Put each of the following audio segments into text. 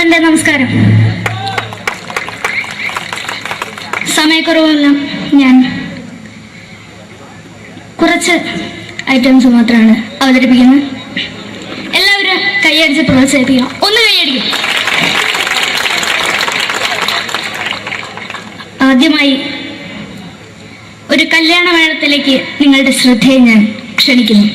എൻ്റെ നമസ്കാരം. സമയക്കുറവെല്ലാം ഞാൻ കുറച്ച് ഐറ്റംസ് മാത്രമാണ് അവതരിപ്പിക്കുന്നത്. എല്ലാവരും കൈയടിച്ച് പ്രോത്സാഹിപ്പിക്കണം. ഒന്ന് കൈയടിക്കും. ആദ്യമായി ഒരു കല്യാണമേളത്തിലേക്ക് നിങ്ങളുടെ ശ്രദ്ധയെ ഞാൻ ക്ഷണിക്കുന്നു.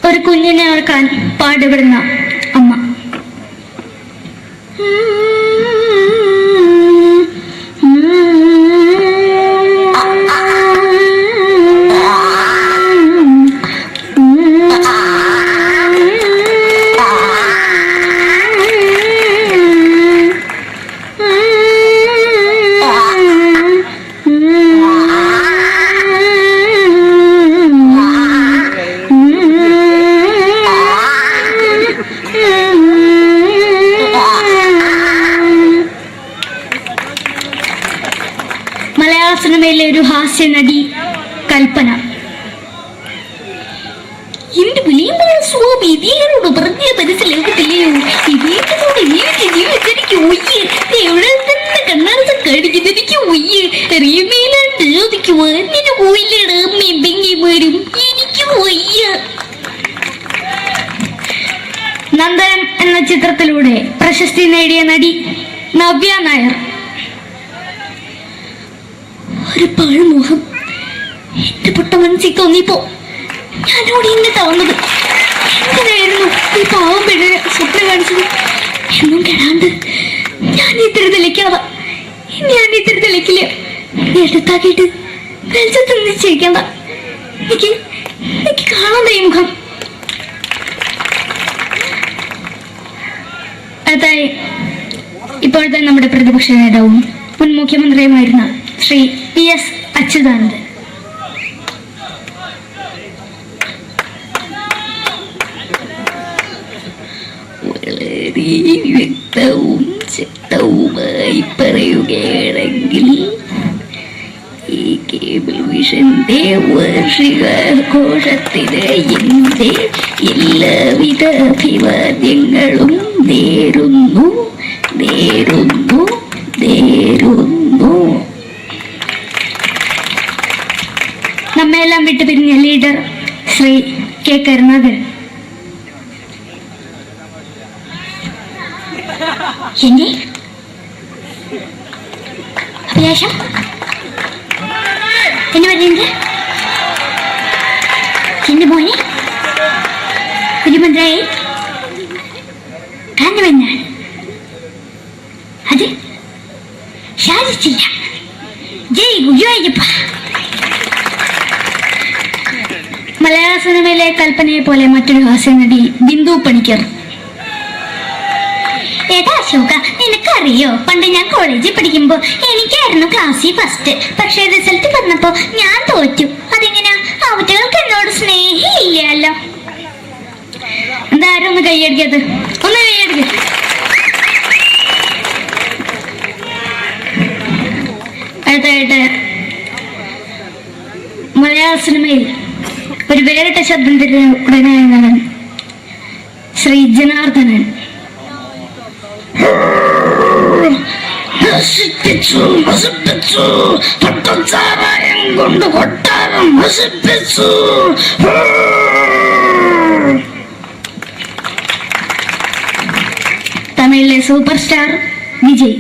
ഒരു കുഞ്ഞിനെ ഓർക്കാൻ പാടുപെടുന്ന അമ്മ. മലയാള സിനിമയിലെ ഒരു ഹാസ്യ നടി കൽപ്പന. എന്റെ വിളിയമ്പല സ്വാമി ഇതിനോട് പറഞ്ഞ മനസ്സിലാകത്തില്ലയോ? ഇതിനോട് എനിക്ക് ജീവിച്ചെനിക്ക് ഒയ്യ് എവിടെ തന്നെ കണ്ണാറത്ത് കടിക്കുന്നത് എനിക്ക് ഒയ്യ് അറിയമേലാണ്ട് ചോദിക്കുവാ നിന്നെ പോയില്ലേടാ അമ്മയും പെങ്ങിമാരും എനിക്ക് ഒയ്യ. നന്ദനം എന്ന ചിത്രത്തിലൂടെ പ്രശസ്തി നേടിയ നടി നവ്യ നായർ. ഒരു പഴമുഖം എന്റെ പൊട്ട മനസ്സിൽ തോന്നിയപ്പോ ഞാനോട് ഇങ്ങോട്ടാ വന്നത്. എന്തിനായിരുന്നു ഈ പാവം പെണ്ണിനെ സ്വപ്നം കാണിച്ചത്? എന്നും കെടാണ്ട് ഞാൻ ഇത്തിരി തെളിക്കാതെ ഞാൻ ഇത്തിരി തെളിക്കില്ല. എടുത്താക്കിയിട്ട് വെളിച്ചത്ത് നിശ്ചയിക്കണ്ട. എനിക്ക് കാണാൻ ഈ മുഖം. അതായി ഇപ്പോഴത്തെ നമ്മുടെ പ്രതിപക്ഷ നേതാവും മുൻ മുഖ്യമന്ത്രിയുമായിരുന്ന ശ്രീ PS അച്യുതാനന്ദൻ. വളരെ വ്യക്തവും ശക്തവുമായി പറയുകയാണെങ്കിൽ ഈ കേബിൾ വിഷന്റെ വാർഷികാഘോഷത്തിന് എന്റെ എല്ലാവിധ അഭിവാദ്യങ്ങളും നേരുന്നു. നമ്മയെല്ലാം വിട്ടുപിരിഞ്ഞ ലീഡർ ശ്രീ കെ കരുണാകരൻ. എന്റെ അഭിലാഷം എന്നെ പറയുന്നത് എന്റെ മോനെ മുഖ്യമന്ത്രിയായി കാരണമെന്നാണ്. അത് സാധിച്ചില്ല. ജയ് ഗുരുവായൂരപ്പ. മലയാള സിനിമയിലെ കൽപ്പനയെ പോലെ മറ്റൊരു ഹാസ്യ നടി ബിന്ദു പണിക്കർ. ഏതാ അശോക, നിനക്കറിയോ പണ്ട് ഞാൻ കോളേജിൽ പഠിക്കുമ്പോ എനിക്കായിരുന്നു ക്ലാസ്സിൽ ഫസ്റ്റ്. പക്ഷെ റിസൾട്ട് വന്നപ്പോ ഞാൻ തോറ്റു. അതെങ്ങനെയാ? അവറ്റകൾക്ക് എന്നോട് സ്നേഹമില്ലല്ലോ. എന്താരും ഒന്ന് കൈയടിക്കത്? ഒന്ന് കൈയടിക്ക. അടുത്തായിട്ട് മലയാള സിനിമയിൽ ഒരു വേറിട്ട ശബ്ദം ഉടനായ നടൻ ശ്രീ ജനാർദ്ദനൻ. കൊണ്ട് കൊട്ടാരം നശിപ്പിച്ചു. തമിഴിലെ സൂപ്പർ സ്റ്റാർ വിജയ്.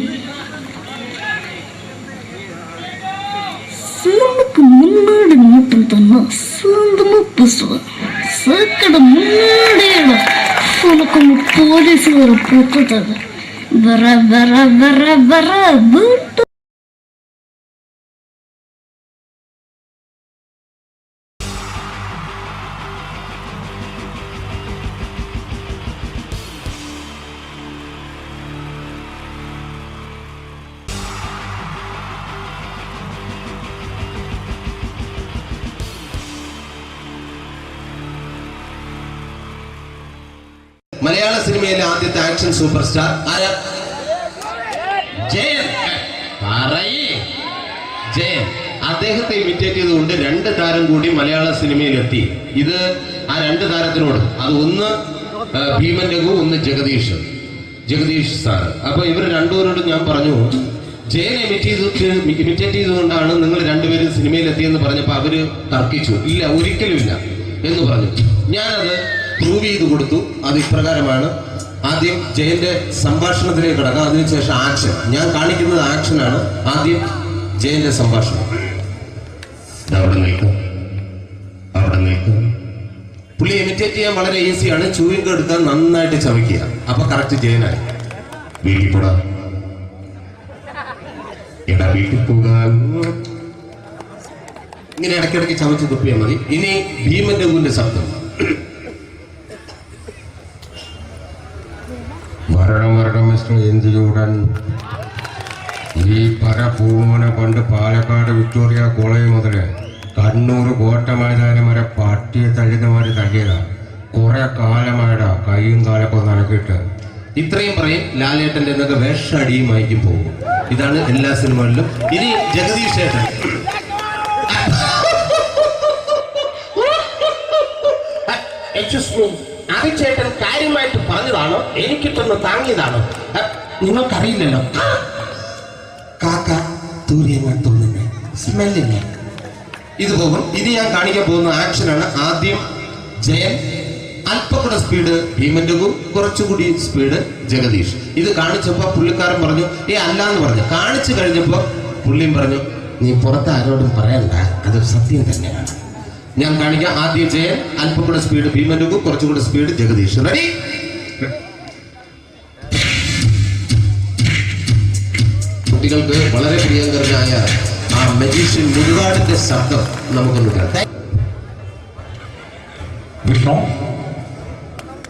മുന്നോടി നോട്ടം തന്നെ സ്വന്തം സക്കട മുന്നോടിയാണ് പോലീസുകാർ പൊട്ടത്. വീട്ടു മലയാള സിനിമയിലെ ആദ്യത്തെ ആക്ഷൻ സൂപ്പർ സ്റ്റാർ ആരാ? ജയൻ. ജയൻ. അദ്ദേഹത്തെ ഇമിറ്റേറ്റ് ചെയ്തുകൊണ്ട് 2 താരം കൂടി മലയാള സിനിമയിലെത്തി. ഇത് ആ 2 താരത്തിനോട്, അത് ഒന്ന് ഭീമൻ രഘു, ഒന്ന് ജഗദീഷ് സാർ. അപ്പൊ ഇവർ രണ്ടുപേരോടും ഞാൻ പറഞ്ഞു, ജയൻ ഇമിറ്റേറ്റ് ചെയ്തുകൊണ്ടാണ് നിങ്ങൾ രണ്ടുപേരും സിനിമയിലെത്തിയെന്ന് പറഞ്ഞപ്പോൾ അവര് തർക്കിച്ചു. ഇല്ല, ഒരിക്കലും ഇല്ല എന്ന് പറഞ്ഞു. ഞാനത് പ്രൂവ് ചെയ്ത് കൊടുത്തു. അത് ഇപ്രകാരമാണ്. ആദ്യം ജയന്റെ സംഭാഷണത്തിലേക്ക് കിടക്കാം, അതിനുശേഷം ആക്ഷൻ. ഞാൻ കാണിക്കുന്നത് ആക്ഷനാണ്. ആദ്യം ജയന്റെ സംഭാഷണം. അവിടെ നിൽക്കും. പുള്ളി ഇമിറ്റേറ്റ് ചെയ്യാൻ വളരെ ഈസിയാണ്. ചൂയിങ് എടുക്കാൻ നന്നായിട്ട് ചവയ്ക്കുക. അപ്പൊ കറക്റ്റ് ജയനായി. വീട്ടിൽ പോടാ, എടാ വീട്ടിൽ പോകാൻ. ഇങ്ങനെ ഇടയ്ക്കിടയ്ക്ക് ചവച്ച് തുപ്പിയാൽ മതി. ഇനി ഭീമൻ രഘുവിന്റെ ശബ്ദം. വരണം മിസ്റ്റർ എന്തിയൂടൻ. ഈ പരപൂമനെ പണ്ട് പാലക്കാട് വിക്ടോറിയ കോളേജ് മുതല് കണ്ണൂർ കോട്ട മൈതാനം വരെ പട്ടിയെ തള്ളുന്നമാര് തള്ളിയതാ. കുറെ കാലമായടാ കൈയും കാലൊക്കെ നടക്കിയിട്ട്. ഇത്രയും പറയും. ലാലേട്ടന്റെ എന്നൊക്കെ വേഷടിയുമായിരിക്കും പോകും. ഇതാണ് എല്ലാ സിനിമകളിലും. ഇനി ജഗദീഷ് ചേട്ടൻ. ചേട്ടൻ കാര്യമായിട്ട് പറഞ്ഞതാണോ എനിക്കിട്ടൊന്ന് താങ്ങിയതാണോ? നിങ്ങൾക്കറിയില്ലല്ലോ. കാക്ക തൂരിയങ്ങൾ തോന്നുന്നു, സ്മെല്ലിനെ. ഇത് പോകും. ഇനി ഞാൻ കാണിക്കാൻ പോകുന്ന ആക്ഷനാണ്. ആദ്യം ജയൻ, അല്പം കൂടെ സ്പീഡ് ഭീമൻ രഘു, കുറച്ചുകൂടി സ്പീഡ് ജഗദീഷ്. ഇത് കാണിച്ചപ്പോ പുള്ളിക്കാരൻ പറഞ്ഞു അല്ലാന്ന് പറഞ്ഞു. കാണിച്ചു കഴിഞ്ഞപ്പോ പുള്ളിയും പറഞ്ഞു നീ പുറത്ത് ആരോടും പറയണ്ട, അത് സത്യം തന്നെയാണ്. ഞാൻ കാണിക്കാം. ആദ്യം ജയൻ, അല്പം കൂടെ സ്പീഡ് ഭീമൻ രഘു, കുറച്ചുകൂടെ സ്പീഡ് ജഗദീഷ്. റെഡി? കുട്ടികൾക്ക് വളരെ പ്രിയങ്കരനായ ആ മജീഷ്യൻ മുരുകാടിന്റെ ശബ്ദം നമുക്കൊന്ന് കേൾക്കാം. വിഷ്ണു,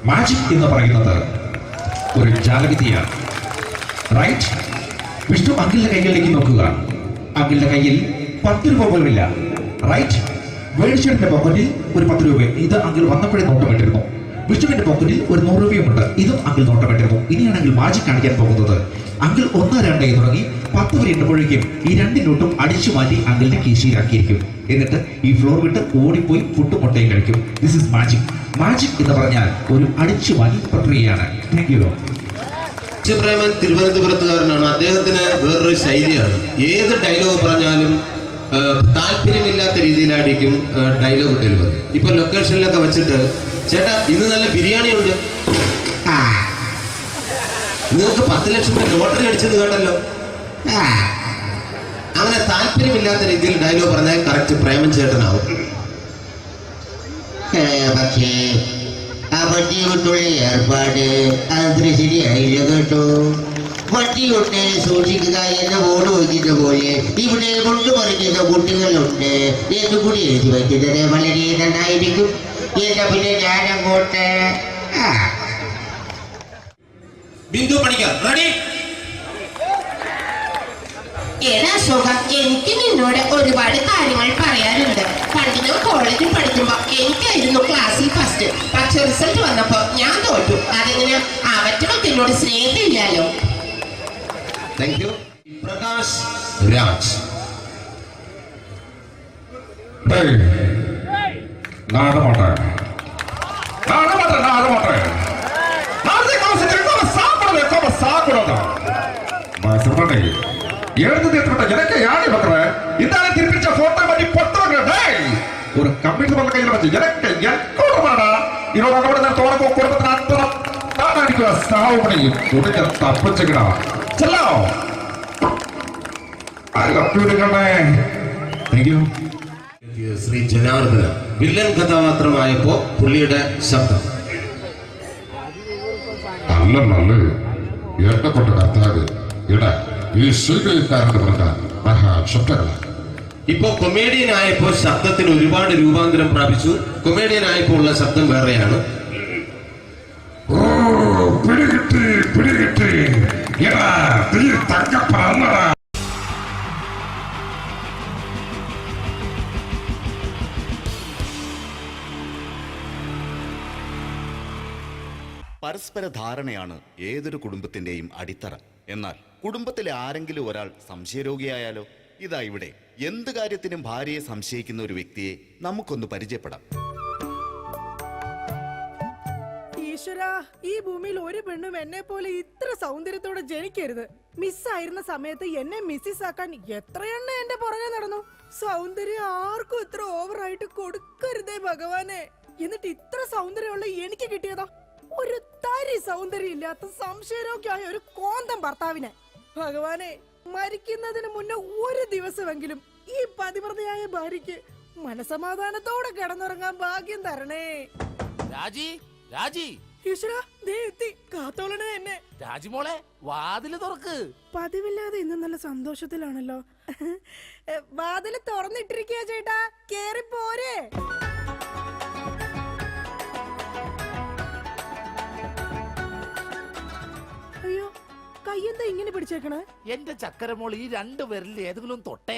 മാജിക് എന്ന് പറയുന്നത് ഒരു ജാലവിദ്യയാണ്, റൈറ്റ്? വിഷ്ണു അങ്കിളിന്റെ കൈകളിലേക്ക് നോക്കുക. അങ്കിളിന്റെ കയ്യിൽ 10 രൂപ പോലും ഇല്ല, റൈറ്റ്? വേണിച്ചേട്ടന്റെ പോക്കറ്റിൽ ഒരു 10 രൂപ. ഇത് അങ്കിൾ വന്നപ്പോഴേ നോട്ടമിട്ടിരുന്നു. വിഷ്ണുവിന്റെ പോക്കറ്റിൽ ഒരു 100 രൂപയുമുണ്ട്. ഇതും അങ്കിൾ നോട്ടമിട്ടിരുന്നു. ഇനിയാണെങ്കിൽ മാജിക് കാണിക്കാൻ പോകുന്നത്. അങ്കിൾ 1, 2 തുടങ്ങി 10 വരെ എണ്ണുമ്പോഴേക്കും ഈ 2 നോട്ടും അടിച്ചു മാറ്റി അങ്കിളിന്റെ കീശയിലാക്കിയിരിക്കും. എന്നിട്ട് ഈ ഫ്ലോർ വിട്ട് ഓടിപ്പോയി പുട്ടും മുട്ടയും കഴിക്കും. This is magic. മാജിക് എന്ന് പറഞ്ഞാൽ ഒരു അടിച്ചു മാറ്റി പ്രക്രിയയാണ്. Thank you. പ്രേമൻ തിരുവനന്തപുരത്തുകാരനാണ്. അദ്ദേഹത്തിന് വേറൊരു ശൈലിയാണ്. ഏത് ഡയലോഗ് പറഞ്ഞാലും താല്പര്യമില്ലാത്ത രീതിയിലായിരിക്കും ഡയലോഗ് ഡെലിവറി. ഇപ്പൊ ലൊക്കേഷനിലൊക്കെ വെച്ചിട്ട് ചേട്ടാ ഇന്ന് നല്ല ബിരിയാണി ഉണ്ട്, നിങ്ങൾക്ക് 10 ലക്ഷം രൂപ ലോട്ടറി അടിച്ചത് കേട്ടല്ലോ. അങ്ങനെ താല്പര്യമില്ലാത്ത രീതിയിൽ ഡയലോഗ് പറഞ്ഞാൽ കറക്റ്റ് പ്രേമൻ ചേട്ടനാവും. പക്ഷേ ആ വട്ടിയുള്ള ഏർപ്പാട് അത്ര ശരിയായില്ല കേട്ടോ. വട്ടിയുണ്ട്, സൂക്ഷിക്കുക എന്ന ബോർഡ് വയ്ക്കുന്ന പോലെ ഇവിടെ കൊണ്ടുപറിക്കുന്ന കുട്ടികളുണ്ട് എന്ന് കൂടി എഴുതി വയ്ക്കുന്നത് വളരെ നന്നായിരിക്കും. എന്നാ പിന്നെ ഞാനങ്ങോട്ട് ബിന്ദു പണിക്കർ. റെഡി? ഏതാ സുഖം. എനിക്ക് നിന്നോട് ഒരുപാട് കാര്യങ്ങൾ പറയാനുണ്ട്. പണ്ട് ഞാൻ കോളേജിൽ പഠിക്കുമ്പോ എനിക്കായിരുന്നു ക്ലാസ്സിൽ ഫസ്റ്റ്. പക്ഷെ റിസൾട്ട് വന്നപ്പോ ഞാൻ തോറ്റു. അതെങ്ങനെ അവറ്റൊക്കെ എന്നോട് സ്നേഹമില്ലല്ലോ. Thank you. പ്രകാശ് രാജ്. எனக்கு யாரு இந்த திருப்பிச்ச போட்டோ பத்தி பொட்டோங்க ஒரு கம்ப்யூட்டர் பண்ண கையில வச்சு எனக்கு எக்கோடா இதோட கூட தோறக்கோ குடும்பத்தை அத்தனை நான் அடிக்கிற சாவு பண்ணி உடனே தப்பிச்சுக்கடா செல்லோ ശ്രീ ജനാർദ്ദന വില്ലൻ കഥാപാത്രമായപ്പോ പുള്ളിയുടെ ശബ്ദം. നല്ല നല്ല ഏട്ടപ്പെട്ട കർത്താവ് ഇട ഈ സ്വീകരിക്കാരുടെ പറഞ്ഞാൽ മഹാശബ്ദങ്ങളാണ്. ഇപ്പോ കൊമേഡിയൻ ആയപ്പോ ശബ്ദത്തിന് ഒരുപാട് രൂപാന്തരം പ്രാപിച്ചു. കൊമേഡിയൻ ആയപ്പോ ഉള്ള ശബ്ദം വേറെയാണ്. ഓ പിടികിട്ടി തങ്ക പറന്നടാ. പരസ്പര ധാരണയാണ് ഏതൊരു കുടുംബത്തിന്റെയും അടിത്തറ. എന്നാൽ കുടുംബത്തിലെ ആരെങ്കിലും ഒരാൾ സംശയരോഗിയായാലോ? ഇതാ ഇവിടെ എന്ത് കാര്യത്തിനും ഭാര്യയെ സംശയിക്കുന്ന ഒരു വ്യക്തിയെ നമുക്കൊന്ന് പരിചയപ്പെടാം. ഈശ്വരാ, ഈ ഭൂമിയിൽ ഒരു പെണ്ണും എന്നെ പോലെ ഇത്ര സൗന്ദര്യത്തോടെ ജനിക്കരുത്. മിസ്സായിരുന്ന സമയത്ത് എന്നെ മിസ്സിസ് ആക്കാൻ എത്രയെണ്ണ എന്റെ പുറകെ നടന്നു. സൗന്ദര്യം ആർക്കും ഇത്ര ഓവറായിട്ട് കൊടുക്കരുതേ ഭഗവാനെ. എന്നിട്ട് ഇത്ര സൗന്ദര്യമുള്ള എനിക്ക് കിട്ടിയതാ ഒരു തരി സൗന്ദര്യം ഇല്ലാത്ത സംശയരോഗ്യമായ ഒരു കോന്തം ഭർത്താവിനെ. ഭഗവാനെ, മരിക്കുന്നതിന് മുന്നേ ഒരു ദിവസമെങ്കിലും ഈ പതിവ്രതയായ ഭാര്യയ്ക്ക് മനസമാധാനത്തോടെ കിടന്നുറങ്ങാൻ ഭാഗ്യം തരണേ. രാജി, രാജി, ഈശ്വരാ, ദേ എത്തി. കാത്തോളണേ എന്നെ. രാജിമോളെ, വാതില് തുറക്ക്. പതിവില്ലാതെ ഇന്ന് നല്ല സന്തോഷത്തിലാണല്ലോ. വാതില് തുറന്നിട്ടിരിക്കുക ചേട്ടാ, കേറി പോരെ. അയ്യോ, കയ്യെന്താ ഇങ്ങനെ പിടിച്ചേക്കണേ? എന്റെ ചക്കരമോൾ ഈ 2 വിരലിൽ ഏതെങ്കിലും തൊട്ടേ.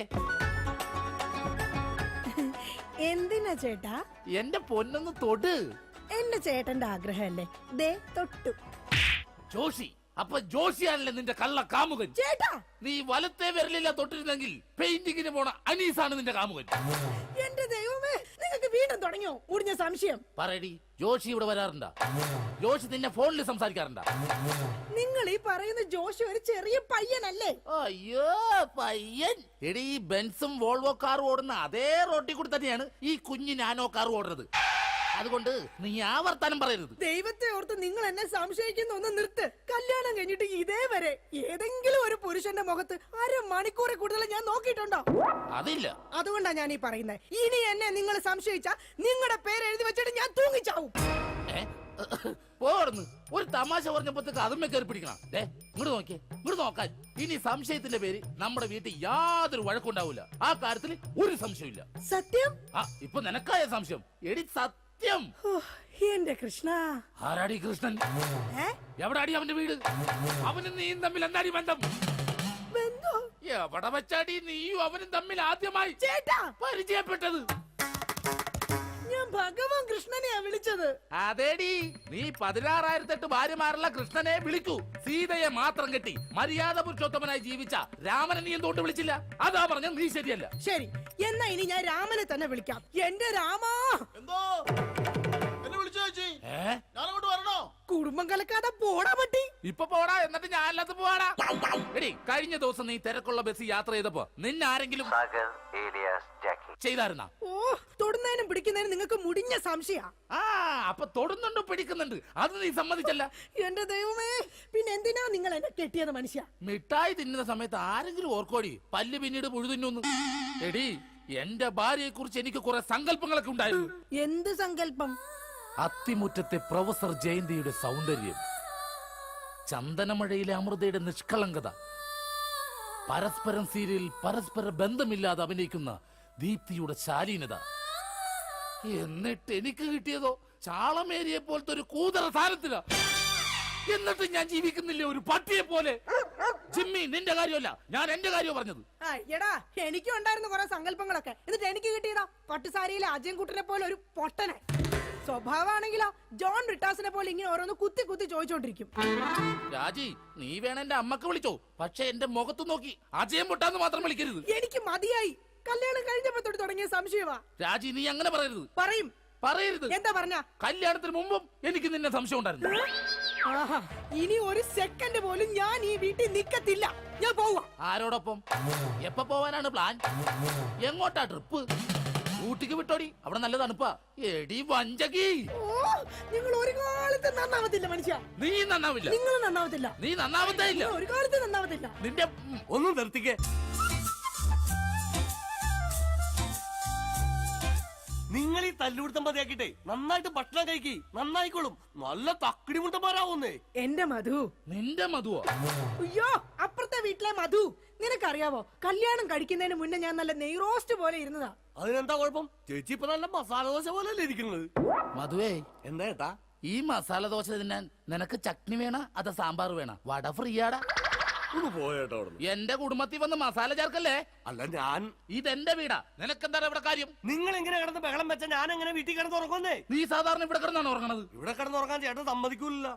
എന്തിനാ ചേട്ടാ? എന്റെ പൊന്നൊന്ന് തൊട്. എന്റെ ചേട്ടന്റെ ആഗ്രഹമല്ലേ, ദേ തൊട്ടു. ജോഷി, അപ്പൊ ജോഷിയാണല്ലേ നിന്റെ കള്ള കാമുകൻ? ചേട്ടാ, നീ വലത്തെ വിരലില്ല തൊട്ടിരുന്നെങ്കിൽ പെയിന്റിങ്ങിന് പോണ അനീസാണ് നിന്റെ കാമുകൻ. എന്റെ ദൈവമേ, നിങ്ങൾക്ക് വീണ്ടും തുടങ്ങിയോ മുടിഞ്ഞ സംശയം? പറയടി, ജോഷി ഇവിടെ വരാറുണ്ടാ? ജോഷി നിന്നെ ഫോണിൽ സംസാരിക്കാറുണ്ടാ? നിങ്ങൾ ഈ പറയുന്ന ജോഷി ഒരു ചെറിയ പയ്യനല്ലേ? അയ്യോ, പയ്യൻ. എടി, ഈ ബെൻസും വോൾവോ കാറും ഓടുന്ന അതേ റോട്ടിൽ കൂടി തന്നെയാണ് ഈ കുഞ്ഞു നാനോ കാർ ഓടുന്നത്. അതുകൊണ്ട് നീ ആ വർത്താനം പറയരുത്. ദൈവത്തെ ഓർത്ത് നിങ്ങൾ എന്നെ സംശയിക്കുന്ന ഒന്ന് നിർത്ത്. കല്യാണം കഴിഞ്ഞിട്ട് ഇതേവരെ ഏതെങ്കിലും ഒരു പുരുഷന്റെ മുഖത്ത് 1/2 മണിക്കൂറിൽ കൂടുതൽ ഞാൻ നോക്കിയിട്ടുണ്ടോ? അതില്ല. അതുകൊണ്ടാ ഞാൻ ഈ പറയുന്നത്. ഇനി എന്നെ നിങ്ങൾ സംശയിച്ചാ നിങ്ങളുടെ പേര് എഴുതി വെച്ചിട്ട് ഞാൻ തൂങ്ങിച്ചാവും. പോർന്ന് ഒരു തമാശ പറഞ്ഞപ്പോഴത്തേക്ക് അതുമ്മേ കയറി പിടിക്കണം. ഇങ്ങോട്ട് നോക്കിയേ, ഇങ്ങോട്ട് നോക്കാൻ. ഇനി സംശയത്തിന്റെ പേര് നമ്മുടെ വീട്ടിൽ യാതൊരു വഴക്കുണ്ടാവില്ല. ആ കാര്യത്തിൽ ഒരു സംശയമില്ല. സത്യം? ആ, ഇപ്പൊ നിനക്കായ സംശയം. എടി സത്യം. ഓ, എന്റെ കൃഷ്ണ. ആരാടി കൃഷ്ണൻ? എവിടാടി അവന്റെ വീട്? അവനും നീയും തമ്മിൽ എന്താടി ബന്ധം? എവിടെ വെച്ചാടി നീയും അവനും തമ്മിൽ ആദ്യമായി ചേട്ടാ പരിചയപ്പെട്ടത്? ഞാൻ ഭഗവാൻ കൃഷ്ണനെയാ വിളിച്ചത്. അതേടി, നീ 16,008 ഭാര്യമാരുള്ള കൃഷ്ണനെ വിളിക്കൂ. സീതയെ മാത്രം കെട്ടി മര്യാദ പുരുഷോത്തമനായി ജീവിച്ച രാമനെ നീ എന്തുകൊണ്ട് വിളിച്ചില്ല? അതാ പറഞ്ഞ നീ ശരിയല്ല. ശരി, എന്നാ ഇനി ഞാൻ രാമനെ തന്നെ വിളിക്കാം. എന്റെ രാമാ. എന്തോ എന്നെ വിളിച്ചു ചേച്ചി? ഞാനങ്ങോട്ട് വരണോ? കുടുംബം കലക്കാതെ പോടാ പറ്റി. ഇപ്പൊ പോടാ, എന്നിട്ട് ഞാൻ അല്ലാത്ത പോവാടാ. എടി, കഴിഞ്ഞ ദിവസം നീ തിരക്കുള്ള ബസ് യാത്ര ചെയ്തപ്പോ നിന്നെ ആരെങ്കിലും ചെയ്തായിരുന്ന? ഓ, തൊടുന്നതിനും പിടിക്കുന്നതിനും നിങ്ങൾക്ക് മുടിഞ്ഞ സംശയ. ആ, അപ്പൊ തൊടുന്നുണ്ട് പിടിക്കുന്നുണ്ട്, അത് നീ സമ്മതിച്ചല്ല. എന്റെ ദൈവമേ, പിന്നെ എന്തിനാ നിങ്ങൾ എന്നെ കെട്ടിയത് മനുഷ്യ? മിഠായി തിന്നുന്ന സമയത്ത് ആരെങ്കിലും ഓർക്കോടി പല്ല് പിന്നീട് പുഴുതിന്നു? എടി, എന്റെ ഭാര്യയെ കുറിച്ച് എനിക്ക് കുറെ സങ്കല്പങ്ങളൊക്കെ ഉണ്ടായിരുന്നു. എന്ത് സങ്കല്പം? അത്തിമുറ്റത്തെ പ്രൊഫസർ ജയന്തിയുടെ സൗന്ദര്യം, ചന്ദനമഴയിലെ അമൃതയുടെ നിഷ്കളങ്കത, പരസ്പരം സീരിയൽ പരസ്പര ബന്ധമില്ലാതെ അഭിനയിക്കുന്ന ദീപ്തിയുടെ ശാലീനത. എന്നിട്ട് എനിക്ക് കിട്ടിയതോ ചാളമേരിയെ പോലത്തെ ഒരു കൂതറ സാരത്തില. എന്നിട്ട് ഞാൻ ജീവിക്കുന്നില്ലേ ഒരു പട്ടിയെ പോലെ? ജിമ്മി, നിന്റെ കാര്യമല്ല, ഞാൻ എന്റെ കാര്യം പറഞ്ഞത്. എടാ, എനിക്കും ഉണ്ടായിരുന്നു കുറെ സങ്കല്പങ്ങളൊക്കെ. എന്നിട്ട് എനിക്ക് കിട്ടിയതാ പട്ടുസാരിയിലെ അജയൻകുട്ടനെ പോലെ ഒരു പൊട്ടനെ. സ്വഭാവമാണെങ്കിലോ ജോൺ റിട്ടാസിനെ പോലെ ഇങ്ങനെ ഓരോന്ന് കുത്തി കുത്തി ചോദിച്ചോണ്ടിരിക്കും. രാജി, നീ വേണം എന്റെ അമ്മക്ക് വിളിച്ചോ, പക്ഷെ എന്റെ മുഖത്ത് നോക്കി അജയം പൊട്ടാന്ന് മാത്രം വിളിക്കരുത്. എനിക്ക് മതിയായി. കല്യാണം കഴിഞ്ഞപ്പോ തൊട്ട് തുടങ്ങിയ സംശയമാ. രാജി, നീ അങ്ങനെ പറയരുത്. പറയും. പറയരുത്. എന്താ പറഞ്ഞ? കല്യാണത്തിന് മുമ്പും എനിക്ക് നിന്നെ സംശയം ഉണ്ടായിരുന്നു. ആഹാ, ഇനി ഒരു സെക്കൻഡ് പോലും ഞാൻ ഈ വീട്ടിൽ നിക്കത്തില്ല. ഞാൻ പോവാ. ആരോടൊപ്പം? എപ്പോ പോവാനാണ് പ്ലാൻ? എങ്ങോട്ടാ ട്രിപ്പ്? ഊട്ടിക്ക് വിട്ടോടി, അവിടെ നല്ല തണുപ്പാ. എടി വഞ്ചകി, നിങ്ങൾ ഒരു കാലത്ത് നന്നാവത്തില്ല മനുഷ്യ. നീ നന്നാവില്ല. നിങ്ങൾ നന്നാവത്തില്ല. നീ നന്നാവത്തേ ഇല്ല. ഒരു കാലത്ത് നന്നാവത്തില്ല. നിന്റെ ഒന്നും നിർത്തിക്കേ. നിങ്ങൾ ഈ തല്ലുപിടുത്തം മതിയാക്കിട്ടെ നന്നായിട്ട് ഭക്ഷണം കഴിക്കി, നന്നായിക്കോളും. നല്ല തക്കിടി മുട്ടന്മാരാവുന്നേ. എന്റെ മധു. നിന്റെ മധുവോ? അയ്യോ, അപ്പുറത്തെ വീട്ടിലെ മധു. നിനക്കറിയാവോ, കല്യാണം കഴിക്കുന്നതിന് മുന്നേ ഞാൻ നല്ല നെയ് റോസ്റ്റ് പോലെ ഇരുന്നതാ. അതിനെന്താ കുഴപ്പം? ചേച്ചി ഇപ്പൊ നല്ല മസാല ദോശ പോലെ അല്ലേ ഇരിക്കുന്നത്? മധുവേ, എന്താ ഏട്ടാ? ഈ മസാല ദോശ തിന്നാൻ നിനക്ക് ചട്നി വേണ അതോ സാമ്പാർ വേണ? വട ഫ്രീയാടാ. ഒന്ന് പോയേട്ടാ. എന്റെ കുടുംബത്തിൽ വന്ന് മസാല ചേർക്കല്ലേ. അല്ല, ഞാൻ ഇതെന്റെ വീടാ, നിനക്കെന്താണ് ഇവിടെ കാര്യം? നിങ്ങൾ എങ്ങനെ കിടന്ന് ബഹളം വെച്ച ഞാൻ എങ്ങനെ വീട്ടിൽ കിടന്ന് ഉറങ്ങുന്നേ? നീ സാധാരണ ഇവിടെ കിടന്നാണ് ഉറങ്ങണത്. ഇവിടെ കിടന്ന് ഉറങ്ങാൻ ചേട്ടൻ സമ്മതിക്കൂല.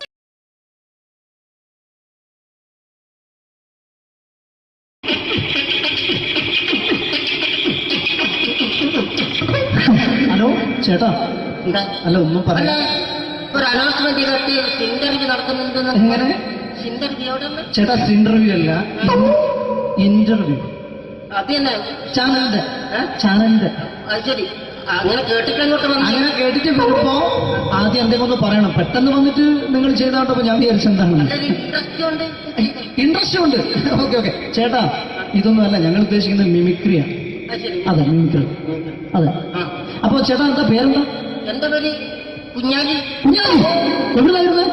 ഹലോ ചേട്ടാ, എന്താ അല്ല ഒന്നും അല്ല, പറയാ. ഒരു അനൗൺസ്മെന്റ് കേട്ട് ഇന്റർവ്യൂ നടക്കുന്നുണ്ടെന്ന്. എങ്ങനെ ഇന്റർവ്യൂ എവിടെ ചേട്ടാ? ഇന്റർവ്യൂ അല്ല, ഇന്റർവ്യൂ. അത് തന്നെ ചാനലിന്റെ ഏ? ചാനലിന്റെ. അത് ശരി, അങ്ങനെ കേട്ടിട്ട് അങ്ങോട്ട് വന്നു. അങ്ങനെ കേട്ടിട്ട് വരുമ്പോ ആദ്യം എന്തെങ്കിലും ഒന്ന് പറയണം. പെട്ടെന്ന് വന്നിട്ട് നിങ്ങൾ ചെയ്താട്ടപ്പോ ഞാൻ വിചാരിച്ചെന്താണ് ഇൻട്രസ്റ്റ് ഉണ്ട്. ഇൻട്രസ്റ്റ് ഉണ്ട്. ഓക്കെ ഓക്കെ ചേട്ടാ, ഇതൊന്നും അല്ല ഞങ്ങൾ ഉദ്ദേശിക്കുന്നത് മിമിക്രിയാണ്. അത് ശരി. അതെ മിമിക്രി, അതെ. ആ. അപ്പൊ ചേട്ടാ എന്താ പേരെന്താ? എന്റെ പേര് കുഞ്ഞാലി. കുഞ്ഞാലി. എവിടുന്നായിരുന്നു?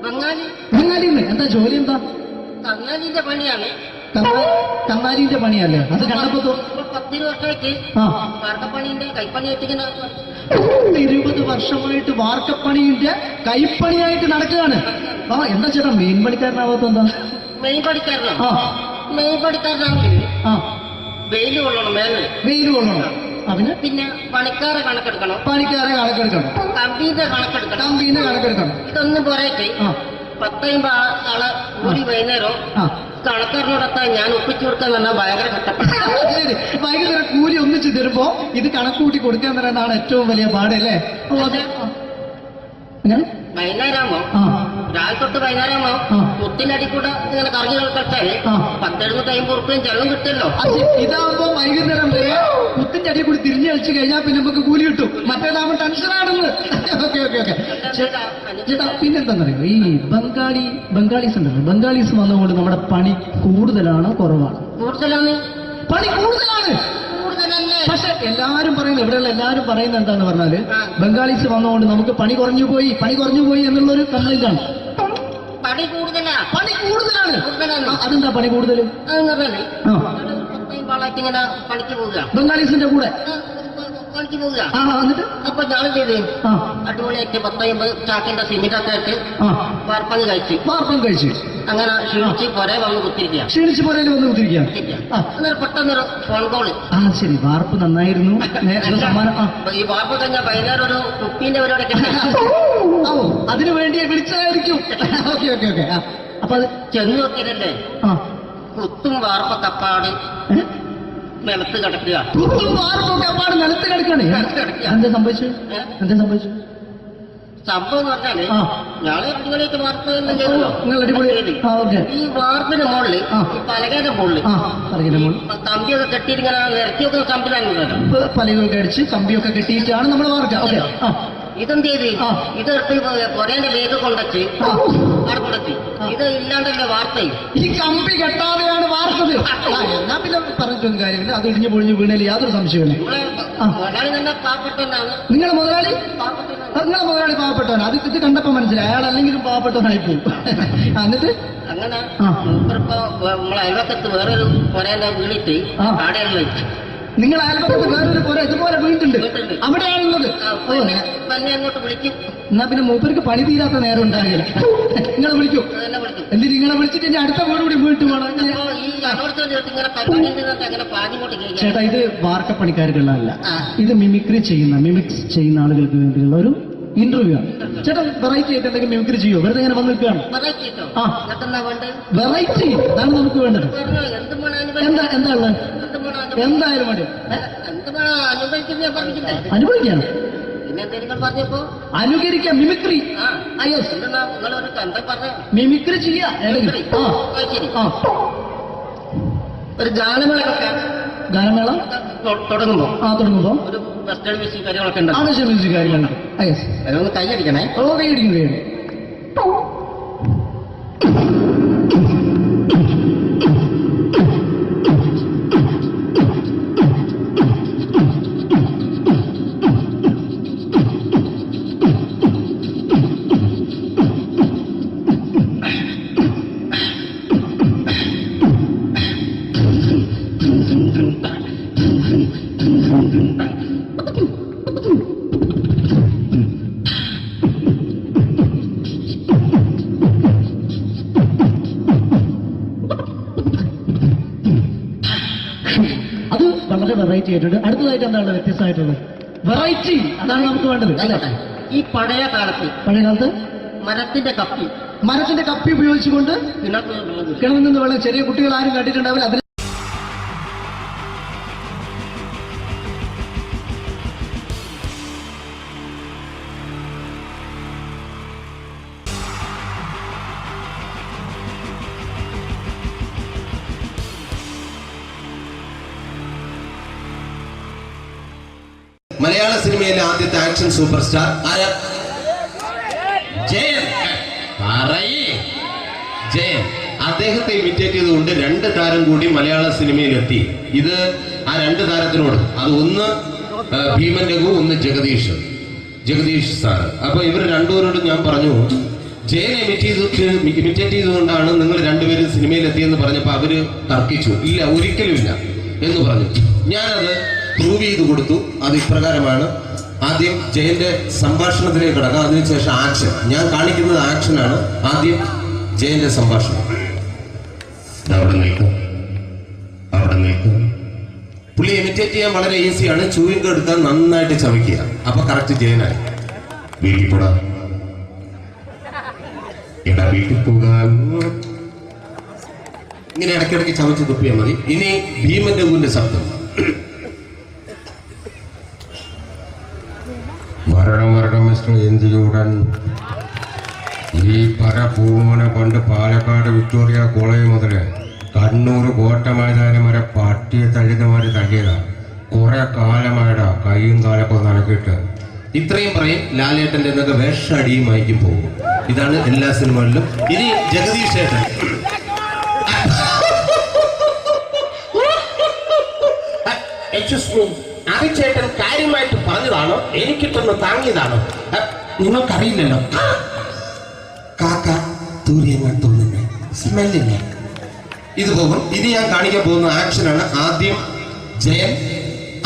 ബംഗാളി. ബംഗാളിന്ന്. എന്താ ജോലി എന്താ? കങ്ങാലിന്റെ പണിയാണ്. കന്നാലിന്റെ പണിയല്ലേ? അത് കണ്ടപ്പോ ഇപ്പൊ 10 വർഷമായിട്ട് ആ വാർക്കപ്പണിന്റെ കൈപ്പണിയായിട്ട് ഇങ്ങനെ 20 വർഷമായിട്ട് വാർക്കപ്പണിന്റെ കൈപ്പണിയായിട്ട് നടക്കുകയാണ്. ആ എന്താ ചേട്ടാ മെയിൻ പണിക്കാരനാവാത്ത എന്താ? മെയിൻ പണിക്കാരനാണ്. ആ മെയിൻ പണിക്കാരനാണെങ്കിൽ ആ വെയിൽ കൊള്ളണം മേലെ. വെയിൽ കൊള്ളണം. അതിന് പിന്നെ പണിക്കാരെ കണക്കെടുക്കണം, പണിക്കാരെ കണക്കെടുക്കണം, കമ്പീന്റെ കണക്കെടുക്കണം. കമ്പീനെ കണക്കെടുക്കണം. ഇതൊന്നും പോരായിട്ട് ആ 10 ആളെ കൂടി വൈകുന്നേരം ആ കണക്കാരനോടൊപ്പം ഞാൻ ഒപ്പിച്ചു കൊടുക്കാൻ പറഞ്ഞാൽ ഭയങ്കര കഷ്ടപ്പെട്ടു. ശരി, വൈകുന്നേരം കൂലി ഒന്നിച്ച് തരുമ്പോ ഇത് കണക്കൂട്ടി കൊടുക്കാൻ പറയുന്നതാണ് ഏറ്റവും വലിയ പാട് അല്ലേ? ഓ, അതെ. എങ്ങനെ? വൈകുന്നേരമാകുമ്പോ ആ രാവിലെ തൊട്ട് വൈകുന്നേരമാകുമ്പോ ആ. മുത്തിനടി കൂടെ ഇങ്ങനെ കറങ്ങി കളിച്ചാൽ ആ. 10-50 ചെലവും കിട്ടുമല്ലോ. അത് ഇതാവുമ്പോ വൈകുന്നേരം വരെ കുത്തിന്റെ അടിയിൽ കൂടി തിരിഞ്ഞു കളിച്ചു കഴിഞ്ഞാൽ പിന്നെ നമുക്ക് കൂലി കിട്ടും. മറ്റേതാവുമ്പോ ടെൻഷനാണെന്ന്. ഓക്കെ ഓക്കെ ഓക്കെ ചേട്ടാ, പിന്നെന്താന്നറിയോ, ഈ ബംഗാളീസ് ഉണ്ടല്ലോ, ബംഗാളീസ് വന്നുകൊണ്ട് നമ്മുടെ പണി കൂടുതലാണോ കുറവാണ്? കൂടുതലാണ്. പണി കൂടുതലാണ്. കൂടുതലല്ലേ? പക്ഷെ എല്ലാരും പറയുന്നത്, ഇവിടെയുള്ള എല്ലാരും പറയുന്നത് എന്താന്ന് പറഞ്ഞാല് ബംഗാളീസ് വന്നുകൊണ്ട് നമുക്ക് പണി കുറഞ്ഞു പോയി എന്നുള്ളൊരു കംപ്ലൈന്റ് ആണ്. പണി കൂടുതലാ. പണി കൂടുതലാണ്. കൂടുതലാണ്. അതെന്താ പണി കൂടുതൽ? അതെന്ന് പറഞ്ഞാല് ആ 10 ആളായിട്ട് ഇങ്ങനെ പണിക്ക് പോവുക, ബംഗാളീസിന്റെ കൂടെ. പണിക്ക് പോവുക. ആ എന്നിട്ട് അപ്പൊ ഞാൻ ചെയ്ത് ആ അടിപൊളിയായിട്ട് 10-50 ചാക്കിന്റെ സിമെന്റൊക്കെ ആയിട്ട് ആ വാർപ്പങ്ങ് കഴിച്ച് വാർപ്പം കഴിച്ചു അങ്ങനെ ക്ഷീണിച്ച് പുറേ വന്ന് കുത്തിരിക്കുക. ക്ഷീണിച്ച് പോരേല് വന്ന് കുത്തിരിക്കുകയാണ്. ആ അന്നേരം പെട്ടെന്നൊരു ഫോൺ കോള്. ആ ശരി, വാർപ്പ് നന്നായിരുന്നു, നേരത്തെ സമ്മാനം. ആ ഈ വാർപ്പ് കഴിഞ്ഞാൽ വൈകുന്നേരം ഒരു കുപ്പീന്റെ പരിപാടിയൊക്കെ ഓ അതിനു വേണ്ടി വിളിച്ചതായിരിക്കും. Okay okay okay. ആ അപ്പൊ അത് ചെന്ന് നോക്കിയതല്ലേ ആ കുത്തും വാർപ്പ തപ്പാട് നിലത്ത് കിടക്കുക. കുത്തും വാർപ്പൊക്കെ അപ്പാട് നിലത്ത് കിടക്കണേ. എന്താ സംഭവിച്ചു? സംഭവം എന്ന് പറഞ്ഞാല് ആ. ഞാള് അടിപൊളിയായിട്ട് വാർപ്പ് എല്ലാം ചെയ്തല്ലോ. നിങ്ങൾ അടിപൊളി. ആ ഓക്കെ. ഈ വാർപ്പിന്റെ മുകളില് ആ. ഈ പലകയുടെ മുകളില് ആ പറഞ്ഞ മോൾ കമ്പിയൊക്കെ കെട്ടിയിട്ട് ഇങ്ങനെ നിരത്തി വെക്കുന്ന സംവിധാനം. പലകൊക്കെ അടിച്ച് കമ്പിയൊക്കെ കെട്ടിയിട്ടാണ് നമ്മൾ വാർക്കുക. ഓക്കെ. ആ ഇതെന്ത് ചെയ്ത് ആ. ഇതെടുത്ത് പൊരേന്റെ വേഗ കൊണ്ടച്ച് ആ. അവിടെ കൊണ്ടച്ച് ഇത് ഇല്ലാണ്ടല്ലേ വാർത്തയും. ഈ കമ്പി കെട്ടാതെയാണ് വാർത്തത്. ആ, എന്നാ പിന്നെ പറഞ്ഞിട്ടൊന്നും കാര്യമില്ല. അത് ഇടിഞ്ഞു പൊഴിഞ്ഞു വീണേൽ യാതൊരു സംശയമില്ല. നമ്മളെ ആ. മുതലാളി തന്നെ പാവപ്പെട്ടവനാണ്. നിങ്ങളെ മുതലാളി പാവപ്പെട്ടവനാണ്. നിങ്ങളെ മുതലാളി പാവപ്പെട്ടവൻ. അത് ഇത് കണ്ടപ്പോ മനസ്സിലായി അയാൾ അല്ലെങ്കിലും പാവപ്പെട്ടവനായി പോകും. എന്നിട്ട് അങ്ങനെ ആ. മൂപ്പരിപ്പോ നമ്മളെ അയൽവക്കത്ത് വേറൊരു പൊരേന്റെ വീണിട്ട് ആ. ആടെയാണ് വെച്ച് നിങ്ങൾ അയൽപക്കത്ത് വേറൊരു പുര ഇതുപോലെ വീണ്ടുണ്ട്, വീട്ടുണ്ട്. അവിടെയാണുള്ളത്. ഓ തന്നെ അങ്ങോട്ട് വിളിക്കും. എന്നാ പിന്നെ മൂപ്പർക്ക് പണി തീരാത്ത നേരം ഉണ്ടാകില്ല. നിങ്ങൾ വിളിക്കൂ. അതെല്ലാം വിളിക്കും. എന്തിന് നിങ്ങളെ വിളിച്ചിട്ട് ഇനി അടുത്ത വീട് കൂടി വീട്ടു പോകണം. അപ്പൊ ഈ അനോടത്തോട് ഇങ്ങനെ പരിപാടി അങ്ങനെ പാഞ്ഞിങ്ങോട്ട് കേൾക്കാം. ചേട്ടാ, ഇത് വാർക്കപ്പണിക്കാർക്കുള്ളതല്ല. ആ. ഇത് മിമിക്സ് ചെയ്യുന്ന ആളുകൾക്ക് വേണ്ടിയുള്ള ഒരു ഇന്റർവ്യൂ ആണ്. ചേട്ടാ വെറൈറ്റി ആയിട്ട് എന്തെങ്കിലും മിമിക്രി ചെയ്യോ? വെറുതെ ഇങ്ങനെ വന്ന് നിൽക്കുകയാണ്. വെറൈറ്റി കിട്ടോ? ആ. എന്നിട്ടെന്താ വേണ്ടത്? വെറൈറ്റി അതാണ് നമുക്ക് വേണ്ടത്. പറഞ്ഞോ, എന്ത് വേണം എന്താ ഉള്ളത്? എന്തായാലും മതി. എന്ത് വേണം അനുഭവിക്കുന്ന ഞാൻ പറഞ്ഞിട്ടില്ലേ? അനുഭവിക്കാം, പിന്നെ എന്തെങ്കിലും പറഞ്ഞപ്പോ അനുകരിക്കാം, മിമിക്രി. ആ യെസ്, എന്തെന്നാ നിങ്ങളൊരു കണ്ട പറഞ്ഞ മിമിക്രി ചെയ്യാ. ശരി. ആ ഒരു ഗാനമേള വെക്കാൻ ഗാനമേള തുടങ്ങുമ്പോ തുടങ്ങുമ്പോ ഒരു വെസ്റ്റേൺ മ്യൂസിക് കാര്യങ്ങളൊക്കെ ഉണ്ട്. ആവശ്യ മ്യൂസിക് കാര്യങ്ങളുണ്ട്. യെസ്, അതൊന്ന് കൈയടിക്കണേ. ഓ കൈയടിക്കും. അത് വളരെ വെറൈറ്റി ആയിട്ടുണ്ട്. അടുത്തതായിട്ട് എന്താണ് വ്യത്യസ്തമായിട്ടുള്ളത്? വെറൈറ്റി, അതാണ് നമുക്ക് വേണ്ടത് അല്ലേ? ഈ പഴയ കാലത്ത് പഴയ കാലത്ത് മരത്തിന്റെ കപ്പി ഉപയോഗിച്ചുകൊണ്ട് കിണർ കിണറിൽ നിന്ന് വെള്ളം, ചെറിയ കുട്ടികൾ ആരും കണ്ടിട്ടുണ്ടാവില്ല. അതിൽ മലയാള സിനിമയിലെ ആദ്യത്തെ ആക്ഷൻ സൂപ്പർ സ്റ്റാർ ആരാ? ജയൻ. പറയേ ജയൻ. അദ്ദേഹത്തെ ഇമിറ്റേറ്റ് ചെയ്തുകൊണ്ട് രണ്ട് താരം കൂടി മലയാള സിനിമയിലെത്തി. ഇത് ആ രണ്ട് താരത്തിനോട്, അത് ഒന്ന് ഭീമൻ രഘു, ഒന്ന് ജഗദീഷ് സാറ്. അപ്പൊ ഇവർ രണ്ടുപേരോട് ഞാൻ പറഞ്ഞു, ജയനെ ഇമിറ്റേറ്റ് ചെയ്തുകൊണ്ടാണ് നിങ്ങൾ രണ്ടുപേരും സിനിമയിലെത്തിയെന്ന് പറഞ്ഞപ്പോൾ അവര് തർക്കിച്ചു. ഇല്ല, ഒരിക്കലും ഇല്ല എന്ന് പറഞ്ഞു. ഞാനത് പ്രൂവ് ചെയ്ത് കൊടുത്തു. അത് ഇപ്രകാരമാണ്. ആദ്യം ജയന്റെ സംഭാഷണത്തിലേക്ക് കിടക്കാം, അതിനുശേഷം ആക്ഷൻ. ഞാൻ കാണിക്കുന്നത് ആക്ഷനാണ്. ആദ്യം ജയന്റെ സംഭാഷണം. അവിടെ നിൽക്കും. പുള്ളി ഇമിറ്റേറ്റ് ചെയ്യാൻ വളരെ ഈസിയാണ്. ചൂയിങ് എടുക്കാൻ നന്നായിട്ട് ചവയ്ക്കുക. അപ്പൊ കറക്റ്റ് ജയനായി. വീട്ടിൽ പോടാ, എടാ വീട്ടിൽ പോകാൻ. ഇങ്ങനെ ഇടയ്ക്കിടയ്ക്ക് ചവച്ച് തുപ്പിയാൽ മതി. ഇനി ഭീമൻ രഘുവിന്റെ ശബ്ദം. വരണം മിസ്റ്റർ എന്ത് ചൂടൻ. ഈ പരപൂമനെ കൊണ്ട് പാലക്കാട് വിക്ടോറിയ കോളേജ് മുതല് കണ്ണൂർ കോട്ട മൈതാനം വരെ പട്ടിയെ തള്ളിയമാര് തള്ളിയതാ. കുറെ കാലമായടാ കൈയും കാലൊക്കെ നടക്കിയിട്ട്. ഇത്രയും പറയും. ലാലേട്ടന്റെ എന്നൊക്കെ വേഷടിയുമായിരിക്കും പോകും. ഇതാണ് എല്ലാ സിനിമകളിലും. ഇനി ജഗദീഷ് ഏട്ടൻ. ചേട്ടൻ കാര്യമായിട്ട് പറഞ്ഞതാണോ എനിക്കിട്ടൊന്ന് താങ്ങിയതാണോ? നിങ്ങൾക്കറിയില്ലല്ലോ. കാക്ക തൂരിയങ്ങൾ തോന്നുന്നേ, സ്മെല്ലിനെ. ഇത് പോകും. ഇനി ഞാൻ കാണിക്കാൻ പോകുന്ന ആക്ഷനാണ്. ആദ്യം ജയൻ,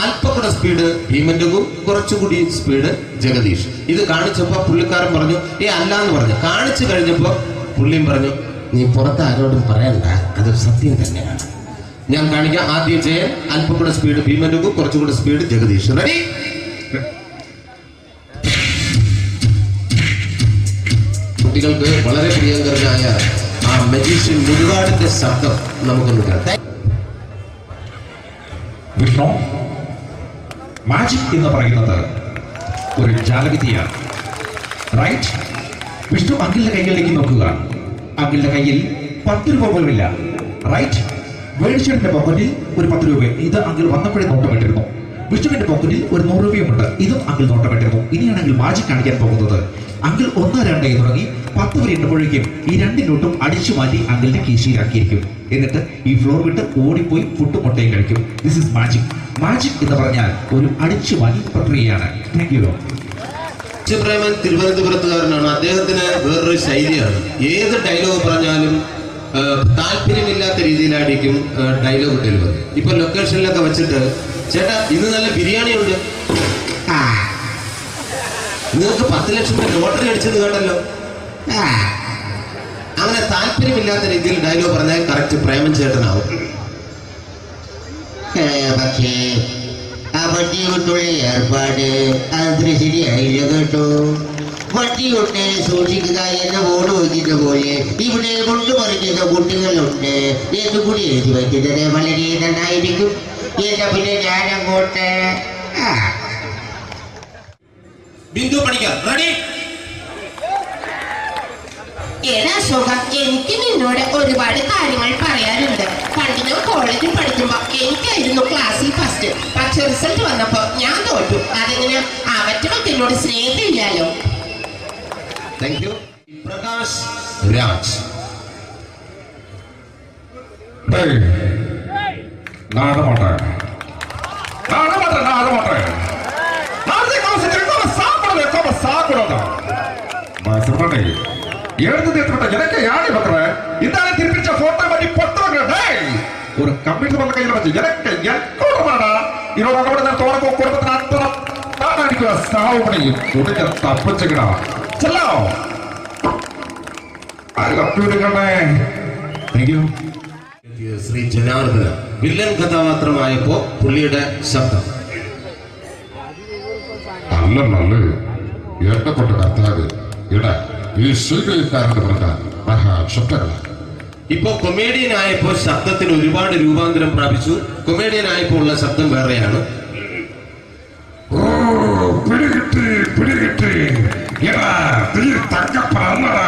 അല്പം കൂടെ സ്പീഡ് ഭീമൻ രഘു, കുറച്ചുകൂടി സ്പീഡ് ജഗദീഷ്. ഇത് കാണിച്ചപ്പോ പുള്ളിക്കാരൻ പറഞ്ഞു അല്ലാന്ന് പറഞ്ഞു. കാണിച്ചു കഴിഞ്ഞപ്പോ പുള്ളിയും പറഞ്ഞു നീ പുറത്ത് ആരോടും പറയണ്ട, അത് സത്യം തന്നെയാണ്. ഞാൻ കാണിക്കാം. ആദ്യം ജയൻ, അല്പം കൂടെ സ്പീഡ് ഭീമൻ രഘു, കുറച്ചുകൂടെ സ്പീഡ് ജഗദീഷ്. റെഡി? കുട്ടികൾക്ക് വളരെ പ്രിയങ്കരനായ ആ മജീഷ്യൻ മുരുകാടിന്റെ ശബ്ദം നമുക്കൊന്ന് കേൾക്കാം. വിഷ്ണു, മാജിക് എന്ന് പറയുന്നത് ഒരു ജാലവിദ്യയാണ്, റൈറ്റ്? വിഷ്ണു അങ്കിളിന്റെ കൈകളിലേക്ക് നോക്കുക. അങ്കിളിന്റെ കയ്യിൽ 10 രൂപ പോലുമില്ല, റൈറ്റ്? വേണിച്ചേട്ടന്റെ പോക്കറ്റിൽ ഒരു 10 രൂപ. ഇത് അങ്കിൾ വന്നപ്പോഴേ നോട്ടമിട്ടിരുന്നു. വിഷ്ണുവിന്റെ പോക്കറ്റിൽ ഒരു 100 രൂപയുമുണ്ട്. ഇതും അങ്കിൾ നോട്ടമിട്ടിരുന്നു. ഇനിയാണെങ്കിൽ മാജിക് കാണിക്കാൻ പോകുന്നത്. അങ്കിൾ 1, 2 തുടങ്ങി 10 വരെ എണ്ണപ്പോഴേക്കും ഈ 2 നോട്ടും അടിച്ചു മാറ്റി അങ്കിളിന്റെ കീശയിലാക്കിയിരിക്കും. എന്നിട്ട് ഈ ഫ്ലോർ വിട്ട് ഓടിപ്പോയി പുട്ടും മുട്ടയും കഴിക്കും. This is magic. മാജിക് എന്ന് പറഞ്ഞാൽ ഒരു അടിച്ചു മാറ്റി പ്രക്രിയയാണ്. Thank you. പ്രേമൻ തിരുവനന്തപുരത്തുകാരനാണ്. അദ്ദേഹത്തിന് വേറൊരു ശൈലിയാണ്. ഏത് ഡയലോഗ് പറഞ്ഞാലും താല്പര്യമില്ലാത്ത രീതിയിലായിരിക്കും ഡയലോഗ് ഡെലിവറി. ഇപ്പൊ ലൊക്കേഷനിലൊക്കെ വെച്ചിട്ട് ചേട്ടാ ഇന്ന് നല്ല ബിരിയാണി ഉണ്ട്, നിങ്ങൾക്ക് 10 ലക്ഷം രൂപ ലോട്ടറി അടിച്ചെന്ന് കേട്ടല്ലോ. അങ്ങനെ താല്പര്യമില്ലാത്ത രീതിയിൽ ഡയലോഗ് പറഞ്ഞാൽ കറക്റ്റ് പ്രേമൻ ചേട്ടനാവും. പക്ഷേ ആ വണ്ടി കൊണ്ടുള്ള ഏർപ്പാട് അത്ര ശരിയായില്ല കേട്ടോ. വണ്ടി കൊണ്ട് സൂക്ഷിക്കുക എന്ന ബോർഡ് വയ്ക്കുന്ന പോലെ ഇവിടെ കൊണ്ടുപറിക്കുന്ന കുട്ടികളുണ്ട് എന്ന് കൂടി എഴുതി വയ്ക്കുന്നത് വളരെ നന്നായിരിക്കും. എന്നാ പിന്നെ ഞാനങ്ങോട്ട് ബിന്ദു പണിക്കർ റെഡി? ഏതാ അശോക, എനിക്ക് നിന്നോട് ഒരുപാട് കാര്യങ്ങൾ പറയാനുണ്ട്. പണ്ട് ഞാൻ കോളേജിൽ പഠിക്കുമ്പോ എനിക്കായിരുന്നു ക്ലാസ്സിൽ ഫസ്റ്റ്. പക്ഷെ റിസൾട്ട് വന്നപ്പോ ഞാൻ തോറ്റു. അതെങ്ങനെ അവറ്റൊക്കെ എന്നോട് സ്നേഹമില്ലല്ലോ. Thank you. പ്രകാശ് രാജ്. ஒரு கம்ப்யூட்டர் பண்ண கையில வச்சு எனக்கு எக்கோடமாடா இதோட நான் தோறப்போ குடும்பത്തിന് அத்தரம் நான் அடிக்கிற சாவு பண்ணி துடிக்க தப்பிச்சுக்கடா ചെല്ലോ. ശ്രീ ജനാർദ്ദന വില്ലൻ കഥാപാത്രമായപ്പോ പുള്ളിയുടെ ശബ്ദം. നല്ല ഏർപ്പെട്ട കർത്താവ് ഇടാ ഈ സ്വീകരിക്കാരെന്ന് പറഞ്ഞാൽ മഹാശബ്ദങ്ങളാണ്. ഇപ്പൊ കൊമേഡിയൻ ആയപ്പോ ശബ്ദത്തിന് ഒരുപാട് രൂപാന്തരം പ്രാപിച്ചു. കൊമേഡിയൻ ആയപ്പോ ഉള്ള ശബ്ദം വേറെയാണ്. പിടികിട്ടി തങ്കപ്പറന്നടാ.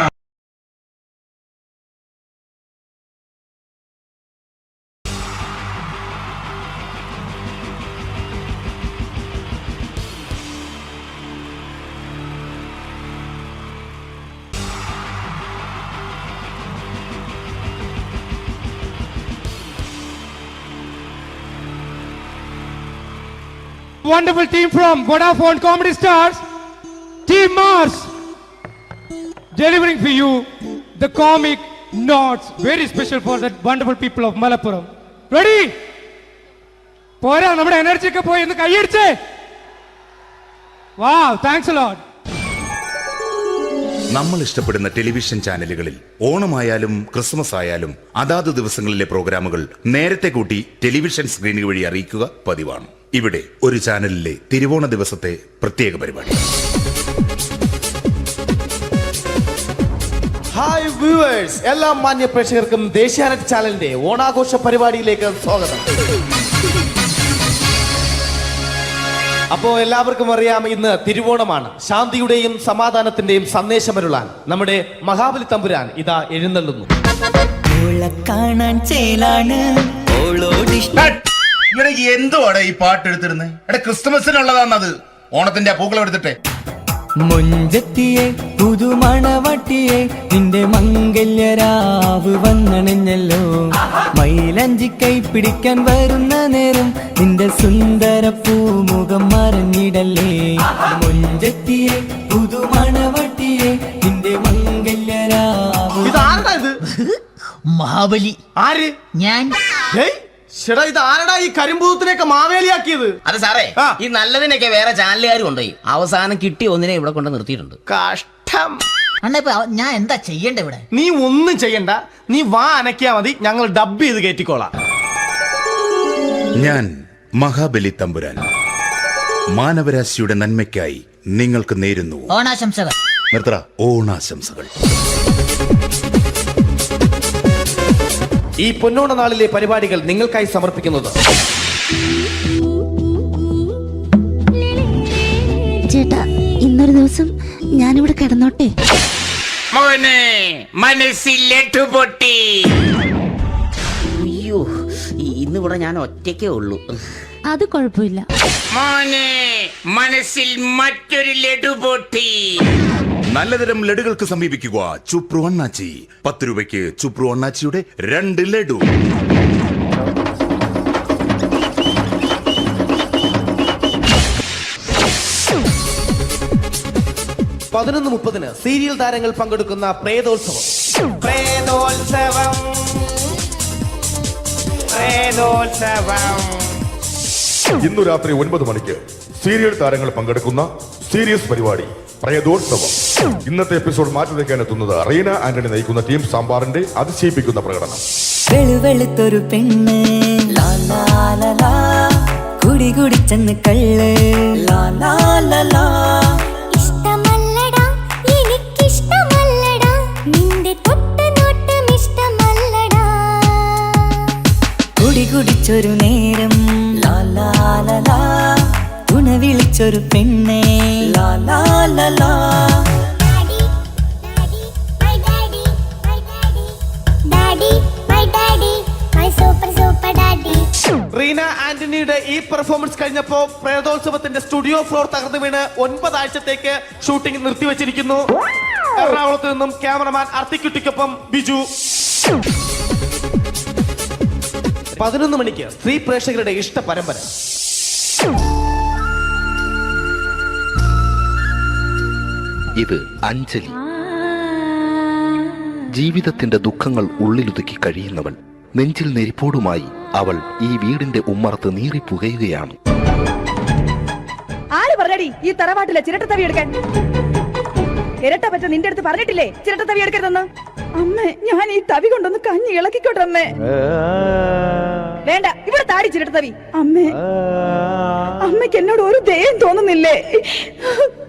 wonderful team from Vodafone Comedy Stars, Team Mars, delivering for you the comic notes, very special for the wonderful people of Malappuram. Ready? പോരാ, നമ്മുടെ എനർജി ഒക്കെ പോയി ഒന്ന് കൈയടിച്ചേ. Wow, thanks a lot. നമ്മൾ ഇഷ്ടപ്പെടുന്ന ടെലിവിഷൻ ചാനലുകളിൽ ഓണമായാലും ക്രിസ്മസ് ആയാലും അതാത് ദിവസങ്ങളിലെ പ്രോഗ്രാമുകൾ നേരത്തെ കൂട്ടി ടെലിവിഷൻ സ്ക്രീനുകൾ വഴി അറിയിക്കുക പതിവാണ്. ഇവിടെ ഒരു ചാനലിലെ തിരുവോണ ദിവസത്തെ പ്രത്യേക പരിപാടി. ഹായ് വ്യൂവേഴ്സ്, എല്ലാ മാന്യ പ്രേക്ഷകർക്കും ദേശീയാനെറ്റ് ചാനലിന്റെ ഓണാഘോഷ പരിപാടിയിലേക്ക് സ്വാഗതം. അപ്പോ എല്ലാവർക്കും അറിയാം, ഇന്ന് തിരുവോണമാണ്. ശാന്തിയുടെയും സമാധാനത്തിന്റെയും സന്ദേശമരുളാൻ നമ്മുടെ മഹാബലി തമ്പുരാൻ ഇതാ എഴുന്നള്ളുന്നു. എന്തുവാടെ ഈ പാട്ട് എടുത്തിരുന്നത്? എടാ, ക്രിസ്തുമസിനുള്ളതാണത്. ഓണത്തിന്റെ പൂക്കളം എടുത്തിട്ടെ. മുഞ്ചത്തിയെ പുതുമണവട്ടിയെ നിന്റെ മംഗല്യരാവ് വന്നണഞ്ഞല്ലോ. മൈലഞ്ചി കൈ പിടിക്കാൻ വരുന്ന നേരം നിന്റെ സുന്ദര പൂമുഖം മറഞ്ഞിടല്ലേ. മുഞ്ചത്തിയെ പുതുമണവട്ടിയെ നിന്റെ മംഗല്യരാവ്. മഹാബലി ആര്? ഞാൻ. ചേട്ടാ, ഇത് ആരടാ ഈ കരിമ്പൂത്തിനെയൊക്കെ മാവേലിയാക്കിയത്? അത് സാറേ, ഈ നല്ലതിനൊക്കെ വേറെ ചാനലുകാർ കൊണ്ടുപോയി അവസാനം കിട്ടി ഒന്നിനെ ഇവിടെ കൊണ്ട് നിർത്തിയിട്ടുണ്ട്. കഷ്ടം. ഞാൻ എന്താ ചെയ്യണ്ടേ ഇവിടെ? നീ ഒന്നും ചെയ്യണ്ട, നീ വാ അനക്കിയാ മതി, ഞങ്ങൾ ഡബ് ചെയ്ത് കയറ്റിക്കോളാം. ഞാൻ മഹാബലി തമ്പുരാൻ മാനവരാശിയുടെ നന്മയ്ക്കായി നിങ്ങൾക്ക് നേരുന്നു ഓണാശംസകൾ. നിർത്തറ, ഓണാശംസകൾ. ഈ പൊന്നോണ നാളിലെ പരിപാടികൾ നിങ്ങൾക്കായി സമർപ്പിക്കുന്നത് ചേട്ടാ, ഇന്നൊരു ദിവസം ഞാനിവിടെ കിടന്നോട്ടെ. അയ്യോ, ഇന്നിവിടെ ഞാൻ ഒറ്റയ്ക്കേ ഉള്ളൂ. അത് കുഴപ്പമില്ല. മനസ്സിൽ മറ്റൊരു ലഡു പൊട്ടി. നല്ലതരം ലഡുകൾക്ക് സമീപിക്കുക ചുപ്രു അണ്ണാച്ചി. 10 രൂപയ്ക്ക് ചുപ്രു അണ്ണാച്ചിയുടെ 2 ലഡു. പതിനൊന്ന് 30 സീരിയൽ താരങ്ങൾ പങ്കെടുക്കുന്ന പ്രേതോത്സവം. ഇന്നു രാത്രി 9 മണിക്ക് സീരിയൽ താരങ്ങൾ പങ്കെടുക്കുന്ന സീരിയസ് പരിപാടി പ്രേതോത്സവം. ഇന്നത്തെ എപ്പിസോഡ് മാറ്റി വയ്ക്കാൻ എത്തുന്നത് റീന ആന്റണി നയിക്കുന്ന ടീം സാമ്പാറിന്റെ അതിശയിപ്പിക്കുന്ന പ്രകടനം. വെളുവെളുത്തൊരു പെണ്ണ് കുടി കുടിച്ചെന്ന് കള്ള്. ഇഷ്ടമല്ലടാ, എനിക്കിഷ്ടമല്ലടാ, നിന്റെ തൊട്ടനോട്ടം ഇഷ്ടമല്ലടാ. കുടി കുടിച്ചൊരു നേരം തുണ വിളിച്ചൊരു പെണ്ണെ. റീന ആന്റണിയുടെ ഈ പെർഫോമൻസ് കഴിഞ്ഞപ്പോ പ്രേതോത്സവത്തിന്റെ സ്റ്റുഡിയോ ഫ്ലോർ തകർന്നു വീണ് 9 ആഴ്ചത്തേക്ക് ഷൂട്ടിംഗ് നിർത്തിവെച്ചിരിക്കുന്നു. എറണാകുളത്ത് നിന്നും ക്യാമറമാൻ അർത്തിക്കുട്ടിക്കൊപ്പം ബിജു. 11 മണിക്ക് സ്ത്രീ പ്രേക്ഷകരുടെ ഇഷ്ട പരമ്പര. ഇത് അഞ്ജലി. ജീവിതത്തിന്റെ ദുഃഖങ്ങൾ ഉള്ളിലൊതുക്കി കഴിയുന്നവൾ. നെഞ്ചിൽ നെരിപ്പോടുമായി അവൾ ഈ വീടിന്റെ ഉമ്മറത്ത് നീറിപ്പുകയുകയാണ്. ആര് പറഞ്ഞടി ഈ തറവാട്ടിലെ ചിരട്ടത്തവി എടുക്കാൻ? ഇരട്ട പറ്റ നിന്റെ അടുത്ത് പറഞ്ഞിട്ടില്ലേ ചിരട്ടത്തവി എടുക്കരുതെന്ന്? അമ്മേ, ഞാൻ ഈ തവി കൊണ്ടൊന്ന് കഞ്ഞി ഇളക്കിക്കോട്ടെ അമ്മേ. വേണ്ട, ഇവിടെ താടി ചിരട്ടത്തവി. അമ്മേ, അമ്മയ്ക്ക് എന്നോട് ഒരു ദയം തോന്നുന്നില്ലേ?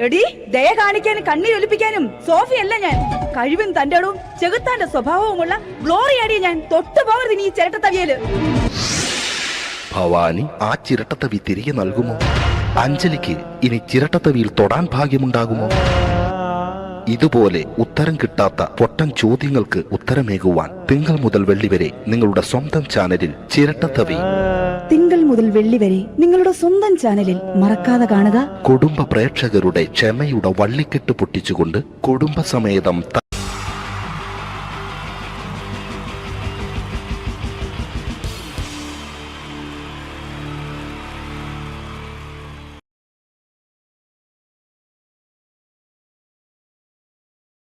എടി, ദയ കാണിക്കാനും കണ്ണീരൊലിപ്പിക്കാനും സോഫിയല്ല ഞാൻ. കഴിവും തന്റെ ഇടവും ചെകുത്താന്റെ സ്വഭാവവുമുള്ള ഗ്ലോറിയാടി ഞാൻ. തൊട്ടു പോകരുത് നീ ചിരട്ടത്തവിയല്. ഭവാനി ആ ചിരട്ടത്തവി തിരികെ നൽകുമോ? അഞ്ജലിക്ക് ഇനി ചിരട്ടത്തവിയിൽ തൊടാൻ ഭാഗ്യമുണ്ടാകുമോ? ഇതുപോലെ ഉത്തരം കിട്ടാത്ത പൊട്ടൻ ചോദ്യങ്ങൾക്ക് ഉത്തരമേകുവാൻ തിങ്കൾ മുതൽ വെള്ളി വരെ നിങ്ങളുടെ സ്വന്തം ചാനലിൽ ചിരട്ടത്തവി. തിങ്കൾ മുതൽ വെള്ളി വരെ നിങ്ങളുടെ സ്വന്തം ചാനലിൽ മറക്കാതെ കാണുക. കുടുംബ പ്രേക്ഷകരുടെ ക്ഷമയുടെ വള്ളിക്കെട്ട് പൊട്ടിച്ചുകൊണ്ട് കുടുംബസമേതം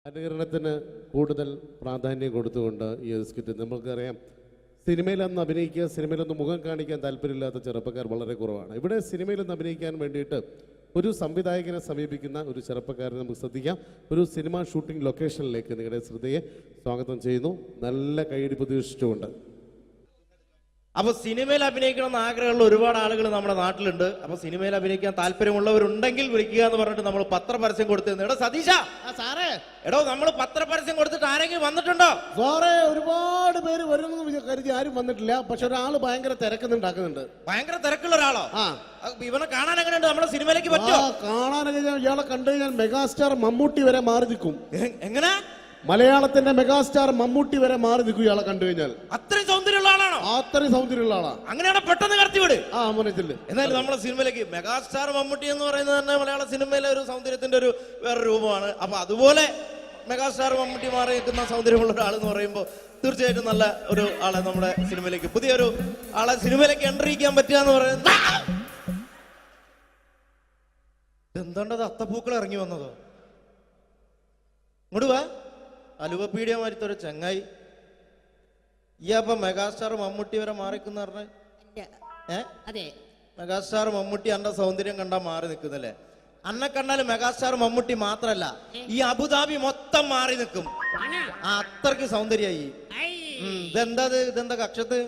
അനുകരണത്തിന് കൂടുതൽ പ്രാധാന്യം കൊടുത്തുകൊണ്ട് ഈ ഒരു സ്കിറ്റ്, നമുക്കറിയാം സിനിമയിലൊന്ന് അഭിനയിക്കുക, സിനിമയിലൊന്ന് മുഖം കാണിക്കാൻ താല്പര്യമില്ലാത്ത ചെറുപ്പക്കാർ വളരെ കുറവാണ്. ഇവിടെ സിനിമയിലൊന്ന് അഭിനയിക്കാൻ വേണ്ടിയിട്ട് ഒരു സംവിധായകനെ സമീപിക്കുന്ന ഒരു ചെറുപ്പക്കാരനെ നമുക്ക് ശ്രദ്ധിക്കാം. ഒരു സിനിമ ഷൂട്ടിംഗ് ലൊക്കേഷനിലേക്ക് നിങ്ങളുടെ ശ്രദ്ധയെ സ്വാഗതം ചെയ്യുന്നു, നല്ല കൈയടി പ്രതീക്ഷിച്ചുകൊണ്ട്. അപ്പൊ സിനിമയിൽ അഭിനയിക്കണമെന്ന് ആഗ്രഹമുള്ള ഒരുപാട് ആളുകൾ നമ്മുടെ നാട്ടിലുണ്ട്. അപ്പൊ സിനിമയിൽ അഭിനയിക്കാൻ താല്പര്യമുള്ളവരുണ്ടെങ്കിൽ വിളിക്കുക എന്ന് പറഞ്ഞിട്ട് നമ്മൾ പത്രപരസ്യം കൊടുത്തിരുന്നു. എടോ സതീശ, സാറേ, എടോ നമ്മൾ പത്രപരസ്യം കൊടുത്തിട്ട് ആരെങ്കിലും വന്നിട്ടുണ്ടോ? സാറേ, ഒരുപാട് പേര് വരുമെന്ന് കരുതി ആരും വന്നിട്ടില്ല. പക്ഷെ ഒരാള് ഭയങ്കര തിരക്കുന്നുണ്ടാക്കുന്നുണ്ട്. ഭയങ്കര തിരക്കുള്ള ഒരാളോ? ഇവനെ കാണാൻ എങ്ങനെയുണ്ട്? നമ്മുടെ സിനിമയിലേക്ക് പറ്റുമോ? കാണാനൊക്കെ ഇയാളെ കണ്ടു കഴിഞ്ഞാൽ മെഗാസ്റ്റാർ മമ്മൂട്ടി വരെ മാറി നിൽക്കും. എങ്ങനെ? മലയാളത്തിന്റെ മെഗാസ്റ്റാർ മമ്മൂട്ടി വരെ മാറി നിൽക്കും ഇയാളെ കണ്ടു കഴിഞ്ഞാൽ. അത്രയും സൗന്ദര്യമുള്ള ആളാണോ? അത്രയും സൗന്ദര്യമുള്ള ആളാ. അങ്ങനെയാണ് പെട്ടെന്ന് കടത്തിവിട്. മോനത്തില് എന്നാലും നമ്മുടെ സിനിമയിലേക്ക് മെഗാസ്റ്റാർ മമ്മൂട്ടി എന്ന് പറയുന്നത് തന്നെ മലയാള സിനിമയിലെ ഒരു സൗന്ദര്യത്തിന്റെ ഒരു വേറെ രൂപമാണ്. അപ്പൊ അതുപോലെ മെഗാസ്റ്റാർ മമ്മൂട്ടി മാറി നിൽക്കുന്ന സൗന്ദര്യമുള്ള ഒരാൾ എന്ന് പറയുമ്പോൾ തീർച്ചയായിട്ടും നല്ല ഒരു ആളെ നമ്മുടെ സിനിമയിലേക്ക്, പുതിയൊരു ആളെ സിനിമയിലേക്ക് എൻട്രി ചെയ്യാൻ പറ്റുക എന്ന് പറയുന്നത്. എന്താണ്ടത് അത്തപ്പൂക്കൾ ഇറങ്ങി വന്നതോ? ഇങ്ങോട്ട് വാ. അലുവപ്പീഡിയ മാരിത്തൊരു ചങ്ങായി. ഈ അപ്പൊ മെഗാസ്റ്റാർ മമ്മൂട്ടി വരെ മാറിക്കുന്ന പറഞ്ഞ മെഗാസ്റ്റാർ മമ്മൂട്ടി അന്റെ സൗന്ദര്യം കണ്ടാ മാറി നിൽക്കുന്നല്ലേ? അന്നെ കണ്ടാല് മെഗാസ്റ്റാർ മമ്മൂട്ടി മാത്രല്ല, ഈ അബുദാബി മൊത്തം മാറി നിൽക്കും. അത്രക്ക് സൗന്ദര്യായി. ഇതെന്താ കക്ഷത്ത്?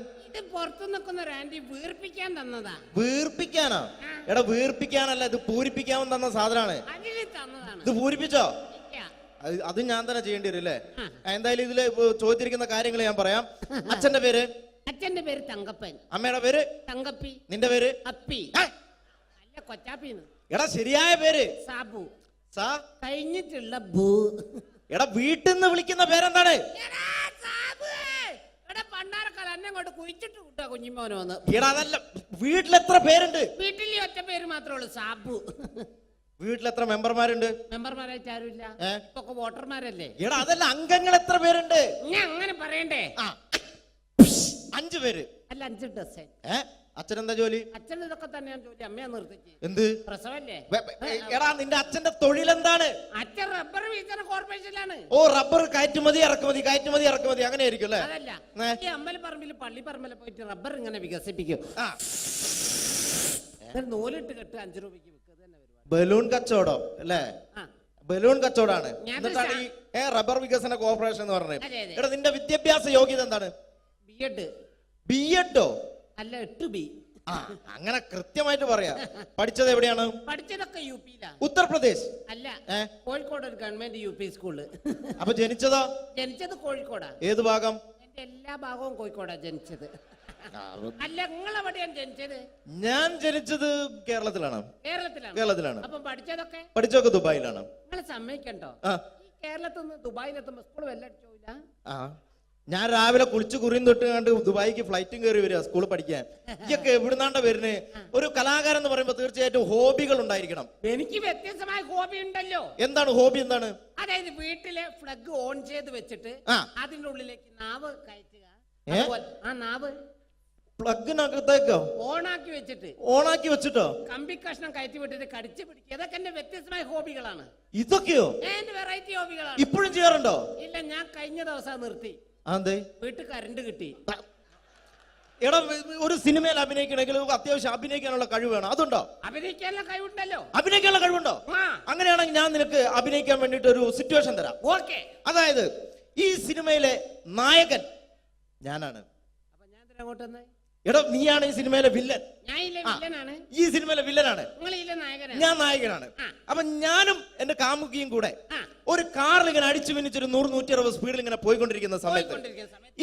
പുറത്തു നിൽക്കുന്ന ഒരു ആന്റി വീർപ്പിക്കാൻ തന്നതാ. വീർപ്പിക്കാനോ? എടാ വീർപ്പിക്കാനല്ല, ഇത് പൂരിപ്പിക്കാൻ തന്ന സാധനമാണ്. ഇത് പൂരിപ്പിച്ചോ? അത് ഞാൻ തന്നെ ചെയ്യേണ്ടി വരും അല്ലേ? എന്തായാലും ഇതില് ചോദിച്ചിരിക്കുന്ന കാര്യങ്ങൾ ഞാൻ പറയാം. അച്ഛന്റെ പേര്? അച്ഛന്റെ പേര് തങ്കപ്പൻ. അമ്മയുടെ പേര്? തങ്കപ്പി. നിന്റെ പേര്? അപ്പി. അല്ല, കൊച്ചാപ്പിന്ന്. എടാ ശരിയായ പേര്? സാബു. സാ കഴിഞ്ഞിട്ടുള്ള ബൂ. എടാ വീട്ടിൽ നിന്ന് വിളിക്കുന്ന പേരെന്താണ്? പണ്ടാരക്കാലം കുഴിച്ചിട്ട് കൂട്ടാ കുഞ്ഞിമോനെ വന്ന്. എടാ അതല്ല, വീട്ടിൽ എത്ര പേരുണ്ട്? വീട്ടിൽ ഒറ്റ പേര് മാത്രമേ ഉള്ളൂ, സാബു. വീട്ടിൽ എത്ര മെമ്പർമാരുണ്ട്? മെമ്പർമാരായിട്ട് ആരുമില്ല, ഇപ്പൊ വോട്ടർമാരല്ലേ. എടാ അതല്ല, അംഗങ്ങൾ എത്ര പേരുണ്ട്? ഞാൻ അങ്ങനെ പറയണ്ടേ? 5 പേര്. അല്ല, 5 ഡസൻ. അച്ഛനെന്താ ജോലി? അച്ഛൻ ഇതൊക്കെ തന്നെയാണ് ജോലി. അമ്മയെ നിർത്തിച്ച്. എന്ത് പ്രസവല്ലേ? എടാ നിന്റെ അച്ഛന്റെ തൊഴിൽ എന്താണ്? അച്ഛൻ റബ്ബർ വികസന കോർപ്പറേഷനിലാണ്. ഓ, റബ്ബർ കയറ്റുമതി ഇറക്കുമതി, കയറ്റുമതി ഇറക്കുമതി, അങ്ങനെ ആയിരിക്കും അല്ലേ? അതല്ല, ഈ അമ്പലപ്പറമ്പിൽ പള്ളിപ്പറമ്പിൽ പോയിട്ട് റബ്ബർ ഇങ്ങനെ വികസിപ്പിക്കും. നൂലിട്ട് കെട്ട് 5 രൂപയ്ക്ക് വിൽക്കുക തന്നെ പരിപാടി. ബലൂൺ കച്ചവടം അല്ലേ? ബലൂൺ കച്ചവടാണ്. എന്നിട്ടാണ് ഈ റബ്ബർ വികസന കോർപ്പറേഷൻ എന്ന് പറഞ്ഞത്. എടാ നിന്റെ വിദ്യാഭ്യാസ യോഗ്യത എന്താണ്? ബിഎഡ്. ബിഎഡോ? അല്ല, 8B. അങ്ങനെ കൃത്യമായിട്ട് പറയാ. പഠിച്ചത് എവിടെയാണ്? പഠിച്ചതൊക്കെ യുപിയിലാണ്. ഉത്തർപ്രദേശ്? അല്ല, കോഴിക്കോട് ഒരു ഗവൺമെന്റ് UP സ്കൂള്. അപ്പൊ ജനിച്ചതോ? ജനിച്ചത് കോഴിക്കോടാ. ഏത് ഭാഗം? എന്റെ എല്ലാ ഭാഗവും കോഴിക്കോടാ ജനിച്ചത്. അല്ല, നിങ്ങളെവിടെയാണ് ജനിച്ചത്? ഞാൻ ജനിച്ചത് കേരളത്തിലാണ്. കേരളത്തിലാണ്. അപ്പൊ പഠിച്ചതൊക്കെ? പഠിച്ചതൊക്കെ ദുബായിലാണ്. നിങ്ങൾ സമ്മതിക്കണ്ടോ? ഈ കേരളത്തിൽ നിന്ന് ദുബായിലെത്തുമ്പോ സ്കൂൾ വെല്ലടിച്ചോയില്ല. ഞാൻ രാവിലെ കുളിച്ച് കുറിയും തൊട്ട് കണ്ട് ദുബായിക്ക് ഫ്ലൈറ്റും കയറി വരിക സ്കൂളിൽ പഠിക്കാൻ. ഇയൊക്കെ എവിടുന്നാണ്ട വരുന്നേ? ഒരു കലാകാരൻ എന്ന് പറയുമ്പോ തീർച്ചയായിട്ടും ഹോബികൾ ഉണ്ടായിരിക്കണം. എനിക്ക് വ്യത്യസ്തമായ ഹോബി ഉണ്ടല്ലോ. എന്താണ് ഹോബി? എന്താണ്? അതായത് വീട്ടിലെ ഫ്ലഗ് ഓൺ ചെയ്ത് വെച്ചിട്ട് അതിന്റെ ഉള്ളിലേക്ക് നാവ് കയറ്റുക. ആ നാവ് പ്ലഗിനകത്തേക്കോ ഓണാക്കി വെച്ചിട്ട്? ഓണാക്കി വെച്ചിട്ടോ? കമ്പി കഷ്ണം കയറ്റി വിട്ടിട്ട് കടിച്ചു പിടിക്കുക. ഇതൊക്കെ എന്റെ വ്യത്യസ്തമായ ഹോബികളാണ്. ഇതൊക്കെയോ? എന്റെ വെറൈറ്റി ഹോബികളാണ്. ഇപ്പോഴും ചെയ്യാറുണ്ടോ? ഇല്ല, ഞാൻ കഴിഞ്ഞ ദിവസം നിർത്തി. വീട്ടിൽ കറണ്ട് കിട്ടി. എടാ, ഒരു സിനിമയിൽ അഭിനയിക്കണമെങ്കിൽ അത്യാവശ്യം അഭിനയിക്കാനുള്ള കഴിവ് വേണം. അതുണ്ടോ? അഭിനയിക്കാനുള്ള കഴിവുണ്ടല്ലോ. അഭിനയിക്കാനുള്ള കഴിവുണ്ടോ? അങ്ങനെയാണെങ്കിൽ ഞാൻ നിനക്ക് അഭിനയിക്കാൻ വേണ്ടിട്ട് ഒരു സിറ്റുവേഷൻ തരാം. ഓക്കെ. അതായത് ഈ സിനിമയിലെ നായകൻ ഞാനാണ്. അപ്പൊ ഞാൻ അങ്ങോട്ട് വന്നേ. എടാ, നീയാണ് ഈ സിനിമയിലെ വില്ലൻ. ഈ സിനിമയിലെ വില്ലനാണ്. ഞാൻ നായകനാണ്. അപ്പൊ ഞാനും എന്റെ കാമുകിയും കൂടെ ഒരു കാറിൽ ഇങ്ങനെ അടിച്ചു പിന്നിച്ചൊരു 100-160 സ്പീഡിൽ ഇങ്ങനെ പോയിക്കൊണ്ടിരിക്കുന്ന സമയത്ത്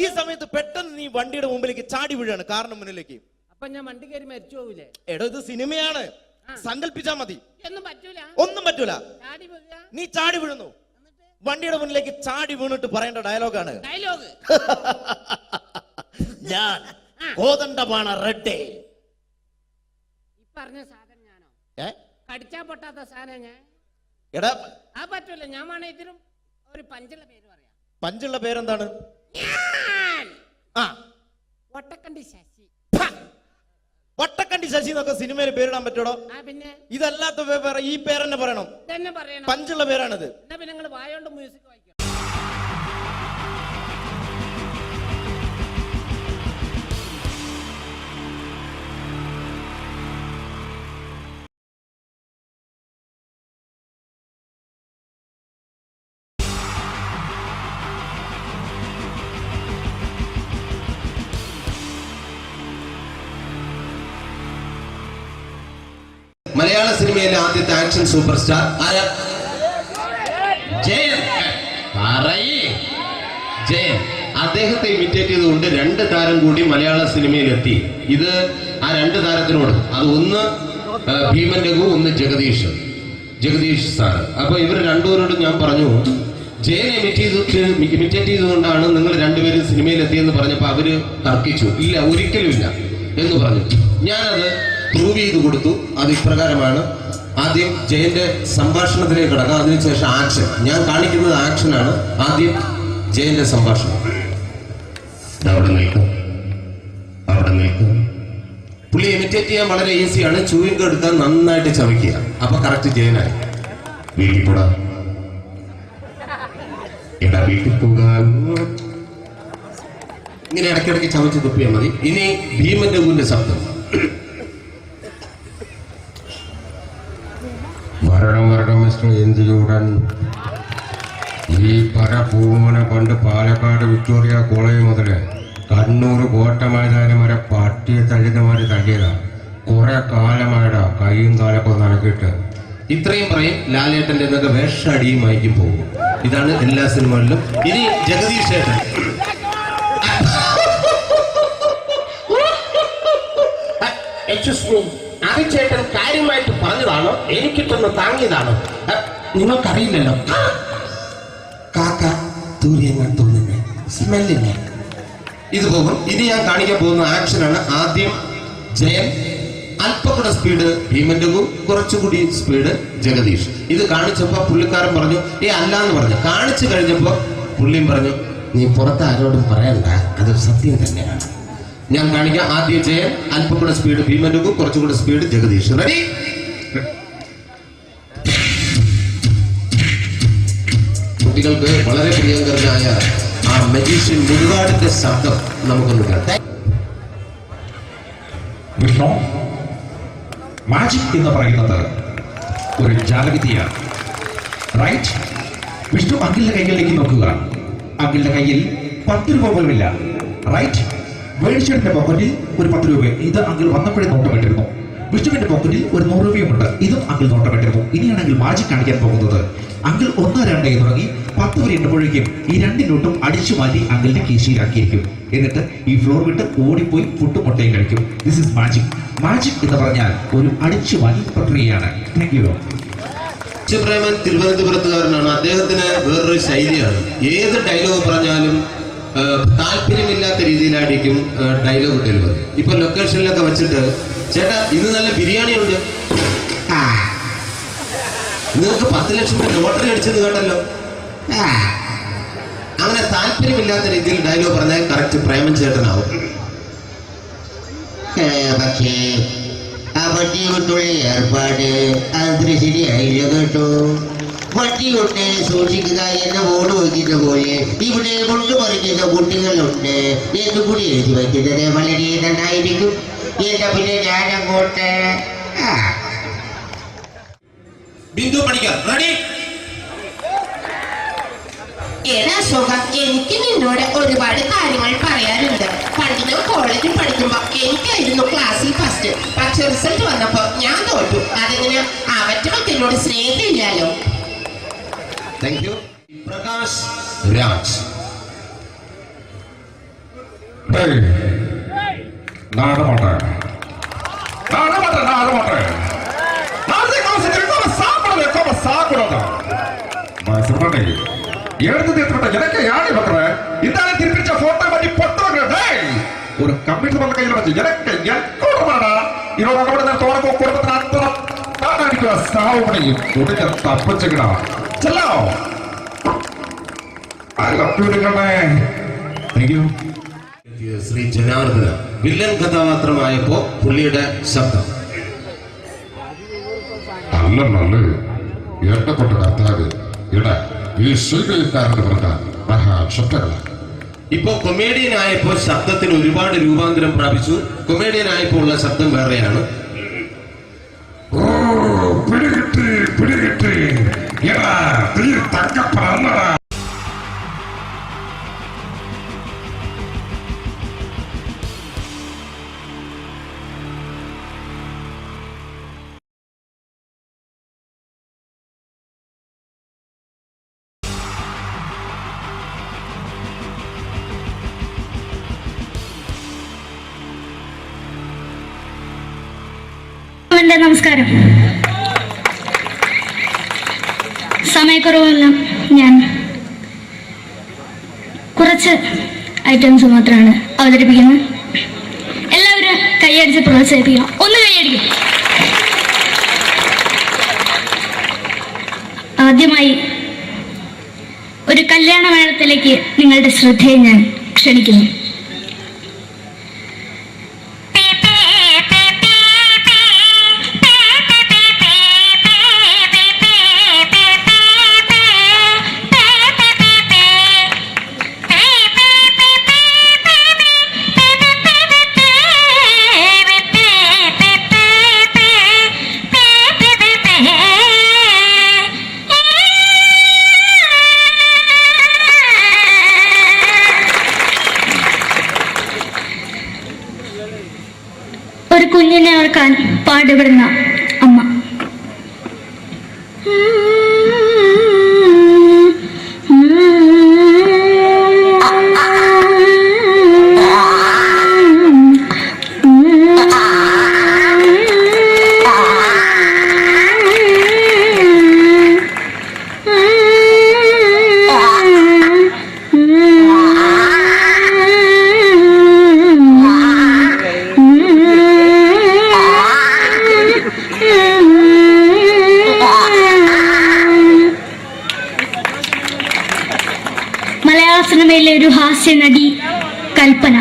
ഈ സമയത്ത് പെട്ടെന്ന് നീ വണ്ടിയുടെ മുമ്പിലേക്ക് ചാടി വീഴാണ്, കാറിന് മുന്നിലേക്ക്. അപ്പൊ ഞാൻ വണ്ടി കയറി മരിച്ചു പോവില്ലേ? എടാ, ഇത് സിനിമയാണ്, സങ്കല്പിച്ചാ മതി. ഒന്നും പറ്റൂല. നീ ചാടി വീഴുന്നു, വണ്ടിയുടെ മുന്നിലേക്ക് ചാടി വീണിട്ട് പറയേണ്ട ഡയലോഗാണ്. ഞാൻ കോതണ്ടമാണ് റെഡ്. പറഞ്ഞ സാധനം ഞാനോ? കടിച്ചാ പൊട്ടാത്ത സാധനം ഞാൻ. എടാ, ആ പറ്റൂല. ഞാൻ വേണേ ഇതിനും ഒരു പഞ്ചുള്ള പേര് പറയാം. പഞ്ചുള്ള പേരെന്താണ്? ഒട്ടക്കണ്ടി ശശി. ഒട്ടക്കണ്ടി ശിഖാണ്ടി ശശി എന്നൊക്കെ സിനിമയിൽ പേരിടാൻ പറ്റൂടോ? പിന്നെ ഇതല്ലാത്ത ഈ പേരെന്നെ പറയണം. തന്നെ പറയണം. പഞ്ചുള്ള പേരാണിത്. എന്നാ പിന്നെ നിങ്ങൾ വായോണ്ട് മ്യൂസിക് വായിക്കാം. മലയാള സിനിമയിലെ ആദ്യത്തെ ആക്ഷൻ സൂപ്പർ സ്റ്റാർ ആരാ? ജയൻ. ജയൻ. അദ്ദേഹത്തെ ഇമിറ്റേറ്റ് ചെയ്തുകൊണ്ട് 2 താരം കൂടി മലയാള സിനിമയിലെത്തി. ഇത് ആ 2 താരത്തിനോട്, അത് ഒന്ന് ഭീമൻ രഘു, ഒന്ന് ജഗദീഷ് സാർ. അപ്പൊ ഇവർ രണ്ടുപേരോടും ഞാൻ പറഞ്ഞു, ജയനെ ഇമിറ്റേറ്റ് ചെയ്തുകൊണ്ടാണ് നിങ്ങൾ രണ്ടുപേരും സിനിമയിലെത്തിയെന്ന് പറഞ്ഞപ്പോൾ അവര് തർക്കിച്ചു. ഇല്ല, ഒരിക്കലും ഇല്ല എന്ന് പറഞ്ഞു. ഞാനത് പ്രൂവ് ചെയ്ത് കൊടുത്തു. അത് ഇപ്രകാരമാണ്. ആദ്യം ജയന്റെ സംഭാഷണത്തിലേക്ക് കിടക്കാം, അതിനുശേഷം ആക്ഷൻ. ഞാൻ കാണിക്കുന്നത് ആക്ഷനാണ്. ആദ്യം ജയന്റെ സംഭാഷണം. അവിടെ നിൽക്കും. പുള്ളി ഇമിറ്റേറ്റ് ചെയ്യാൻ വളരെ ഈസിയാണ്. ചൂയിങ് എടുക്കാൻ നന്നായിട്ട് ചവയ്ക്കുക. അപ്പൊ കറക്റ്റ് ജയനായി. വീട്ടിൽ പോടാ, എടാ വീട്ടിൽ പോകാൻ. ഇങ്ങനെ ഇടയ്ക്കിടയ്ക്ക് ചവച്ച് തുപ്പിയാൽ മതി. ഇനി ഭീമൻ രഘുവിന്റെ ശബ്ദം. വരണം മിസ്റ്റർ ഇന്ത്യയുടൻ. ഈ പരപൂമനെ പണ്ട് പാലക്കാട് വിക്ടോറിയ കോളേജ് മുതൽ കണ്ണൂർ കോട്ട മൈതാനം വരെ പട്ടിയെ തള്ളിതമാര് തള്ളിയതാ. കുറെ കാലമായിടാ കൈയും കാലൊക്കെ നടക്കിയിട്ട്. ഇത്രയും പറയും. ലാലേട്ടന്റെ എന്നൊക്കെ വേഷടിയും വായിക്കും പോകും. ഇതാണ് എല്ലാ സിനിമകളിലും. ഇനി ജഗദീഷ് ചേട്ടൻ. ചേട്ടൻ കാര്യമായിട്ട് പറഞ്ഞതാണോ എനിക്കിട്ടൊന്ന് താങ്ങിയതാണോ? നിങ്ങൾക്കറിയില്ലല്ലോ. കാക്ക തൂരിയങ്ങൾ തോന്നുന്നു, സ്മെല്ലിനെ. ഇത് പോകും. ഇനി ഞാൻ കാണിക്കാൻ പോകുന്ന ആക്ഷനാണ്. ആദ്യം ജയൻ, അല്പം കൂടെ സ്പീഡ് ഭീമൻ രഘു, കുറച്ചുകൂടി സ്പീഡ് ജഗദീഷ്. ഇത് കാണിച്ചപ്പോ പുള്ളിക്കാരൻ പറഞ്ഞു അല്ലാന്ന് പറഞ്ഞു. കാണിച്ചു കഴിഞ്ഞപ്പോ പുള്ളിയും പറഞ്ഞു നീ പുറത്ത് ആരോടും പറയണ്ട, അത് സത്യം തന്നെയാണ്. ഞാൻ കാണിക്കാം. ആദ്യം ജയൻ, അല്പം കൂടെ സ്പീഡ് ഭീമൻ രഘു, കുറച്ചുകൂടെ സ്പീഡ് ജഗദീഷ്. റെഡി? കുട്ടികൾക്ക് വളരെ പ്രിയങ്കരനായ ആ മജീഷ്യൻ മുരുകാടിന്റെ ശബ്ദം നമുക്കൊന്ന് കേൾക്കാം. വിഷ്ണു, മാജിക് എന്ന് പറയുന്നത് ഒരു ജാലവിദ്യയാണ്. റൈറ്റ്? വിഷ്ണു അങ്കിളിന്റെ കൈകളിലേക്ക് നോക്കുക. അങ്കിളിന്റെ കയ്യിൽ 10 രൂപ പോലുമില്ല. റൈറ്റ്? വേണിച്ചേട്ടന്റെ പോക്കറ്റിൽ ഒരു 10 രൂപ. ഇത് അങ്കിൾ വന്നപ്പോഴേ നോട്ടമിട്ടിരുന്നു. വിഷ്ണുവിന്റെ പോക്കറ്റിൽ ഒരു 100 രൂപയുമുണ്ട്. ഇതും അങ്കിൾ നോട്ടമിട്ടിരുന്നു. ഇനിയാണെങ്കിൽ മാജിക് കാണിക്കാൻ പോകുന്നത്. അങ്കിൾ 1, 2 തുടങ്ങി 10 വരെ എണ്ണപ്പോഴേക്കും ഈ 2 നോട്ടും അടിച്ചു മാറ്റി അങ്കിളിന്റെ കീശയിലാക്കിയിരിക്കും. എന്നിട്ട് ഈ ഫ്ലോർ വിട്ട് ഓടിപ്പോയി പുട്ടും മുട്ടയും കഴിക്കും. This is magic. മാജിക് എന്ന് പറഞ്ഞാൽ ഒരു അടിച്ചു മാറ്റി പ്രക്രിയയാണ്. Thank you. പ്രേമൻ തിരുവനന്തപുരത്തുകാരനാണ്. അദ്ദേഹത്തിന് വേറൊരു ശൈലിയാണ്. ഏത് ഡയലോഗ് പറഞ്ഞാലും താല്പര്യമില്ലാത്ത രീതിയിലായിരിക്കും ഡയലോഗ് ഡെലിവറി. ഇപ്പൊ ലൊക്കേഷനിലൊക്കെ വെച്ചിട്ട് ചേട്ടാ ഇന്ന് നല്ല ബിരിയാണി ഉണ്ട്, നിങ്ങൾക്ക് 10 ലക്ഷം രൂപ ലോട്ടറി അടിച്ചത് കേട്ടല്ലോ. അങ്ങനെ താല്പര്യമില്ലാത്ത രീതിയിൽ ഡയലോഗ് പറഞ്ഞാൽ കറക്റ്റ് പ്രേമൻ ചേട്ടനാവും. പക്ഷേ ആ പട്ടിയുകൊണ്ടുള്ള ഏർപ്പാട് അത്ര ശരിയായില്ല കേട്ടോ. പട്ടിയുണ്ട് സൂക്ഷിക്കുക എന്ന ബോർഡ് വയ്ക്കുന്ന പോലെ ഇവിടെ കൊണ്ടുമറിക്കുന്ന കുട്ടികളുണ്ട് എന്ന് കൂടി എഴുതി വയ്ക്കുന്നത് വളരെ നന്നായിരിക്കും. എന്നാ പിന്നെ ഞാനങ്ങോട്ട് ബിന്ദു പണിക്കർ. റെഡി? ഏതാ സുഖം, എനിക്ക് നിന്നോട് ഒരുപാട് കാര്യങ്ങൾ പറയാനുണ്ട്. പണ്ട് ഞാൻ കോളേജിൽ പഠിക്കുമ്പോ എനിക്കായിരുന്നു ക്ലാസ്സിൽ ഫസ്റ്റ്. പക്ഷെ റിസൾട്ട് വന്നപ്പോ ഞാൻ തോറ്റു. അതെങ്ങനെ അവറ്റ മക്കളോട് സ്നേഹമില്ലല്ലോ. Thank you. പ്രകാശ് രാജ്. ஒரு கம்ப்யூட்டர் பண்ண கையில் வச்சு எனக்கு எக்கோடமாடா இவன் கூட தோறப்போ குடும்பத்தில் அத்தனை சாவு பண்ணி கொடுக்க தப்பிச்சுக்கடா. செல்லோ I love you. Thank you. Shri Janardhana. Villain കഥാപാത്രമായപ്പോ പുള്ളിയുടെ ശബ്ദം. അല്ലെന്നല്ലേ എന്നെ കൊണ്ട് കർത്താവ് ഇട ഈ സ്വീകരിക്കാരെന്ന് പറഞ്ഞാൽ മഹാശബ്ദങ്ങള. ഇപ്പോ കൊമേഡിയൻ ആയപ്പോ ശബ്ദത്തിന് ഒരുപാട് രൂപാന്തരം പ്രാപിച്ചു. കൊമേഡിയൻ ആയപ്പോ ഉള്ള ശബ്ദം വേറെയാണ്. ഓ പിടികിട്ടി പിടികിട്ടി എടാ തീ തങ്കപ്പറന്നടാ. നമസ്കാരം. സമയക്കുറവല്ല, ഞാൻ കുറച്ച് ഐറ്റംസ് മാത്രമാണ് അവതരിപ്പിക്കുന്നത്. എല്ലാവരും കൈയടിച്ച് പ്രോത്സാഹിപ്പിക്കണം. ഒന്ന് കൈയടിക്കും. ആദ്യമായി ഒരു കല്യാണ മേളത്തിലേക്ക് നിങ്ങളുടെ ശ്രദ്ധയെ ഞാൻ ക്ഷണിക്കുന്നു. ഒരു കുഞ്ഞിനെ ഓർക്കാൻ പാടുപെടുന്ന അമ്മ. മലയാള സിനിമയിലെ ഒരു ഹാസ്യ നടി കൽപ്പന.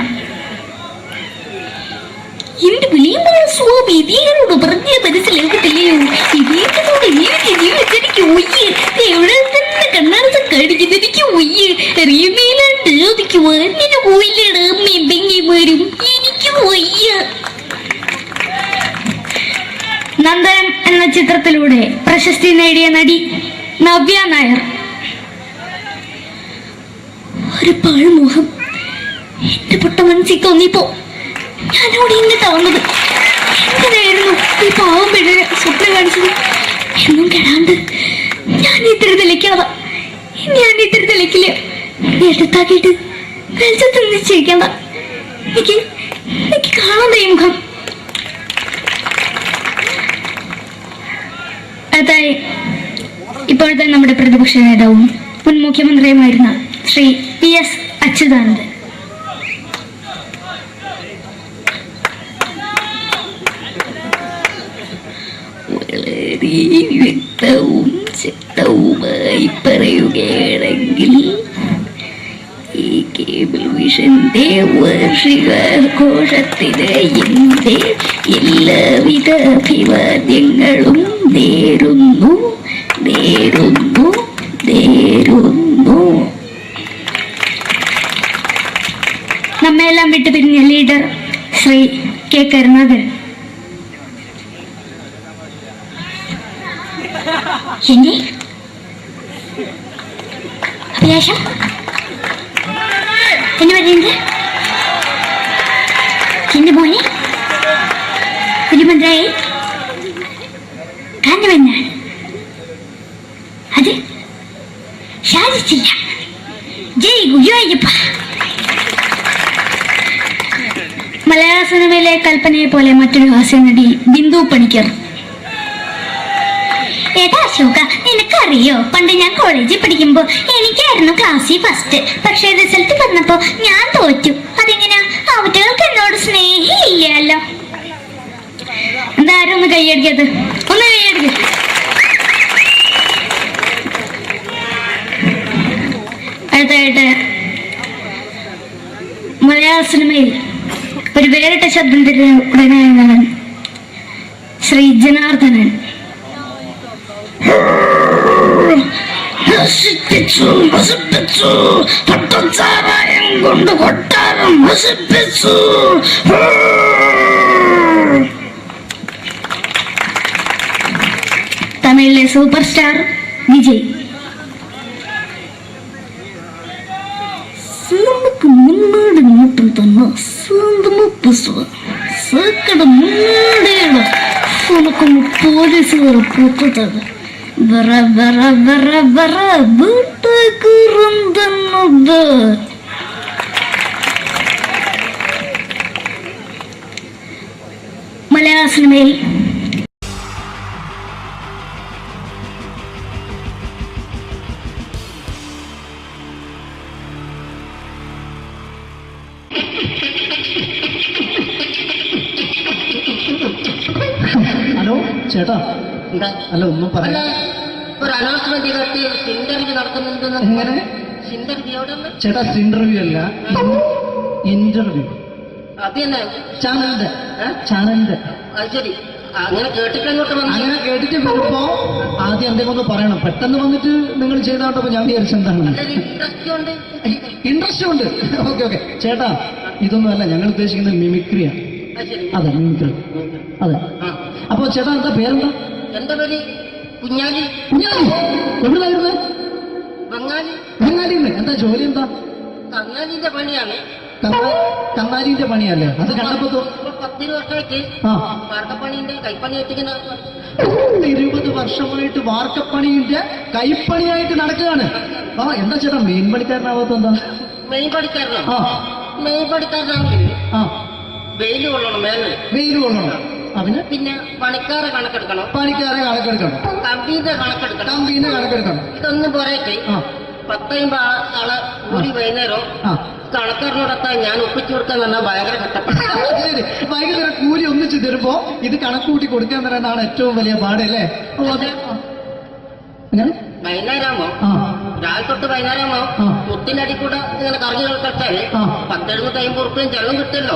എന്റെ വിളിയുമ്പോൾ സ്വാമി ഇതിനോട് പറഞ്ഞ മനസ്സിലാക്കത്തില്ലയോ? ഇതിനോട് എനിക്ക് ഒയ്യ് എവിടെ തന്നെ കണ്ണാർച്ച കടിക്കുന്നത്. എനിക്ക് ഒയ്യ് റീമയിലാണ്ട് എനിക്ക് വന്നിന് പോയില്ലേടാ അമ്മയും പെങ്ങിമാരും. എനിക്ക് ഒയ്യ. നന്ദനം എന്ന ചിത്രത്തിലൂടെ പ്രശസ്തി നേടിയ നടി നവ്യ നായർ. ഒരു പാഴ്മുഖം എന്റെ പൊട്ട മനസ്സിൽ തോന്നിയപ്പോ ഞാനോട് ഇങ്ങോട്ടാ വന്നത്. എങ്ങനെയായിരുന്നു ഈ പാവം പെണ്ണിനെ സ്വപ്നം കാണിച്ചത്? എന്നും കെടാണ്ട് ഞാൻ ഇത്തിരി തെളിക്കാതെ ഞാൻ ഇത്തിരി തെളിക്കില്ല. എടുത്താക്കിയിട്ട് വെളിച്ചത്തിൽ നിശ്ചയിക്കണ്ട. എനിക്ക് കാണാൻ ഈ മുഖം. അതായി ഇപ്പോഴത്തെ നമ്മുടെ പ്രതിപക്ഷ നേതാവും മുൻ മുഖ്യമന്ത്രിയുമായിരുന്ന ശ്രീ PS അച്യുതാനന്ദൻ. വളരെ വ്യക്തവും ശക്തവുമായി പറയുകയാണെങ്കിൽ ഈ കേബിൾ വിഷന്റെ വാർഷികാഘോഷത്തിന് എന്റെ എല്ലാവിധ അഭിവാദ്യങ്ങളും നേരുന്നു നേരുന്നു നേരുന്നു. നമ്മെല്ലാം വിട്ടുപിരിഞ്ഞ ലീഡർ ശ്രീ K കരുണാകരൻ. എന്റെ അഭിലാഷം എന്ന് പറയുന്നത് എന്റെ മോനെ തിരുമന്ത്രായി കാണുമെന്നാണ്. അത് സാധിച്ചില്ല. ജയ് ഗുരുവായൂരപ്പ. മലയാള സിനിമയിലെ കൽപ്പനയെ പോലെ മറ്റൊരു ഹാസ്യ നടി ബിന്ദു പണിക്കർ. ഏതാ അശോക, നിനക്കറിയോ പണ്ട് ഞാൻ കോളേജിൽ പഠിക്കുമ്പോ എനിക്കായിരുന്നു ക്ലാസ്സിൽ ഫസ്റ്റ്. പക്ഷെ റിസൾട്ട് വന്നപ്പോ ഞാൻ തോറ്റു. അതെങ്ങനെയാ? അവറ്റകൾക്ക് എന്നോട് സ്നേഹമില്ലല്ലോ. എന്താരും ഒന്ന് കൈയടിക്കത്? ഒന്ന് കൈയടിക്ക. അടുത്തായിട്ട് മലയാള സിനിമയിൽ ഒരു വേറിട്ട ശബ്ദം തരുന്ന ഉടനായവൻ ശ്രീ ജനാർദ്ദനൻ. നശിപ്പിച്ചു നശിപ്പിച്ചു പട്ടച്ചാരായം കൊണ്ട് കൊട്ടാരം നശിപ്പിച്ചു. തമിഴിലെ സൂപ്പർ സ്റ്റാർ വിജയ്. നമുക്ക് മുன்னாடி மட்டும் തന്നെ സ്വന്തമാ பேசுவேன். സക്കട മുன்னாടിയാണ് ഉനക്കൊന്ന് പോലീസുകാരെ പൊട്ടത്. വര വര വര വര വീട്ടുകുറുന്നത്. മലയാള സിനിമയിൽ ഹലോ ചേട്ടാ, അല്ല ഒന്നും പറയാ. ഒരു അനൗൺസ്മെന്റ് ഇന്റർവ്യൂ നടക്കുന്നുണ്ടെന്ന്. എങ്ങനെ ചേട്ടാ? ഇന്റർവ്യൂ അല്ല, ഇന്റർവ്യൂ. അത് തന്നെ ചാനലിന്റെ. ശരി, അങ്ങനെ കേട്ടിട്ട് അങ്ങോട്ട് വന്നു. അങ്ങനെ കേട്ടിട്ട് വരുമ്പോ ആദ്യം എന്തെങ്കിലും ഒന്ന് പറയണം. പെട്ടെന്ന് വന്നിട്ട് നിങ്ങൾ ചെയ്താട്ടപ്പോ ഞാൻ വിചാരിച്ചെന്താണ് ഇൻട്രസ്റ്റ് ഉണ്ട്. ഓക്കെ ഓക്കെ ചേട്ടാ, ഇതൊന്നും അല്ല ഞങ്ങൾ ഉദ്ദേശിക്കുന്നത് മിമിക്രിയാണ്. അതെ, മിമിക്രി. അതെ. അപ്പൊ ചേട്ടാ എന്താ പേരെന്താ? എന്റെ പേര് കുഞ്ഞാലി. കുഞ്ഞാലി എവിടുന്നായിരുന്നു? ബംഗാളി. ബംഗാളിന്ന്. എന്താ ജോലി? എന്താ? കങ്ങാലിന്റെ പണിയാണ്. കന്നാലിന്റെ പണിയല്ലേ? അത് കണ്ടപ്പോ 10 വർഷമായിട്ട് വാർക്കപ്പണിന്റെ കൈപ്പണിയായിട്ട് 20 വർഷമായിട്ട് വാർക്കപ്പണിന്റെ കൈപ്പണിയായിട്ട് നടക്കുകയാണ്. ആ എന്താ ചേട്ടാ മെയിൻ പണിക്കാരനാവാത്ത? എന്താ മെയിൻ പണിക്കാരനോ? മെയിൻ പണിക്കാരനാണെങ്കിൽ വെയിൽ കൊള്ളണം. വെയിൽ കൊള്ളണം. അവന് പിന്നെ പണിക്കാരെ കണക്കെടുക്കണം. കമ്പീന്റെ കണക്കെടുക്കണം. ഇതൊന്നും പോരായിട്ട് 10-50 ആളെ കൂടി വൈകുന്നേരം കണക്കാരനോടൊക്കെ ഞാൻ ഒപ്പിച്ചു കൊടുക്കാൻ പറഞ്ഞാൽ ഭയങ്കര കഷ്ടപ്പെട്ടു. വൈകുന്നേരം കൂലി ഒന്നിച്ചു തരുമ്പോ ഇത് കണക്കൂട്ടി കൊടുക്കാൻ തരാനാണ് ഏറ്റവും വലിയ പാടല്ലേ? വൈകുന്നേരമാകുമ്പോ രാവിലെ തൊട്ട് വൈകുന്നേരമാകുമ്പോ മുത്തിനടി കൂടെ ഇങ്ങനെ കറങ്ങി കളിച്ചാല് 10-70 ഉറുപ്പിയും ചെള്ളം കിട്ടുമല്ലോ.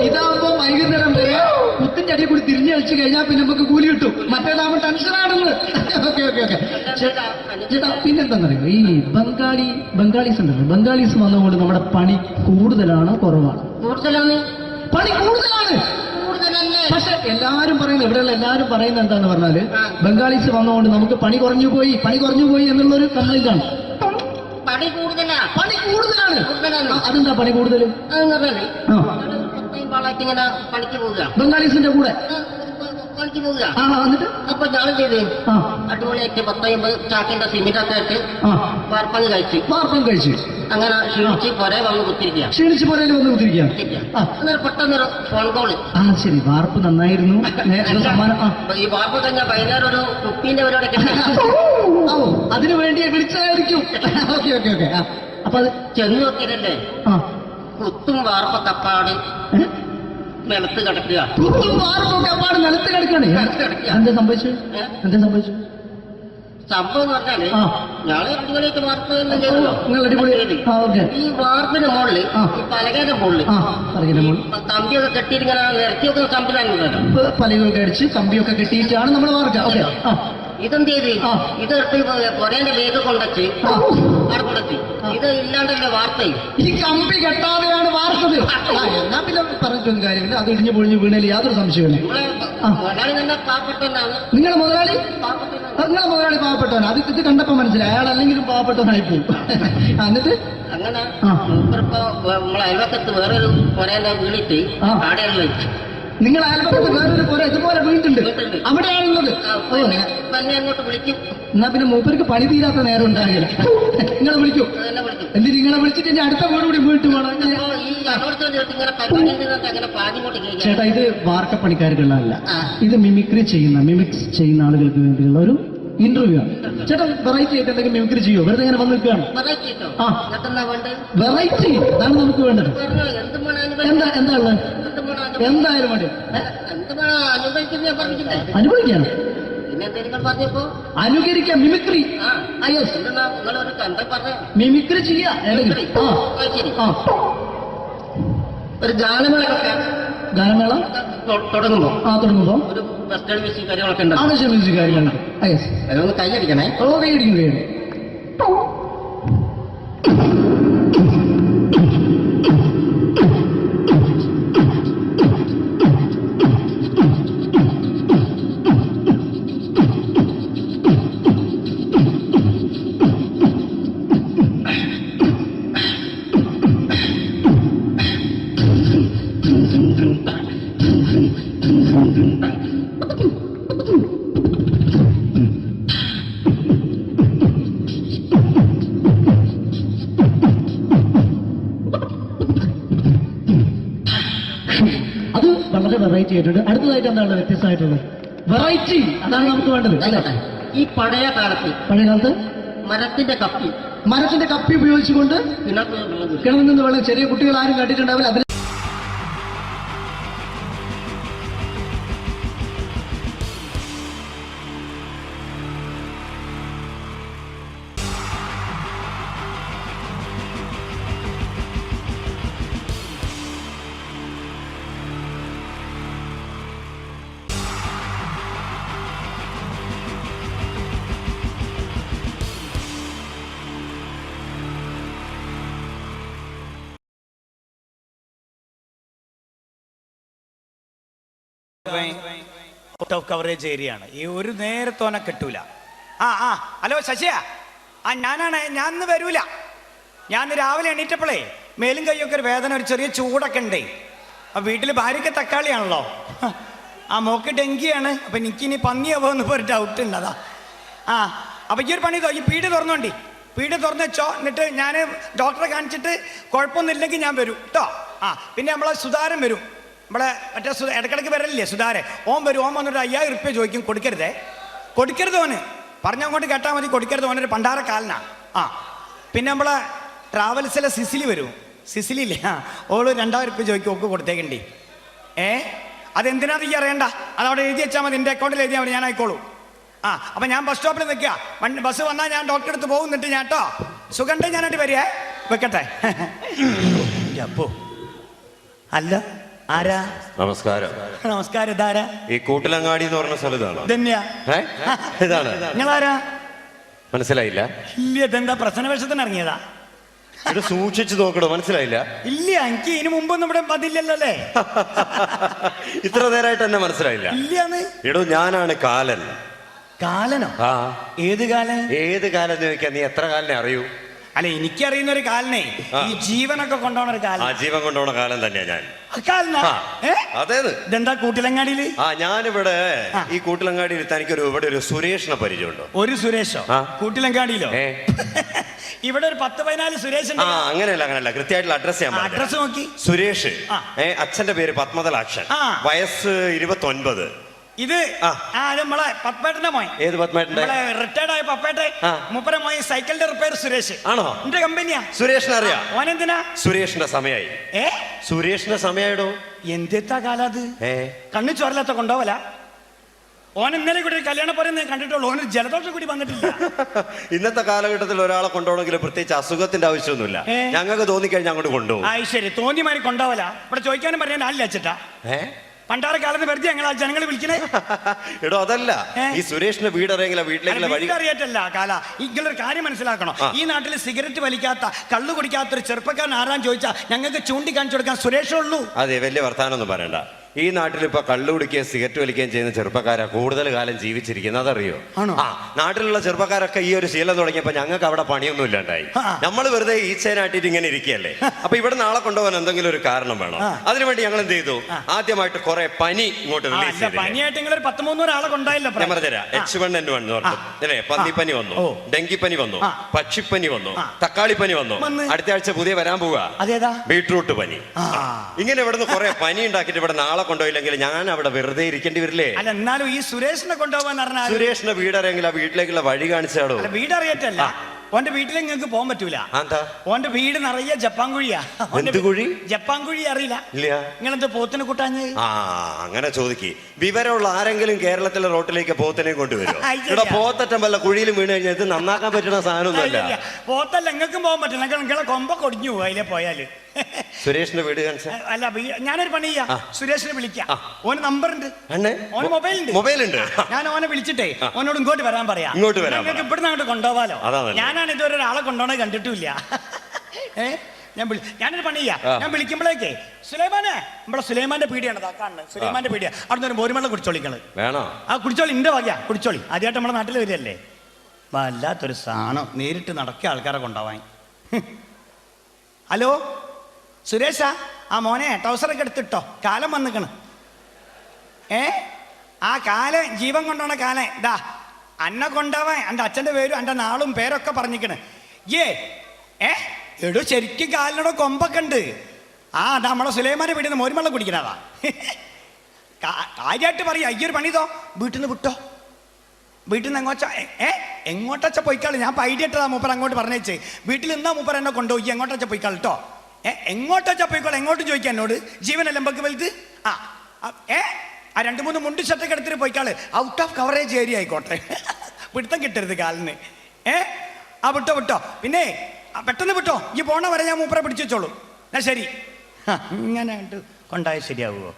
ഇതാകുമ്പോ വൈകുന്നേരം വരെ മുത്തിന്റെ അടി കൂടി തിരിഞ്ഞു കളിച്ചു കഴിഞ്ഞാൽ പിന്നെ നമുക്ക് കൂലി കിട്ടും. മറ്റേതാകുമ്പോ ടെൻഷനാണെന്ന്. ഓക്കെ ഓക്കെ ഓക്കെ ചേട്ടാ, പിന്നെന്താന്നറിയോ, ഈ ബംഗാളീസ് ഉണ്ടല്ലോ, ബംഗാളീസ് വന്നുകൊണ്ട് നമ്മുടെ പണി കൂടുതലാണ് കുറവാണ്? കൂടുതലാണ്. പണി കൂടുതലാണ്. പക്ഷെ എല്ലാരും പറയുന്നത്, ഇവിടെയുള്ള എല്ലാരും പറയുന്നത് എന്താന്ന് പറഞ്ഞാല് ബംഗാളീസ് വന്നുകൊണ്ട് നമുക്ക് പണി കുറഞ്ഞു പോയി എന്നുള്ളൊരു കംപ്ലൈന്റ് ആണ്. പണി കൂടുതലാണ്. അതെന്താ പണി കൂടുതൽ? ഇങ്ങനെ പണിക്ക് പോവുക ബംഗാളീസിന്റെ കൂടെ പണിക്ക് പോവുക. എന്നിട്ട് അപ്പൊ ഞാൻ ചെയ്ത് അടിപൊളിയായിട്ട് 10-50 ചാക്കിന്റെ സിമെന്റൊക്കെ ആയിട്ട് വാർപ്പം കഴിച്ചു. അങ്ങനെ ക്ഷീണിച്ച് പുറേ വന്ന് കുത്തിരിക്കുക. പെട്ടെന്നൊരു ഫോൺ കോള്. ശരി, വാർപ്പ് നന്നായിരുന്നു. ഈ വാർപ്പ് കഴിഞ്ഞാൽ വൈകുന്നേരം ഒരു കുപ്പീന്റെ പരിപാടി അതിനു വേണ്ടി വിളിച്ചതായിരിക്കും. Okay okay okay. അപ്പൊ അത് ചെന്ന് നോക്കിയതല്ലേ, കുത്തും വാർപ്പ കപ്പാട് നിലത്ത് കിടക്കുക. നിലത്ത് കിടക്കാണ്. എന്താ സംഭവിച്ചു? സംഭവം എന്ന് പറഞ്ഞാല് ഞാള് അടിപൊളിയായിട്ട് വാർപ്പ് ഈ വാർപ്പിന്റെ മുകളില് ഈ പലകയുടെ മുകളില് കമ്പിയൊക്കെ കെട്ടിയിട്ടിങ്ങനെ നിരത്തിയൊക്കെ സംവിധാനം പലകൊക്കെ അടിച്ച് കമ്പിയൊക്കെ കെട്ടിയിട്ടാണ് നമ്മൾ വാർക്കുക. ഓക്കെ. ഇതെന്ത് ചെയ്ത് ഇതെടുത്ത് പൊരേന്റെ വേഗ കൊണ്ടച്ച് അവിടെ കൊണ്ടച്ച് ഇത് ഇല്ലാണ്ടല്ലേ വാർത്തയും. ഈ കമ്പി കെട്ടാതെയാണ് വാർത്തത്. എന്നാ പിന്നെ പറഞ്ഞിട്ടൊന്നും കാര്യമില്ല. അത് ഇടിഞ്ഞു പൊളിഞ്ഞു വീണേൽ യാതൊരു സംശയമില്ല. മുതലാളി തന്നെ പാവപ്പെട്ടവനാണ്. നിങ്ങളെ മുതലാളി പാവപ്പെട്ടവനാണ്. അത് ഇത് കണ്ടപ്പോ മനസ്സിലായി അയാൾ അല്ലെങ്കിലും പാവപ്പെട്ടവനായി പോകും. എന്നിട്ട് അങ്ങനെ ഇപ്പൊ നമ്മളെ അയൽവക്കത്ത് വേറൊരു പൊരേന്റെ വീണിട്ട് ആടെയാണ് വെച്ചു. നിങ്ങൾ അയൽപക്കത്ത് വേറൊരു പോലെ ഇതുപോലെ വീണ്ടുണ്ട്, അവിടെയാണുള്ളത്. അങ്ങോട്ട് വിളിക്കും. എന്നാ പിന്നെ മൂപ്പർക്ക് പണി തീരാത്ത നേരം ഉണ്ടാകില്ല. നിങ്ങളെ വിളിക്കും. എന്നിട്ട് നിങ്ങളെ വിളിച്ചിട്ട് ഇനി അടുത്ത വീട് കൂടി വീട്ടു പോകണം. ചേട്ടാ, ഇത് വാർക്കപ്പണിക്കാർക്കുള്ളതല്ല. ഇത് മിമിക്സ് ചെയ്യുന്ന ആളുകൾക്ക് വേണ്ടിയുള്ള ഒരു ഇന്റർവ്യൂ ആണ്. ചേട്ടാ, വെറൈറ്റി ആയിട്ട് എന്തെങ്കിലും മിമിക്രി ചെയ്യോ? വെറുതെ ഇങ്ങനെ വന്ന് നിൽക്കുകയാണ്. വെറൈറ്റി അതാണ് നമുക്ക് വേണ്ടത്. എന്താ ഉള്ളത്? എന്തായാലും മതി. അനുഭവിക്കാണ്. അനുകരിക്കാം. മിമിക്രി ചെയ്യാ. ഒരു ഗാനമേള ഗാനമേള തുടങ്ങുമ്പോ തുടങ്ങുമ്പോ ഒരു വെസ്റ്റേൺ മ്യൂസിക് കാര്യങ്ങളൊക്കെ ഉണ്ട്. ആവശ്യ മ്യൂസിക് കാര്യങ്ങളുണ്ട്. അതൊന്ന് കൈയടിക്കണേ. കൈയടിക്കും. അത് വളരെ വെറൈറ്റി ആയിട്ടുണ്ട്. അടുത്തതായിട്ട് എന്താണ് വ്യത്യസ്തമായിട്ടുള്ളത്? വെറൈറ്റി, അതാണ് നമുക്ക് വേണ്ടത് അല്ലേ? ഈ പഴയ കാലത്ത് മരത്തിന്റെ കപ്പി ഉപയോഗിച്ചുകൊണ്ട് കിണറിൽ നിന്ന് വെള്ളം ചെറിയ കുട്ടികൾ ആരും കണ്ടിട്ടുണ്ടാവില്ല. അതിൽ ഔട്ട് ഓഫ് കവറേജ് ഏരിയ ആണ്. ഈ ഒരു നേരത്തോനെ കിട്ടൂല. ഹലോ ശശിയാ, ഞാനാണ്. ഞാൻ ഇന്ന് വരൂല. ഞാൻ രാവിലെ എണീറ്റപ്പോഴേ മേലും കൈയൊക്കെ ഒരു വേദന, ഒരു ചെറിയ ചൂടൊക്കെ ഉണ്ടേ. അപ്പം വീട്ടിൽ ഭാര്യയ്ക്ക് തക്കാളിയാണല്ലോ, മോക്ക് ഡെങ്കിയാണ്. അപ്പം എനിക്കിനി പന്നിയാവോ എന്ന് ഒരു ഡൗട്ട് ഉണ്ട്. അതാ അപ്പം ഈ ഒരു പണി ഈ പീടി തുറന്നോണ്ടി. പീടി തുറന്ന് വെച്ചോ. എന്നിട്ട് ഞാൻ ഡോക്ടറെ കാണിച്ചിട്ട് കുഴപ്പമൊന്നുമില്ലെങ്കിൽ ഞാൻ വരും കേട്ടോ. പിന്നെ നമ്മളെ സുധാരൻ വരും. നമ്മളെ മറ്റേ ഇടക്കിടക്ക് വരലില്ലേ സുധാരൻ, ഓൻ വരും. ഓൻ വന്നിട്ട് 5000 റുപ്യ ചോദിക്കും. കൊടുക്കരുത് ഓന്. പറഞ്ഞങ്ങോട്ട് കേട്ടാൽ മതി. കൊടുക്കരുത്. ഓനൊരു പണ്ടാരക്കാലനാ. പിന്നെ നമ്മളെ ട്രാവൽസിലെ സിസിലി വരും. സിസിലില്ലേ, ഓള് 2000 റുപ്യ ചോദിക്കും. ഒക്കെ കൊടുത്തേക്കണ്ടി. അതെന്തിനാന്ന് ഈ അറിയണ്ട. അതവിടെ എഴുതി വെച്ചാൽ മതി. എൻ്റെ അക്കൗണ്ടിൽ എഴുതിയാൽ മതി. ഞാൻ ആയിക്കോളൂ. അപ്പം ഞാൻ ബസ് സ്റ്റോപ്പിൽ നിൽക്കുക. ബസ് വന്നാൽ ഞാൻ ഡോക്ടറെ അടുത്ത് പോകുന്നിട്ട് ഞാൻ കേട്ടോ സുഖണ്ടേ ഞാനായിട്ട് വരികയെ. വെക്കട്ടെ. അപ്പോ അല്ല ആരാ? നമസ്കാരം. നമസ്കാരം. ഇതാരാ? ഈ കൂട്ടിലങ്ങാടി എന്ന് പറഞ്ഞ സ്ഥലത്താണ്. ഇതാണ്. നിങ്ങളാരാ? മനസ്സിലായില്ല? ഇല്ല. ഇതെന്താ പ്രശ്നവേഷത്തിന് ഇറങ്ങിയതാ? സൂക്ഷിച്ചു നോക്കണോ? മനസ്സിലായില്ല? ഇല്ല, എനിക്ക് ഇതിനു മുമ്പൊന്നും ഇവിടെ പതില്ലല്ലോ അല്ലേ? ഇത്ര നേരമായിട്ട് എന്നെ മനസ്സിലായില്ല? ഇല്ലാന്ന്. എടോ, ഞാനാണ് കാലൻ. കാലനോ? ഏത് കാലൻ? ഏത് കാലം എന്ന് ചോദിക്കാൻ നീ എത്ര കാലിനെ അറിയൂ? അല്ല, എനിക്കറിയുന്ന ഒരു കാലനെ ഈ ജീവനൊക്കെ കൊണ്ടുപോണ ഒരു കാലം. ജീവൻ കൊണ്ടുപോണ കാലം തന്നെയാ ഞാൻ. അതേത്? ഇതെന്താ കൂട്ടിലങ്ങാടിയില്? ഞാനിവിടെ ഈ കൂട്ടിലങ്ങാടിയിൽ തനിക്കൊരു ഇവിടെ ഒരു സുരേഷിനെ പരിചയമുണ്ടോ? ഒരു സുരേഷോ? കൂട്ടിലങ്ങാടിയിലോ? ഇവിടെ ഒരു 10-14 സുരേഷ്. അങ്ങനെയല്ല, കൃത്യമായിട്ടുള്ള അഡ്രസ് ചെയ്യാൻ. അഡ്രസ് നോക്കി. സുരേഷ്. അച്ഛന്റെ പേര് പത്മതലാക്ഷൻ. വയസ്സ് 29. ഇത് നമ്മളെ പപ്പേട്ടന്റെ മോൻ. ഏത് പത്മേട്ടന്റെ? റിട്ടയർഡ് ആയ പപ്പേട്ടെ. മുപ്പര മോൻ സൈക്കിളിന്റെ റിപ്പയർ സുരേഷ്. ആണോ? എന്റെ കമ്പനിയാ. സുരേഷിനെ അറിയാം. ഓനെന്തിനാ? സുരേഷിന്റെ സമയായി. സുരേഷിന്റെ സമയായിടോ. എന്തെത്താ കാലത്? കണ്ണു ചോരലാത്ത കൊണ്ടോവല. ഓൻ ഇന്നലെ കൂടി കല്യാണ പറയുന്നത് കണ്ടിട്ടുള്ളൂ. ഓന് ജലദോഷം കൂടി വന്നിട്ടില്ല. ഇന്നത്തെ കാലഘട്ടത്തിൽ ഒരാളെ കൊണ്ടുപോകണമെങ്കിൽ പ്രത്യേകിച്ച് അസുഖത്തിന്റെ ആവശ്യമൊന്നുമില്ല. ഞങ്ങൾക്ക് തോന്നിക്കഴിഞ്ഞാൽ അങ്ങോട്ട് കൊണ്ടുപോകും. ശരി, തോന്നിമാരി കൊണ്ടോവല. ഇവിടെ ചോദിക്കാനും പറയാൻ ആളില്ല അച്ഛട്ടാ. പണ്ടാരക്കാലത്ത് വെറുതെ ഞങ്ങൾ ജനങ്ങൾ വിളിക്കണേ. എടോ, അതല്ല. ഈ സുരേഷിന്റെ വീട് അറിയെങ്കില വീട്ടിലേക്കുള്ള വഴി അറിയട്ടല്ല കാല. ഇങ്ങളൊരു കാര്യം മനസ്സിലാക്കണം. ഈ നാട്ടിൽ സിഗരറ്റ് വലിക്കാത്ത, കള്ളു കുടിക്കാത്ത ഒരു ചെറുപ്പക്കാരൻ ആരാന്ന് ചോദിച്ചാൽ ഞങ്ങൾക്ക് ചൂണ്ടിക്കാണിച്ചു കൊടുക്കാൻ സുരേഷേ ഉള്ളൂ. അതെ, വലിയ വർത്താനൊന്നും പറയണ്ട. ഈ നാട്ടിൽ ഇപ്പൊ കള്ളു കുടിക്കുകയും സിഗരറ്റ് വലിക്കുകയും ചെയ്യുന്ന ചെറുപ്പക്കാരാ കൂടുതൽ കാലം ജീവിച്ചിരിക്കുന്നത്. അതറിയോ? നാട്ടിലുള്ള ചെറുപ്പക്കാരൊക്കെ ഈ ഒരു ശീലം തുടങ്ങിയപ്പോ ഞങ്ങൾക്ക് അവിടെ പണിയൊന്നും ഇല്ലാണ്ടായി. നമ്മൾ വെറുതെ ഈച്ചേനാട്ടിട്ട് ഇങ്ങനെ ഇരിക്കുകയല്ലേ. അപ്പൊ ഇവിടെ നാളെ കൊണ്ടുപോകാൻ എന്തെങ്കിലും ഒരു കാരണം വേണം. അതിനുവേണ്ടി ഞങ്ങൾ എന്ത് ചെയ്തു? ആദ്യമായിട്ട് കുറെ പനി ഇങ്ങോട്ട് റിലീസ് ചെയ്തു. പനിയായിട്ട് നിങ്ങൾ ഒരു 13 ആളെ കൊണ്ടായില്ല. ഞാൻ പറഞ്ഞുതരാം. H1N1 അല്ലേ, പന്നിപ്പനി വന്നു, ഡെങ്കിപ്പനി വന്നു, പക്ഷിപ്പനി വന്നു, തക്കാളിപ്പനി വന്നു. അടുത്ത ആഴ്ച പുതിയ വരാൻ പോവുക ബീട്രൂട്ട് പനി. ഇങ്ങനെ ഇവിടുന്ന് കുറെ പനി ഉണ്ടാക്കിയിട്ട് ഇവിടെ നാളെ കൊണ്ടുപോയില്ലെങ്കിൽ ഞാൻ അവിടെ വെറുതെ ഇരിക്കേണ്ടി വരില്ലേ? അല്ല, എന്നാലും ഈ സുരേഷിനെ കൊണ്ടുപോകാൻ പറഞ്ഞാൽ സുരേഷിന്റെ വീടറിയെങ്കിൽ ആ വീട്ടിലേക്കുള്ള വഴി കാണിച്ചാടോ. വീടറിയറ്റല്ല, ഓന്റെ വീട്ടിലേക്ക് നിങ്ങൾക്ക് പോകാൻ പറ്റൂല. ഓന്റെ വീട് നിറയെ ജപ്പാൻകുഴിയാ. ജപ്പാൻകുഴി അറിയില്ല? നിങ്ങളെന്ത് പോത്തിന് കൂട്ടാഞ്ഞ്? അങ്ങനെ ചോദിക്ക്. വിവരമുള്ള ആരെങ്കിലും കേരളത്തിലെ റോട്ടിലേക്ക് പോത്തിനെ കൊണ്ടുവരും? ഇവിടെ പോത്തറ്റം വല്ല കുഴിയിലും വീണ് കഴിഞ്ഞാൽ ഇത് നന്നാക്കാൻ പറ്റുന്ന സാധനമൊന്നുമല്ല. പോത്തല്ല നിങ്ങൾക്കും പോകാൻ പറ്റില്ല. നിങ്ങളെ കൊമ്പ കൊടിഞ്ഞു പോകും അതിലെ പോയാല്. സുരേഷിന്റെ വീട് കാണിച്ച അല്ല ഞാനൊരു പണി ചെയ്യാം, സുരേഷിനെ വിളിക്കാം. ഓന് നമ്പർ ഉണ്ട്, ഓന് മൊബൈൽ ഉണ്ട്. ഞാൻ ഓനെ വിളിച്ചിട്ടേ ഓനോട് ഇങ്ങോട്ട് വരാൻ പറയാം. ഞങ്ങൾക്ക് ഇവിടുന്ന് അങ്ങോട്ട് കൊണ്ടുപോവാലോ. ഞാനാണ് ഇതുവരെ ഒരാളെ കൊണ്ടുപോകണേ കണ്ടിട്ടില്ല. ഞാനൊരു പണി ചെയ്യാം, ഞാൻ വിളിക്കുമ്പോഴേക്കേ സുലൈമാനെ, നമ്മളെ സുലൈമാന്റെ പീടിയാണ് കാണുന്നത്, സുലൈമാന്റെ പീടിയ. അവിടെ നിന്ന് മോരുമെള്ളം കുടിച്ചോളിക്കള് വേണോ? ആ കുടിച്ചോളി, ഇന്റെ വകയാ, കുടിച്ചോളി. ആദ്യമായിട്ട് നമ്മുടെ നാട്ടിൽ വരികയല്ലേ. വല്ലാത്തൊരു സാധനം, നേരിട്ട് നടക്കിയ ആൾക്കാരെ കൊണ്ടുപോവാൻ. ഹലോ സുരേഷാ, ആ മോനെ ടൗസറൊക്കെ എടുത്തിട്ടോ, കാലം വന്നിക്കണ്. ആ കാലം ജീവൻ കൊണ്ടോണ കാലം ഇതാ അന്നെ കൊണ്ടുപോവാൻ. എൻ്റെ അച്ഛൻ്റെ പേരും എൻ്റെ നാളും പേരൊക്കെ പറഞ്ഞിക്കണ്. എടോ ശരിക്കും കാലിനോട് കൊമ്പൊക്കെ ഉണ്ട്. ആ അതാ നമ്മളെ സുലൈമാനെ വീട്ടിൽ നിന്ന് മോരുമെള്ളം കുടിക്കണതാ. കാര്യമായിട്ട് പറയാ, അയ്യൊരു പണിതോ, വീട്ടിൽ നിന്ന് വിട്ടോ, വീട്ടിൽ നിന്ന് എങ്ങോട്ടച്ച പോയിക്കാളി. ഞാൻ പൈഡിയിട്ടതാ മൂപ്പർ അങ്ങോട്ട് പറഞ്ഞേച്ചേ. വീട്ടിൽ നിന്നാ മൂപ്പർ എന്നെ കൊണ്ടുപോയി, എങ്ങോട്ടച്ച പോയിക്കാൾ കേട്ടോ. എങ്ങോട്ടച്ച പോയിക്കോളെ, എങ്ങോട്ടും ചോദിക്കാൻ എന്നോട്. ജീവനല്ല എമ്പക്ക് വലുത്. ആ 2-3 മുണ്ട് ഷർട്ടൊക്കെ എടുത്തിട്ട് പോയിക്കാള്. ഔട്ട് ഓഫ് കവറേജ് ഏരിയ ആയിക്കോട്ടെ, പിടുത്തം കിട്ടരുത് കാലിന്. ആ വിട്ടോ വിട്ടോ, പിന്നെ പെട്ടെന്ന് വിട്ടോ. ഈ പോണ വരെ ഞാൻ മൂപ്പറെ പിടിച്ചു വെച്ചോളൂ. എന്നാ ശരി. ഇങ്ങനെ കൊണ്ടായ ശരിയാവുമോ?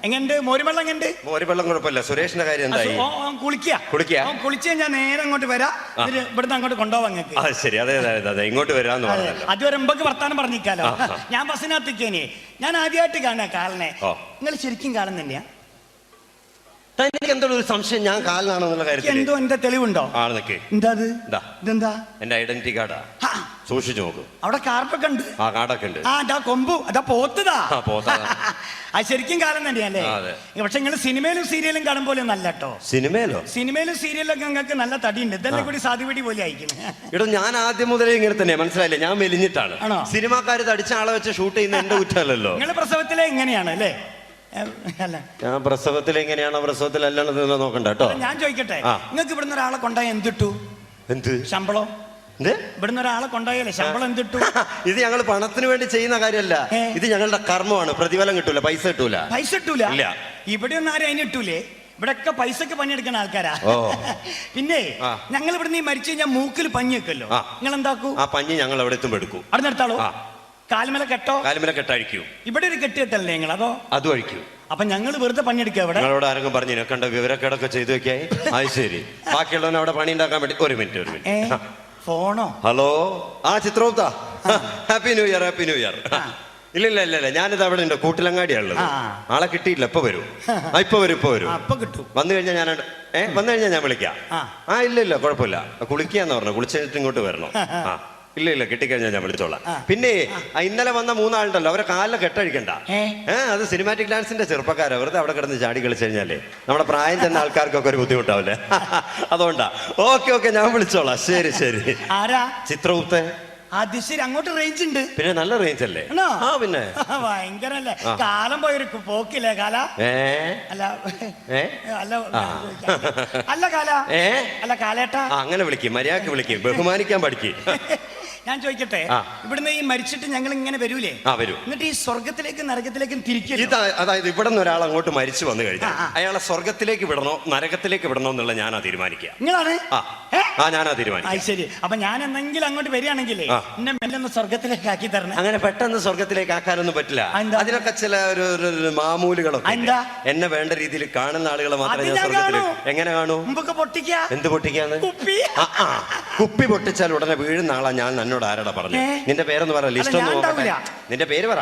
എങ്ങനെയുണ്ട് മോരുവെള്ളം? എങ്ങനെയുണ്ട് മോരുവെള്ളം? കുഴപ്പമില്ല. സുരേഷിന്റെ കാര്യം എന്തായി? കുളിക്കുക ഞാൻ നേരെ അങ്ങോട്ട് വരാം, ഇവിടുന്ന് അങ്ങോട്ട് കൊണ്ടുപോവാം നിങ്ങൾക്ക്. ശരി, അതെ ഇങ്ങോട്ട് വരാന്ന് പറഞ്ഞു. അതുവരെ എമ്പക്ക് വർത്താനം പറഞ്ഞിരിക്കാലോ. ഞാൻ ബസ്സിനകത്തേക്കേനെ, ഞാൻ ആദ്യമായിട്ട് കാണാ കാലിനെ. നിങ്ങൾ ശരിക്കും കാലം തന്നെയാ? എന്തോ ഒരു സംശയം, ഞാൻ കാലിനാണെന്നുള്ള കാര്യത്തിൽ എന്തോ എന്റെ തെളിവുണ്ടോ? എന്താ ഇതെന്താ? എന്റെ ഐഡന്റിറ്റി കാർഡാ, സൂക്ഷിച്ചു നോക്കും. അവിടെ കാർഡൊക്കെ ഉണ്ട്. ആ കാർഡൊക്കെ ഉണ്ട്. അതാ കൊമ്പു, അതാ പോത്തതാ. അത് ശരിക്കും കാലം തന്നെയല്ലേ? പക്ഷെ നിങ്ങൾ സിനിമയിലും സീരിയലും കാണും പോലെ നല്ല കേട്ടോ. സിനിമയിലും സീരിയലൊക്കെ നിങ്ങൾക്ക് നല്ല തടിയുണ്ട്. ഇതെല്ലാം കൂടി സാധുപിടി പോലെ അയക്കുന്നു. ഇവിടെ ഞാൻ ആദ്യം മുതലേ ഇങ്ങനെ തന്നെ, മനസ്സിലായില്ലേ? ഞാൻ മെലിഞ്ഞിട്ടാണ്. സിനിമാക്കാര് തടിച്ച ആളെ വെച്ച് ഷൂട്ട് ചെയ്യുന്ന എന്റെ കുറ്റമല്ലല്ലോ. നിങ്ങൾ പ്രസവത്തിലെ എങ്ങനെയാണ് അല്ലേ? ഞാൻ പ്രസവത്തിൽ എങ്ങനെയാണോ പ്രസവത്തിലല്ലാണെന്ന് നോക്കണ്ട കേട്ടോ. ഞാൻ ചോദിക്കട്ടെ, നിങ്ങൾക്ക് ഇവിടുന്ന് ഒരാളെ കൊണ്ടായ എന്തിട്ടു? ശമ്പളം? ഇവിടുന്ന് ഒരാളെ കൊണ്ടായാലേ ശമ്പളം എന്തിട്ടു? ഇത് ഞങ്ങൾ പണത്തിന് വേണ്ടി ചെയ്യുന്ന കാര്യമല്ല, ഇത് ഞങ്ങളുടെ കർമ്മമാണ്. പ്രതിഫലം കിട്ടൂല, പൈസ കിട്ടൂല. പൈസ കിട്ടൂല? ഇവിടെ ഒന്നും ആരും അതിന് കിട്ടൂലേ? ഇവിടെയൊക്കെ പൈസക്ക് പണിയെടുക്കുന്ന ആൾക്കാരാ. പിന്നെ ഞങ്ങൾ ഇവിടുന്ന് മരിച്ചു കഴിഞ്ഞാൽ മൂക്കിൽ പഞ്ഞി വെക്കല്ലോ, നിങ്ങൾ എന്താക്കൂ? ആ പഞ്ഞി ഞങ്ങൾ എവിടെ എത്തും എടുക്കും. അവിടെ നിർത്താളൂ. കാൽമല കെട്ടോ? കാൽമല കെട്ടഴിക്കൂ. ഇവിടെ ഒരു കെട്ട് കെട്ടല്ലേ നിങ്ങൾ? അതോ അതും അഴിക്കൂ. അപ്പൊ ഞങ്ങൾ വെറുതെ പണിയെടുക്കുക? ഇവിടെ ഞങ്ങളോട് ആരെങ്കിലും പറഞ്ഞു കണ്ട വിവരക്കേടൊക്കെ ചെയ്തു വെക്കായി? അത് ശരി. ബാക്കിയുള്ളവനെ അവിടെ പണി ഉണ്ടാക്കാൻ വേണ്ടി ഒരു മിനിറ്റ്. ഫോണോ? ഹലോ, ആ Chitragupta, happy new year. Happy new year. ഇല്ല, ഞാനിത് അവിടെ ഉണ്ട്, കൂട്ടിലങ്ങാടിയാണുള്ളത്. ആളെ കിട്ടിയില്ല, ഇപ്പൊ വരും. ഇപ്പൊ വരും. വന്നു കഴിഞ്ഞാൽ ഞാൻ വിളിക്കാം. ഇല്ല കുഴപ്പമില്ല, കുളിക്കാന്ന് പറഞ്ഞു. കുളിച്ചിട്ട് ഇങ്ങോട്ട് വരണം. ഇല്ല കിട്ടിക്കഴിഞ്ഞാൽ ഞാൻ വിളിച്ചോളാം. പിന്നെ ഇന്നലെ വന്ന 3 ആളുണ്ടല്ലോ, അവരെ കാലിൽ കെട്ടഴിക്കണ്ട. അത് സിനിമാറ്റിക് ഡാൻസിന്റെ ചെറുപ്പക്കാരാ. വെറുതെ അവിടെ കിടന്ന് ചാടി കളിച്ചു കഴിഞ്ഞാലേ നമ്മുടെ പ്രായം ചെന്ന ആൾക്കാർക്കൊക്കെ ഒരു ബുദ്ധിമുട്ടാവില്ലേ? അതുകൊണ്ടാ. ഓക്കെ ഞാൻ വിളിച്ചോളാം. ശരി. ചിത്രഗുപ്ത. അത് ശരി, അങ്ങോട്ട് റേഞ്ച് ഉണ്ട്. പിന്നെ നല്ല റേഞ്ച് അല്ലേ? പിന്നെ ഭയങ്കരല്ലേ? കാലം പോയൊരു പോക്കില്ലേ കാല? അല്ല കാലേട്ടാ, അങ്ങനെ വിളിക്കും, മര്യാദക്ക് വിളിക്കും, ബഹുമാനിക്കാൻ പഠിക്കും. ഞാൻ ചോദിക്കട്ടെ, ഇവിടുന്ന് ഈ മരിച്ചിട്ട് ഞങ്ങൾ ഇങ്ങനെ വരൂലേ? വരും. എന്നിട്ട് ഈ സ്വർഗത്തിലേക്കും നരകത്തിലേക്കും തിരിക്കും. അതായത് ഇവിടെ നിന്ന് ഒരാൾ അങ്ങോട്ട് മരിച്ചു വന്നു കഴിഞ്ഞാൽ അയാളെ സ്വർഗത്തിലേക്ക് വിടണോ നരകത്തിലേക്ക് വിടണോ എന്നുള്ള ഞാനാ തീരുമാനിക്കുക. നിങ്ങളാണ്? ഞാനാ തീരുമാനിക്കുക. ശരി. അപ്പൊ ഞാൻ എന്തെങ്കിലും അങ്ങോട്ട് വരികയാണെങ്കിലേ എന്നെ മെല്ലൊന്ന് സ്വർഗത്തിലേക്ക് ആക്കി തരണം. അങ്ങനെ പെട്ടെന്ന് സ്വർഗത്തിലേക്ക് ആക്കാനൊന്നും പറ്റില്ല. അതിനൊക്കെ ചില ഒരു മാമൂലുകളൊക്കെ. എന്നെ വേണ്ട രീതിയിൽ കാണുന്ന ആളുകളെ മാത്രമേ ഞാൻ സ്വർഗത്തിലേക്ക്. എങ്ങനെ കാണൂ? എന്ത് പൊട്ടിക്കാന്ന്? കുപ്പി പൊട്ടിച്ചാൽ ഉടനെ വീഴുന്ന ആളാ ഞാൻ. എന്നോട് ആരാടാ പറഞ്ഞു? നിന്റെ പേരൊന്ന് പറ, ലിസ്റ്റ് ഒന്ന് നോക്കട്ടെ. നിന്റെ പേര് പറ.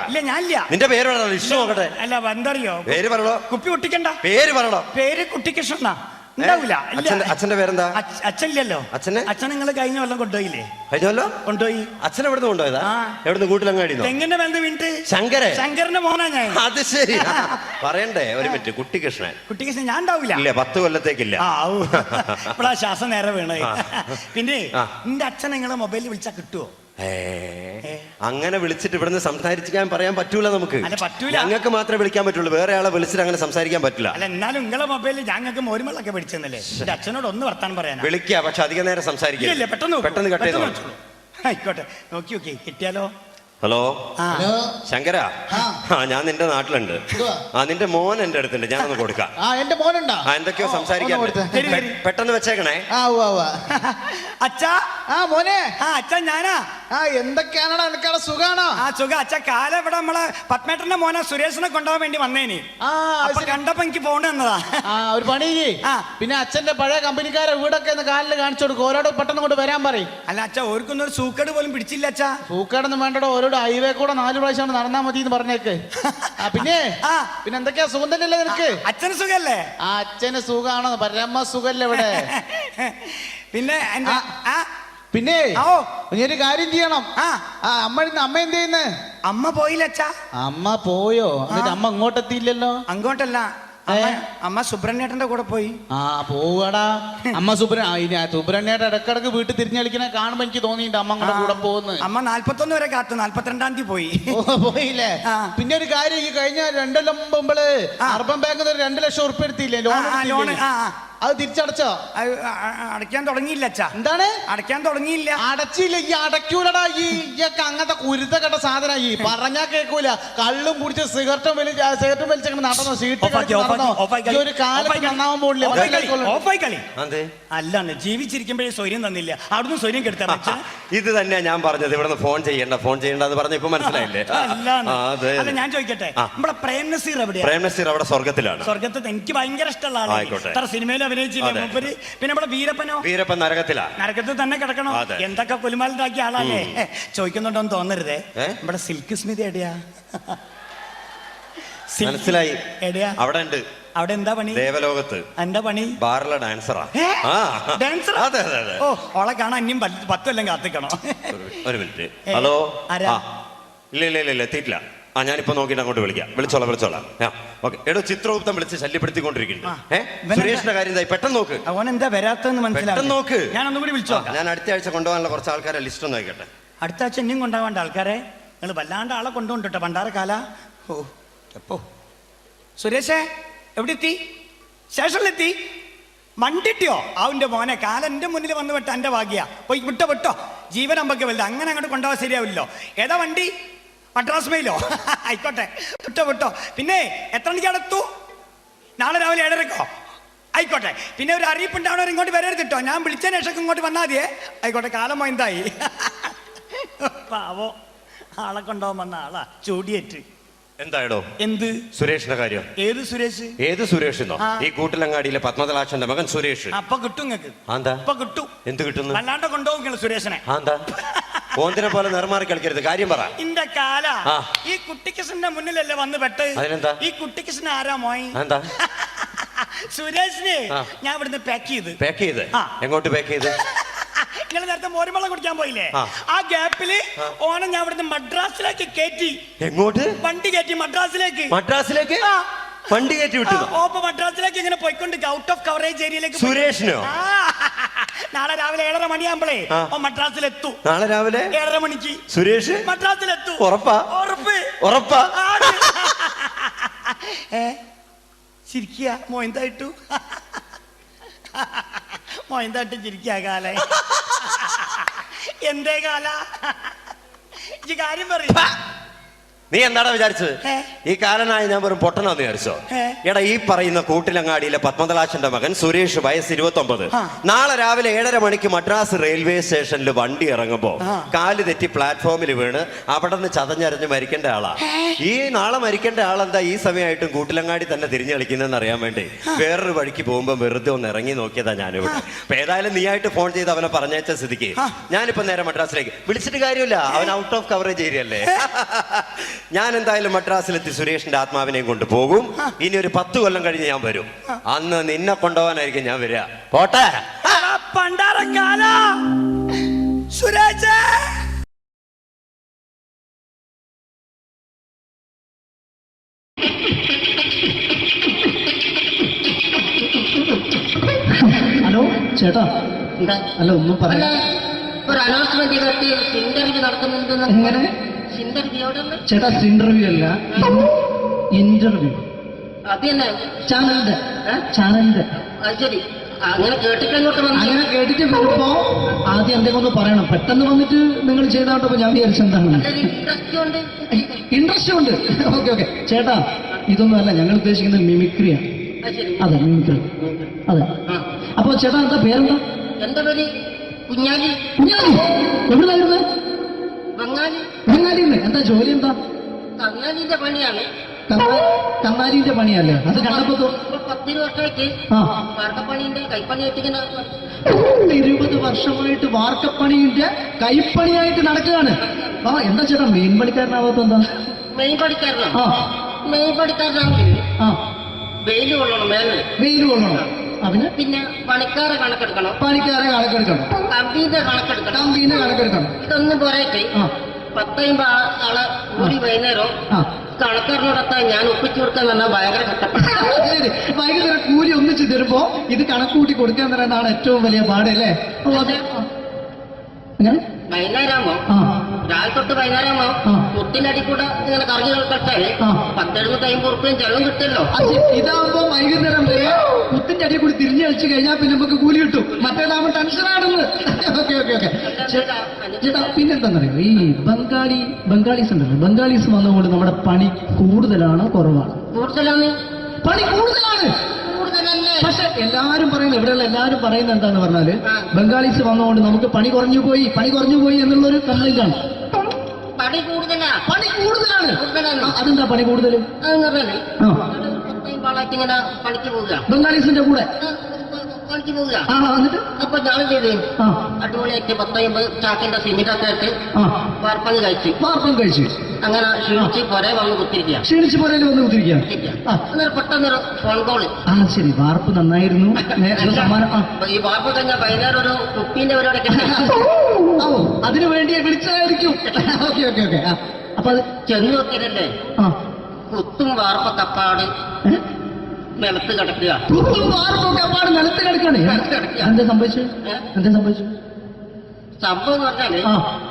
നിന്റെ പേര് പറ, ലിസ്റ്റ് നോക്കട്ടെ. അല്ല എന്തറിയോ? പേര് പറയണോ? കുപ്പി പൊട്ടിക്കണ്ട. പേര് പറയണോ? പേര് കുട്ടിക്കൃഷ്ണ. ഉണ്ടാവില്ല. അച്ഛന്റെ പേരെന്താ? അച്ഛനില്ലല്ലോ. അച്ഛൻ നിങ്ങൾ കഴിഞ്ഞ കൊല്ലം കൊണ്ടുപോയില്ലേ? കൊണ്ടുപോയി. അച്ഛൻ എവിടെ നിന്ന് കൊണ്ടുപോയതാ? എവിടെ? കൂട്ടിലങ്ങാടി. തെങ്ങിന്റെ ബന്ധ വീണിട്ട്. ശങ്കരന്റെ മോനാ ഞാൻ. അത് ശരി. പറയണ്ടേ? ഒരു മിനിറ്റ്. കുട്ടിക്കൃഷ്ണൻ ഞാൻ ഉണ്ടാവില്ല. ഇല്ല, 10 കൊല്ലത്തേക്കില്ല. ഇപ്പഴാ ശ്വാസം നേരെ വീണ. പിന്നെ നിന്റെ അച്ഛൻ നിങ്ങളെ മൊബൈലിൽ വിളിച്ചാ കിട്ടുവോ? അങ്ങനെ വിളിച്ചിട്ട് ഇവിടുന്ന് സംസാരിക്കാൻ പറയാൻ പറ്റൂല നമുക്ക്. ഞങ്ങൾക്ക് മാത്രമേ വിളിക്കാൻ പറ്റുള്ളൂ, വേറെ ആളെ വിളിച്ചിട്ട് അങ്ങനെ സംസാരിക്കാൻ പറ്റില്ല. അല്ല എന്നാലും നിങ്ങളെ മൊബൈലിൽ ഞങ്ങൾക്ക് മോരുമള്ളൊക്കെ പിടിച്ചെന്നല്ലേ? എന്റെ അച്ഛനോട് ഒന്ന് വർത്താനം പറയാൻ വിളിക്കാം, പക്ഷെ അധികം നേരം സംസാരിക്കില്ല. പെട്ടെന്ന് കട്ട് ചെയ്തോ. ആയിക്കോട്ടെ, നോക്കി കിട്ടിയാലോ? ഹലോ ശങ്കര, ഞാൻ നിന്റെ നാട്ടിലുണ്ട്. നിന്റെ മോൻ എന്റെ അടുത്തുണ്ട്, ഞാനൊന്ന് കൊടുക്കാം. എന്റെ മോനുണ്ടോ? എന്തൊക്കെയോ സംസാരിക്കാൻ. പെട്ടെന്ന് വെച്ചേക്കണേ. അച്ഛാ മോനെ. അച്ഛാ ഞാനാ. എന്തൊക്കെയാണോ എനിക്കവിടെ സുഖാണോ? ആ സുഖം. അച്ഛ കാലം ഇവിടെ നമ്മളെ പത്മേട്ടന്റെ മോനെ സുരേഷിനെ കൊണ്ടുപോകാൻ വേണ്ടി വന്നേനി. കണ്ടപ്പോ എനിക്ക് ഫോൺ തന്നതാ. ഒരു പണി പിന്നെ അച്ഛന്റെ പഴയ കമ്പനിക്കാരെ വീടൊക്കെ ഒന്ന് കാലിൽ കാണിച്ചു കൊടുക്കും. ഓരോട് പെട്ടെന്ന് കൊണ്ട് വരാൻ പറയും. അല്ല അച്ഛ ഓർക്കൊന്നും ഒരു സൂക്കേട് പോലും പിടിച്ചില്ല അച്ഛ. സൂക്കേടൊന്നും വേണ്ടോ, ഓരോട് ഹൈവേ കൂടെ 4 പ്രാവശ്യം നടന്നാ മതി എന്ന് പറഞ്ഞേക്ക്. പിന്നെ എന്തൊക്കെയാ സുഖം തന്നെയല്ലേ നിനക്ക്? അച്ഛന് സുഖല്ലേ? അച്ഛന് സുഖാണോ? പരമ സുഖല്ലേ ഇവിടെ. പിന്നെ ഒരു കാര്യം ചെയ്യണം. അമ്മ എന്ത് ചെയ്യുന്നേ? അമ്മ പോയില്ല അച്ഛാ. അമ്മ പോയോ? എന്നിട്ട് അമ്മ ഇങ്ങോട്ടെത്തിയില്ലല്ലോ. അങ്ങോട്ടല്ല, അമ്മ സുബ്രഹ്മണ്യേട്ടന്റെ കൂടെ പോയി. പോവാടാ അമ്മ സുബ്രഹ്മണ്യേട്ടൻ ഇടക്കിടക്ക് വീട്ടിൽ തിരിഞ്ഞളിക്കണ കാണുമ്പോ എനിക്ക് തോന്നിയിട്ട് അമ്മ അങ്ങോട്ട് കൂടെ പോകുന്നു. അമ്മ 41 വരെ കാത്തു, 42-ാം തീയതി പോയി. പോയില്ലേ? പിന്നെ ഒരു കാര്യം, ഈ കഴിഞ്ഞ 2 കൊല്ലം മുമ്പ് അർബൻ ബാങ്കിൽ 2 ലക്ഷം ഉറുപ്പ് എടുത്തില്ലേ ലോൺ? അത് തിരിച്ചടച്ചോ? അടയ്ക്കാൻ തുടങ്ങിയില്ല അച്ഛാ. എന്താണ് അടയ്ക്കാൻ തുടങ്ങിയില്ല? അടച്ചില്ല. ഈ അടയ്ക്കൂലടാ. ഈ അങ്ങനത്തെ കുരുത്ത കെട്ട സാധന. ഈ പറഞ്ഞാ കേൾക്കൂല. കള്ളും കുടിച്ച് സിഗരറ്റും വലിച്ചങ്ങനെ നടന്നോ? ഒരു കാലത്ത് നന്നാവാൻ പോകില്ല. അല്ലാണ്ട് ജീവിച്ചിരിക്കുമ്പോഴേ സ്വര്യം തന്നില്ല, അവിടുന്ന് സ്വര്യം കെടുത്താ. ഇത് തന്നെയാ ഞാൻ പറഞ്ഞത്, ഇവിടെ ഫോൺ ചെയ്യണ്ട എന്ന് പറഞ്ഞ ഇപ്പൊ മനസ്സിലായില്ലേ? അല്ല ഞാൻ ചോദിക്കട്ടെ, നമ്മളെ പ്രേം നസീർ എവിടെയാ? പ്രേം നസീർ അവിടെ സ്വർഗത്തിലാണ്. സ്വർഗത്തിൽ എനിക്ക് ഭയങ്കര ഇഷ്ടമുള്ള ആളാണ്. ഇത്ര സിനിമയിൽ അഭിനയിച്ചില്ലേ മൂപ്പര്. പിന്നെ നമ്മുടെ വീരപ്പൻ നരകത്തിലാ. നരകത്തിൽ തന്നെ കിടക്കണോ? എന്തൊക്കെ കുലുമാലുണ്ടാക്കിയ ആളല്ലേ. ചോദിക്കുന്നുണ്ടോന്ന് തോന്നരുതേ, നമ്മുടെ സിൽക്ക് സ്മിതി എവിടെയാ? മനസ്സിലായി. എവിടെയാ? അവിടെ ഉണ്ട്. അവിടെ എന്താ പണി? ദേവലോകത്ത്. എന്താ പണി? ബാറിലെ ഡാൻസറാ. ഓ ഓളെ കാണാൻ ഇനിയും 10 കൊല്ലം കാത്തിക്കണോ? ഒരു മിനിറ്റ്. ഹലോ. ഇല്ല എത്തിയിട്ടില്ല. ഞാനിപ്പോ നോക്കിയിട്ട് അങ്ങോട്ട് വിളിച്ചോളാം. ഓക്കെ. എടോ ചിത്രഗുപ്തം വിളിച്ച് ശല്യപ്പെടുത്തിക്കൊണ്ടിരിക്കുന്നു. സുരേഷിന്റെ കാര്യം പെട്ടെന്ന് നോക്ക്. അവൻ എന്താ വരാത്തെന്ന് മനസ്സിലായി. നോക്ക്. ഞാൻ ഒന്നുകൂടി വിളിച്ചോ. ഞാൻ അടുത്ത ആഴ്ച കൊണ്ടുപോകാനുള്ള കുറച്ച് ആൾക്കാരെ ലിസ്റ്റ് ഒന്ന് ആയിക്കട്ടെ. അടുത്ത ആഴ്ച ഇനിയും കൊണ്ടുപോകേണ്ട ആൾക്കാരെ നിങ്ങൾ വല്ലാണ്ട് ആളെ കൊണ്ടുകൊണ്ടിട്ടോ പണ്ടാരക്കാല. ഓ എപ്പോ സുരേഷേ എവിടെ എത്തി? സ്റ്റേഷനിലെത്തി? മണ്ടിട്ടിയോ? അവന്റെ മോനെ കാലം എന്റെ മുന്നിൽ വന്ന് വിട്ട എന്റെ ഭാഗ്യ. പോയി വിട്ടോ ജീവൻ അമ്പക്ക് വലുത്. അങ്ങനെ അങ്ങോട്ട് കൊണ്ടുപോകാൻ ശരിയാവില്ലോ. ഏതാ വണ്ടി? മദ്രാസ് മെയിലോ? ആയിക്കോട്ടെ, വിട്ടോ. പിന്നെ എത്ര മണിക്ക് അടുത്തു? നാളെ രാവിലെ 7:30. ആയിക്കോട്ടെ. പിന്നെ ഒരു അറിയിപ്പുണ്ടാവണവർ ഇങ്ങോട്ട് വരരുതിട്ടോ. ഞാൻ വിളിച്ചതിന് ശേഷം ഇങ്ങോട്ട് വന്നാൽ മതിയേ. ആയിക്കോട്ടെ. കാലം മൊയന്തായി. പാവോ, ആളെ കൊണ്ടുപോകാൻ വന്ന ആളാ ചൂടിയേറ്റ്. എന്തായിടോ? എന്ത് സുരേഷിന്റെ കാര്യം? ഏത് സുരേഷ്? ഏത് സുരേഷെന്നോ? ഈ കൂട്ടിലങ്ങാടിയിലെ പത്മതലാക്ഷന്റെ മകൻ സുരേഷ്. അപ്പൊ കിട്ടും നിങ്ങൾക്ക്. എന്താ കിട്ടും? എന്ത് കിട്ടുന്നു? അല്ലാണ്ട് കൊണ്ടുപോകും സുരേഷിനെ. എന്താ ഓന്തിനെ പോലെ നിർമാറി കളിക്കരുത്, കാര്യം പറ. ഇന്റെ കാല ഈ കുട്ടിക്കൃഷ്ണന്റെ മുന്നിലല്ലേ വന്ന് പെട്ട്. അതിനെന്താ? ഈ കുട്ടിക്കൃഷ്ണൻ ആരാ മോയ്? എന്താ സുരേഷിനെ ഞാൻ ഇവിടുന്ന് പാക്ക് ചെയ്ത്. എങ്ങോട്ട് പാക്ക് ചെയ്ത്? നിങ്ങൾ നേരത്തെ മോരുമളം കുടിക്കാൻ പോയില്ലേ? ആ ഗ്യാപ്പില് ഓണം ഞാൻ ഇവിടുന്ന് മദ്രാസിലേക്ക് കയറ്റി. എങ്ങോട്ട്? വണ്ടി കയറ്റി മദ്രാസിലേക്ക്. വണ്ടി കയറ്റി വിട്ടു. ഓപ്പ മദ്രാസിലേക്ക് ഇങ്ങനെ പോയിക്കൊണ്ട് ഔട്ട് ഓഫ് കവറേജ് ഏരിയയിലേക്ക്. സുരേഷിനോ? നാളെ രാവിലെ 7:30 മണിയാകുമ്പോഴേ മദ്രാസിലെത്തും. നാളെ രാവിലെ 7:30 മണിക്ക് സുരേഷ് മദ്രാസിലെത്തും. ഉറപ്പാ? ചിരിക്കുക മോയന്തായിട്ടു. മോയന്തായിട്ട് ചിരിക്കുക കാല. എന്തേ കാല ഈ കാര്യം പറയും. നീ എന്താടാ വിചാരിച്ചത്? ഈ കാലനായി ഞാൻ വെറും പൊട്ടനാന്ന് വിചാരിച്ചോ? എടാ, ഈ പറയുന്ന കൂട്ടിലങ്ങാടിയിലെ പത്മതലാക്ഷന്റെ മകൻ സുരേഷ്, വയസ്സ് 29. നാളെ രാവിലെ 7:30 മണിക്ക് മദ്രാസ് റെയിൽവേ സ്റ്റേഷനിൽ വണ്ടി ഇറങ്ങുമ്പോ കാല് തെറ്റി പ്ലാറ്റ്ഫോമിൽ വീണ് അവിടെ നിന്ന് ചതഞ്ഞരഞ്ഞ് മരിക്കേണ്ട ആളാ. ഈ നാളെ മരിക്കേണ്ട ആളെന്താ ഈ സമയമായിട്ടും കൂട്ടിലങ്ങാടി തന്നെ തിരിഞ്ഞു കളിക്കുന്നതെന്ന് അറിയാൻ വേണ്ടി വേറൊരു വഴിക്ക് പോകുമ്പോ വെറുതെ ഒന്ന് ഇറങ്ങി നോക്കിയതാ ഞാനിവിടെ. അപ്പൊ ഏതായാലും നീ ആയിട്ട് ഫോൺ ചെയ്ത് അവനെ പറഞ്ഞയച്ച സ്ഥിതിക്ക് ഞാനിപ്പോ നേരെ മദ്രാസിലേക്ക് വിളിച്ചിട്ട് കാര്യമില്ല. അവൻ ഔട്ട് ഓഫ് കവറേജ് ഏരിയ അല്ലേ. ഞാൻ എന്തായാലും മദ്രാസിലെത്തി സുരേഷിന്റെ ആത്മാവിനെയും കൊണ്ട് പോകും. ഇനി ഒരു 10 കൊല്ലം കഴിഞ്ഞ് ഞാൻ വരും. അന്ന് നിന്നെ കൊണ്ടുപോകാനായിരിക്കും ഞാൻ വരിക. പോട്ടെ. സുരേഷ് ഹലോ ചേട്ടാ. അല്ല ഒന്നും പറയാ. ഒരു അനൗൺസ്മെന്റ് ഇന്റർവ്യൂ നടക്കുന്നുണ്ട്. എങ്ങനെ ചേട്ടാ? ഇന്റർവ്യൂ അല്ല, ഇന്റർവ്യൂ. അത് തന്നെ ചാനലിന്റെ. ശരി, അങ്ങനെ കേട്ടിട്ട് വരുമ്പോ ആദ്യം എന്തെങ്കിലും ഒന്ന് പറയണം. പെട്ടെന്ന് വന്നിട്ട് നിങ്ങൾ ചെയ്താട്ടോ ഞാൻ വിചാരിച്ചെന്താണ്. ഇൻട്രസ്റ്റ് ഉണ്ട്. ഓക്കെ. ചേട്ടാ, ഇതൊന്നും അല്ല ഞങ്ങൾ ഉദ്ദേശിക്കുന്നത് മിമിക്രിയാണ്. അതെ, മിമിക്രി. അതെ. അപ്പൊ ചേട്ടാ എന്താ പേരെന്താ? എന്റെ പേര് കുഞ്ഞാലി. എവിടുന്നായിരുന്നു? ബംഗാളിന്ന് എന്താ ജോലി എന്താ? കങ്ങാലിന്റെ പണിയാണ്. കന്നാലിന്റെ പണിയല്ലേ? അത് കണ്ടപ്പോ 10 വർഷമായിട്ട് വാർക്കപ്പണിന്റെ കൈപ്പണിയായിട്ട് ഇങ്ങനെ 20 വർഷമായിട്ട് വാർക്കപ്പണിന്റെ കൈപ്പണിയായിട്ട് നടക്കുകയാണ്. ആ എന്താ ചേട്ടാ മെയിൻ പണിക്കാരനാവാത്ത എന്താ? മെയിൻ പണിക്കാരനാ. ആ മെയിൻ പണിക്കാരനാണെങ്കിൽ ആ വെയിൽ കൊള്ളണം, മേലെ വെയിൽ കൊള്ളണം. അതിന് പിന്നെ പണിക്കാരെ കണക്കെടുക്കണം, പണിക്കാരെ കണക്കെടുക്കണം, കമ്പീന്റെ കണക്കെടുക്കണം, കമ്പീന്റെ കണക്കെടുക്കണം. ഇതൊന്നും പോരായിട്ട് 10 ആളെ കൂടി വൈകുന്നേരം കണക്കാരനോടൊക്കെ ഞാൻ ഒപ്പിച്ചു കൊടുക്കാൻ പറഞ്ഞാൽ ഭയങ്കര കഷ്ടപ്പാട്. വൈകുന്നേരം കൂലി ഒന്നിച്ച് തരുമ്പോ ഇത് കണക്കൂട്ടി കൊടുക്കാൻ പറയുന്നതാണ് ഏറ്റവും വലിയ പാട് അല്ലേ? വൈകുന്നേരമാകുമ്പോ രാവിലെ തൊട്ട് വൈകുന്നേരമാകുമ്പോ മുട്ടിനടി കൂടെ ഇങ്ങനെ കറങ്ങി കളിച്ചാല് 10-70 ഉറുപ്പിയും ചെലവും കിട്ടുമല്ലോ. ഇതാകുമ്പോ വൈകുന്നേരം വരെ മുത്തിന്റെ അടി കൂടി തിരിഞ്ഞു കളിച്ചു കഴിഞ്ഞാൽ പിന്നെ നമുക്ക് കൂലി കിട്ടും. മറ്റേതാകുമ്പോ ടെൻഷനാണെന്ന്. ഓക്കെ ഓക്കെ ഓക്കെ ചേട്ടാ പിന്നെന്താന്നറിയോ, ഈ ബംഗാളീസ് ഉണ്ടല്ലോ, ബംഗാളീസ് വന്നുകൊണ്ട് നമ്മുടെ പണി കൂടുതലാണോ കുറവാണ്? കൂടുതലാണ്. പണി കൂടുതലാണ്. പക്ഷെ എല്ലാരും പറയുന്നത്, ഇവിടെയുള്ള എല്ലാരും പറയുന്നത് എന്താന്ന് പറഞ്ഞാല് ബംഗാളീസ് വന്നുകൊണ്ട് നമുക്ക് പണി കുറഞ്ഞു പോയി എന്നുള്ളൊരു കംപ്ലൈന്റ് ആണ്. പണി കൂടുതലാണ്. അതെന്താ പണി കൂടുതൽ? ഇങ്ങനെ പണിക്ക് പോവുക ബംഗാളീസിന്റെ കൂടെ പണിക്ക് പോവുക. എന്നിട്ട് അപ്പൊ ഞാൻ ചെയ്ത് അടിപൊളിയായിട്ട് 10-50 ചാക്കിന്റെ സിമെന്റൊക്കെ ഇട്ട് വാർപ്പം കഴിച്ചു. അങ്ങനെ ക്ഷീണിച്ച് പുറേ വന്ന് കുത്തിരിക്കുക. അന്നേരം പെട്ടെന്നൊരു ഫോൺ കോള്. ശരി, വാർപ്പ് നന്നായിരുന്നു. ഈ വാർപ്പ് കഴിഞ്ഞാൽ വൈകുന്നേരം ഒരു കുപ്പീന്റെ പരിപാടി അതിനു വേണ്ടി വിളിച്ചതായിരിക്കും. Okay okay okay. അപ്പൊ അത് ചെന്ന് നോക്കിയതല്ലേ കുത്തും വാർപ്പ തപ്പാട് നിലത്ത് കിടക്കുക. നിലത്ത് കിടക്കാണ്. എന്താ സംഭവിച്ചു? സംഭവം എന്ന് പറഞ്ഞാല്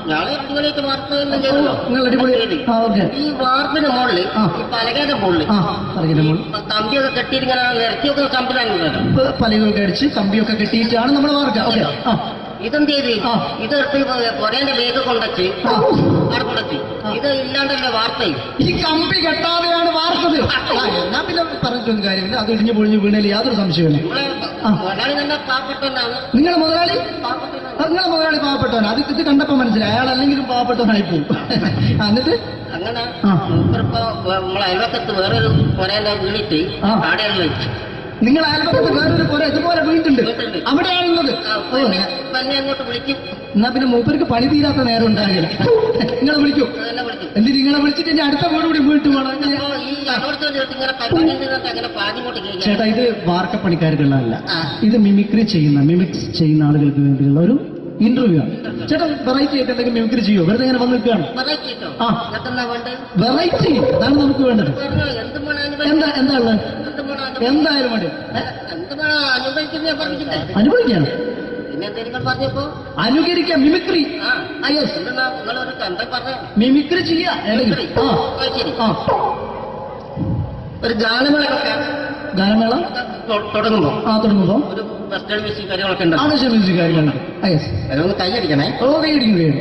ഞങ്ങള് അടിപൊളിയായിട്ട് വാർപ്പ് ഈ വാർപ്പിന്റെ മുകളില് ഈ പലകയുടെ മുകളില് കമ്പിയൊക്കെ കെട്ടിയിങ്ങനെ നിരത്തിയൊക്കെ സംവിധാനം പലകൊക്കെ അടിച്ച് കമ്പിയൊക്കെ കെട്ടിയിട്ടാണ് നമ്മൾ വാർക്കുക. ഇതെന്ത് ചെയ്ത് ഇതെടുത്ത് പൊരേന്റെ വേഗ കൊണ്ടച്ച് അവിടെ കൊണ്ടച്ച് ഇത് ഇല്ലാണ്ടല്ലേ വാർത്തയും. ഈ കമ്പി കെട്ടാതെയാണ് വാർത്തത്. എന്നാ പിന്നെ പറഞ്ഞിട്ടൊന്നും കാര്യമില്ല. അത് ഇടിഞ്ഞു പൊളിഞ്ഞു വീണേൽ യാതൊരു സംശയമില്ല. മുതലാളി നല്ല പാവപ്പെട്ടവനാണ്. നിങ്ങളുടെ മുതലാളി പാവപ്പെട്ടവനാണ്. അത് ഇത് കണ്ടപ്പോ മനസ്സിലായി അയാൾ അല്ലെങ്കിലും പാവപ്പെട്ടവനായി പോകും. എന്നിട്ട് അങ്ങനെ നമ്മളെ അയൽവക്കത്ത് വേറൊരു പൊരേന്റെ വീണിട്ട് ആടെയാണ് വെച്ചു. നിങ്ങൾ അയൽപക്കത്ത് വേറൊരു പുര ഇതുപോലെ വീട്ടുണ്ട്, അവിടെയാണുള്ളത്. അങ്ങോട്ട് വിളിക്കും. എന്നാ പിന്നെ മൂപ്പർക്ക് പണി തീരാത്ത നേരം ഉണ്ടാകില്ല. നിങ്ങളെ വിളിക്കും. എന്തിന് നിങ്ങളെ വിളിച്ചിട്ട് ഇനി അടുത്ത വീട് കൂടി വീട്ടു പോകണം. ചേട്ടാ ഇത് വാർക്കപ്പണിക്കാർക്കുള്ളതല്ല, ഇത് മിമിക്സ് ചെയ്യുന്ന ആളുകൾക്ക് വേണ്ടിയുള്ള ഒരു ഇന്റർവ്യൂ ആണ്. ചേട്ടാ വെറൈറ്റി ആയിട്ട് എന്തെങ്കിലും മിമിക്രി ചെയ്യോ? വെറുതെ ഇങ്ങനെ വന്ന് നിൽക്കുകയാണ്. വെറൈറ്റി അതാണ് നമുക്ക് വേണ്ടത്. എന്താ ഉള്ളത്? എന്തായാലും വേണ്ടി അനുഭവിക്കാണ്. അനുകരിക്കാം. മിമിക്രി മിമിക്രി ചെയ്യാ. ഒരു ഗാനമേള തുടങ്ങുമ്പോ ഒരു വെസ്റ്റേൺ മ്യൂസിക് കാര്യങ്ങളൊക്കെ ഉണ്ട്. മ്യൂസിക് കാര്യങ്ങളുണ്ട്. അതൊന്ന് കൈയടിക്കണേ. കൈയടിക്കും.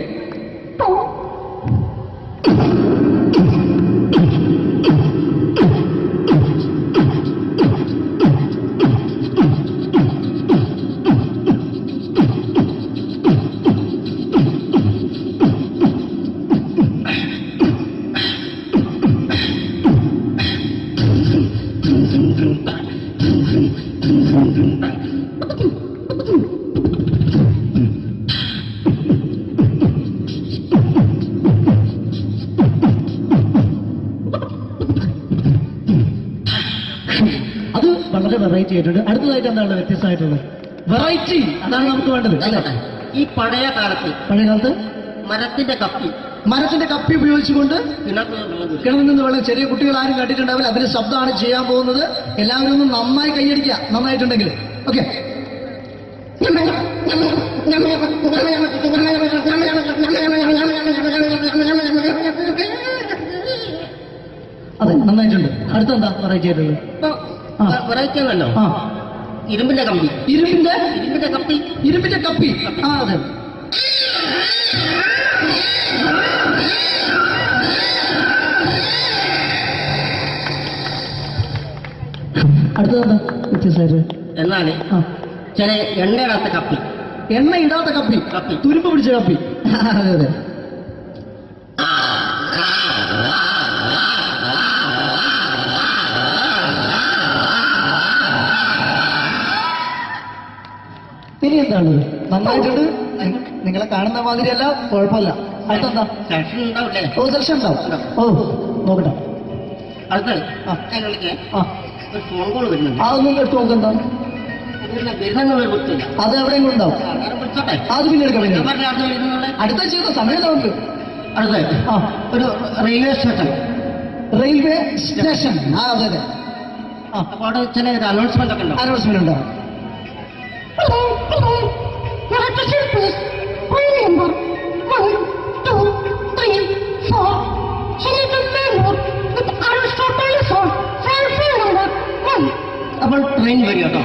അത് വളരെ വെറൈറ്റി ആയിട്ടുണ്ട്. അടുത്തതായിട്ട് എന്താണ് വ്യത്യസ്തമായിട്ടുള്ളത്? വെറൈറ്റി അതാണ് നമുക്ക് വേണ്ടത്. ഈ പഴയ കാലത്ത് മരത്തിന്റെ കപ്പി ഉപയോഗിച്ചുകൊണ്ട് കിണറിൽ നിന്ന് വെള്ളം, ചെറിയ കുട്ടികൾ ആരും കണ്ടിട്ടുണ്ടാവില്ല, അതിന് ശബ്ദമാണ് ചെയ്യാൻ പോകുന്നത്. എല്ലാവരും ഒന്ന് നന്നായി കൈയടിക്കുക, നന്നായിട്ടുണ്ടെങ്കിൽ. ഓക്കെ, അതെ നന്നായിട്ടുണ്ട്. അടുത്തെന്താ വെറൈറ്റി ആയിട്ടുള്ളത്? വെറൈറ്റി ആണല്ലോ ഇരുമ്പിന്റെ കമ്പി. ഇരുമ്പിന്റെ കപ്പി. അതെ. അടുത്തതെന്താ വ്യത്യസ്തമായിട്ട്? എന്നാല് ചില എണ്ണ ഇടാത്ത കപ്പി തുരുമ്പ് പിടിച്ച കപ്പി. അതെ അതെ. ഇനി എന്താണത്? നന്നായിട്ടുണ്ട്. നിങ്ങളെ കാണുന്ന മാതിരിയല്ല, കുഴപ്പമില്ല. അടുത്തെന്താ? ഓ സെലക്ഷൻ ഉണ്ടാവും. ഓ നോക്കട്ടെ. അതൊന്നും കേട്ട് നോക്കെന്താ? അത് എവിടെയെങ്കിലും ഉണ്ടാവും. അത് പിന്നെ എടുക്കാം. അടുത്ത ചെയ്ത സമയം നമുക്ക് ഒരു റെയിൽവേ സ്റ്റേഷൻ. Railway station. അതെ അതെ. അവിടെ ചില അനൗൺസ്മെന്റ് ഒക്കെ ഉണ്ടാവും. അനൗൺസ്മെന്റ് ഉണ്ടാവും. അപ്പോൾ ട്രെയിൻ വരിക കേട്ടോ.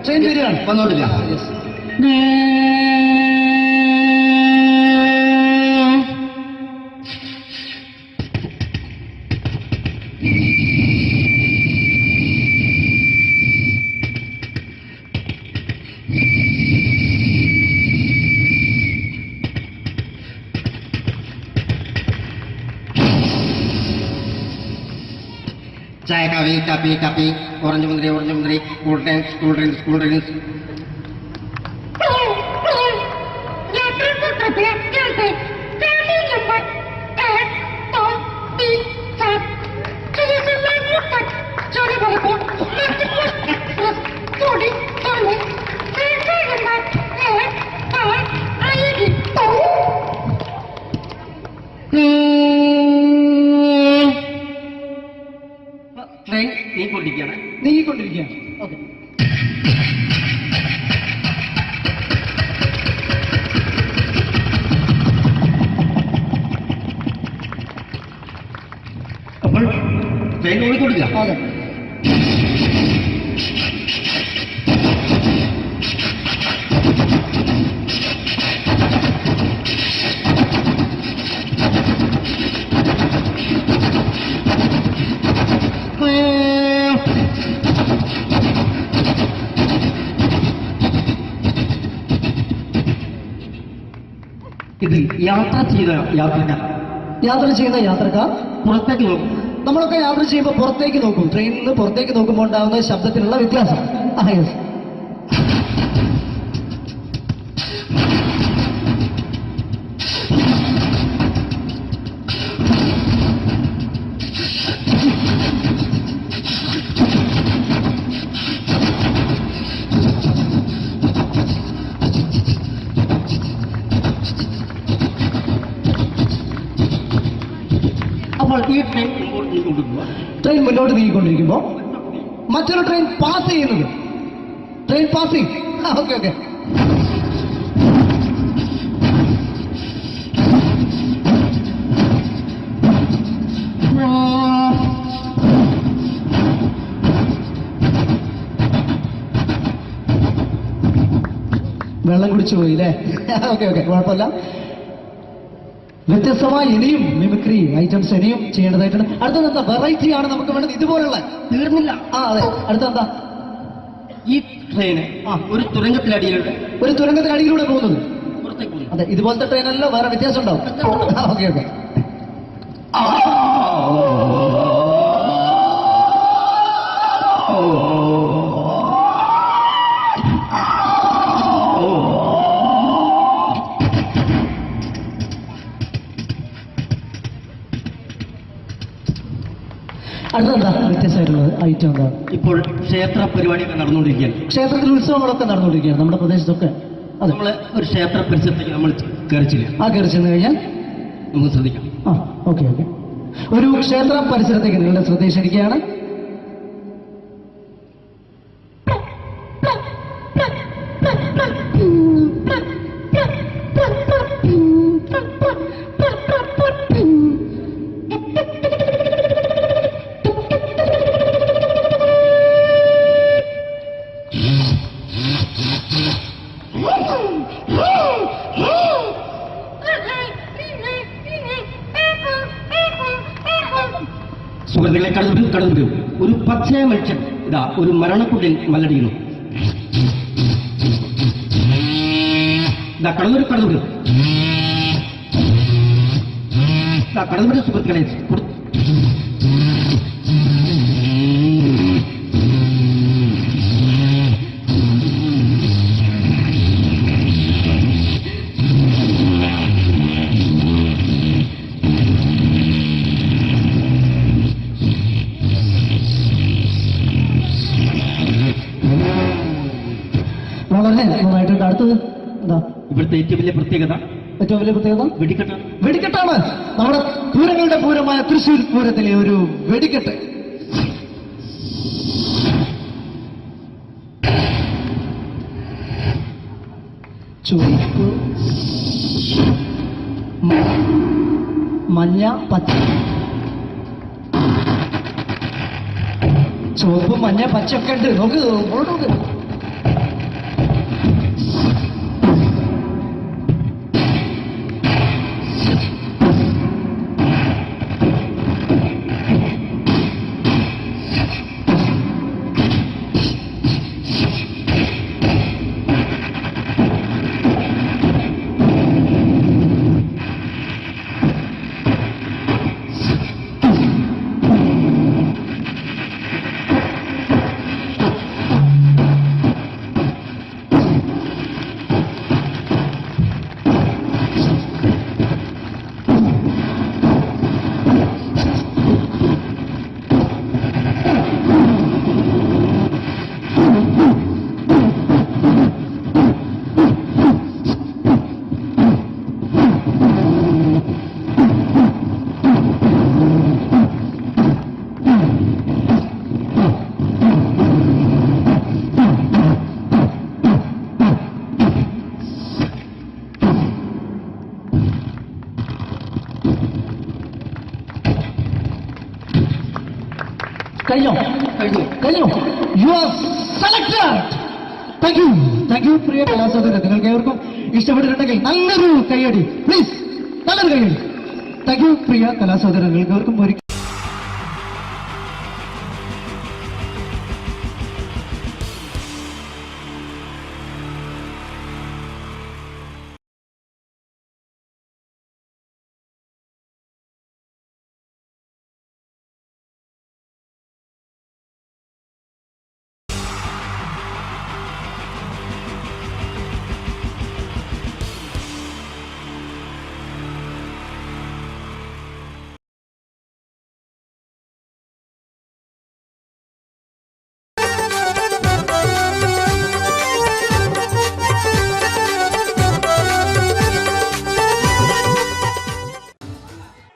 ട്രെയിൻ വരികയാണ്. വന്നോണ്ടില്ല. ചായ, കാപ്പി, ഓറഞ്ച് മുന്തിരി, കൂൾ ഡ്രിങ്ക്സ്. ട്രെയിൻ നീങ്ങിക്കൊണ്ടിരിക്കുകയാണ്. ഓക്കെ. അപ്പോൾ ട്രെയിൻ ഓടിക്കൊണ്ടിരിക്കുക. അതെ. ഇതിൽ യാത്ര ചെയ്യുന്ന യാത്രക്കാർ പുറത്തേക്ക് നോക്കും. നമ്മളൊക്കെ യാത്ര ചെയ്യുമ്പോൾ പുറത്തേക്ക് നോക്കും. ട്രെയിനിൽ നിന്ന് പുറത്തേക്ക് നോക്കുമ്പോൾ ഉണ്ടാകുന്ന ശബ്ദത്തിലുള്ള വ്യത്യാസം. അപ്പോൾ ഈ ട്രെയിൻ മുന്നോട്ട് നീങ്ങിക്കൊണ്ടിരിക്കുമ്പോൾ മറ്റൊരു ട്രെയിൻ പാസ് ചെയ്യുന്നത്. Train passing. ഓക്കെ. വെള്ളം കുടിച്ചു പോയില്ലേ? ഓക്കെ കുഴപ്പമില്ല. വ്യത്യസ്തമായ ഇനിയും മിമിക്രി ഐറ്റംസ് ഇനിയും ചെയ്യേണ്ടതായിട്ടുണ്ട്. അടുത്തത് എന്താ? വെറൈറ്റി ആണ് നമുക്ക് വേണ്ടത്. ഇതുപോലുള്ള തീർന്നില്ല. അതെ. അടുത്തെന്താ? ഈ ട്രെയിന് ഒരു തുരങ്കത്തിനടിയിലൂടെ പോകുന്നത്. അതെ. ഇതുപോലത്തെ ട്രെയിനല്ലോ, വേറെ വ്യത്യാസം ഉണ്ടാവും. ഓക്കെ. അടുത്തെന്താ വ്യത്യസ്തമായിട്ടുള്ളത് ഐറ്റം എന്താ? ഇപ്പോൾ ക്ഷേത്ര പരിപാടിയൊക്കെ നടന്നുകൊണ്ടിരിക്കുകയാണ്. ക്ഷേത്രത്തിൽ ഉത്സവങ്ങളൊക്കെ നടന്നുകൊണ്ടിരിക്കുകയാണ് നമ്മുടെ പ്രദേശത്തൊക്കെ. അത് നമ്മള് ഒരു ക്ഷേത്ര പരിസരത്തേക്ക് നമ്മൾ കയറിച്ചില്ല. കയറി ചെന്ന് കഴിഞ്ഞാൽ നമുക്ക് ശ്രദ്ധിക്കാം. ഓക്കെ. ഒരു ക്ഷേത്ര പരിസരത്തേക്ക് നിങ്ങളുടെ ശ്രദ്ധ ക്ഷണിക്കുകയാണ്. സുഹൃത്തുക്കളെ, കടന്നു ഒരു പച്ചയ മനുഷ്യൻ ഇതാ ഒരു മരണക്കുട്ടിൽ മല്ലടിയുന്നു. ഇതാ കടന്നു സുഹൃത്തുക്കളെ. വളരെ നന്നായിട്ടുണ്ട്. അടുത്തത് എന്താ ഇവിടുത്തെ ഏറ്റവും വലിയ പ്രത്യേകത? ഏറ്റവും വലിയ പ്രത്യേകത വെടിക്കെട്ടാണ്. വെടിക്കെട്ടാണ്. നമ്മുടെ പൂരങ്ങളുടെ പൂരമായ തൃശ്ശൂർ പൂരത്തിലെ ഒരു വെടിക്കെട്ട്. ചുവപ്പ്, മഞ്ഞ, പച്ച. ചുവപ്പ്, മഞ്ഞ, പച്ച ഒക്കെ ഉണ്ട്. നോക്ക് നോക്ക്. കഴിഞ്ഞു. You are selected. Thank you പ്രിയ കലാസഹോദരൻ. നിങ്ങൾക്ക് ഏവർക്കും ഇഷ്ടപ്പെട്ടിട്ടുണ്ടെങ്കിൽ നല്ലൊരു കൈയടി പ്ലീസ്. നല്ലൊരു കൈയടി. താങ്ക് യു പ്രിയ കലാസഹോദരൻ. നിങ്ങൾക്ക് ഏവർക്കും ഒരു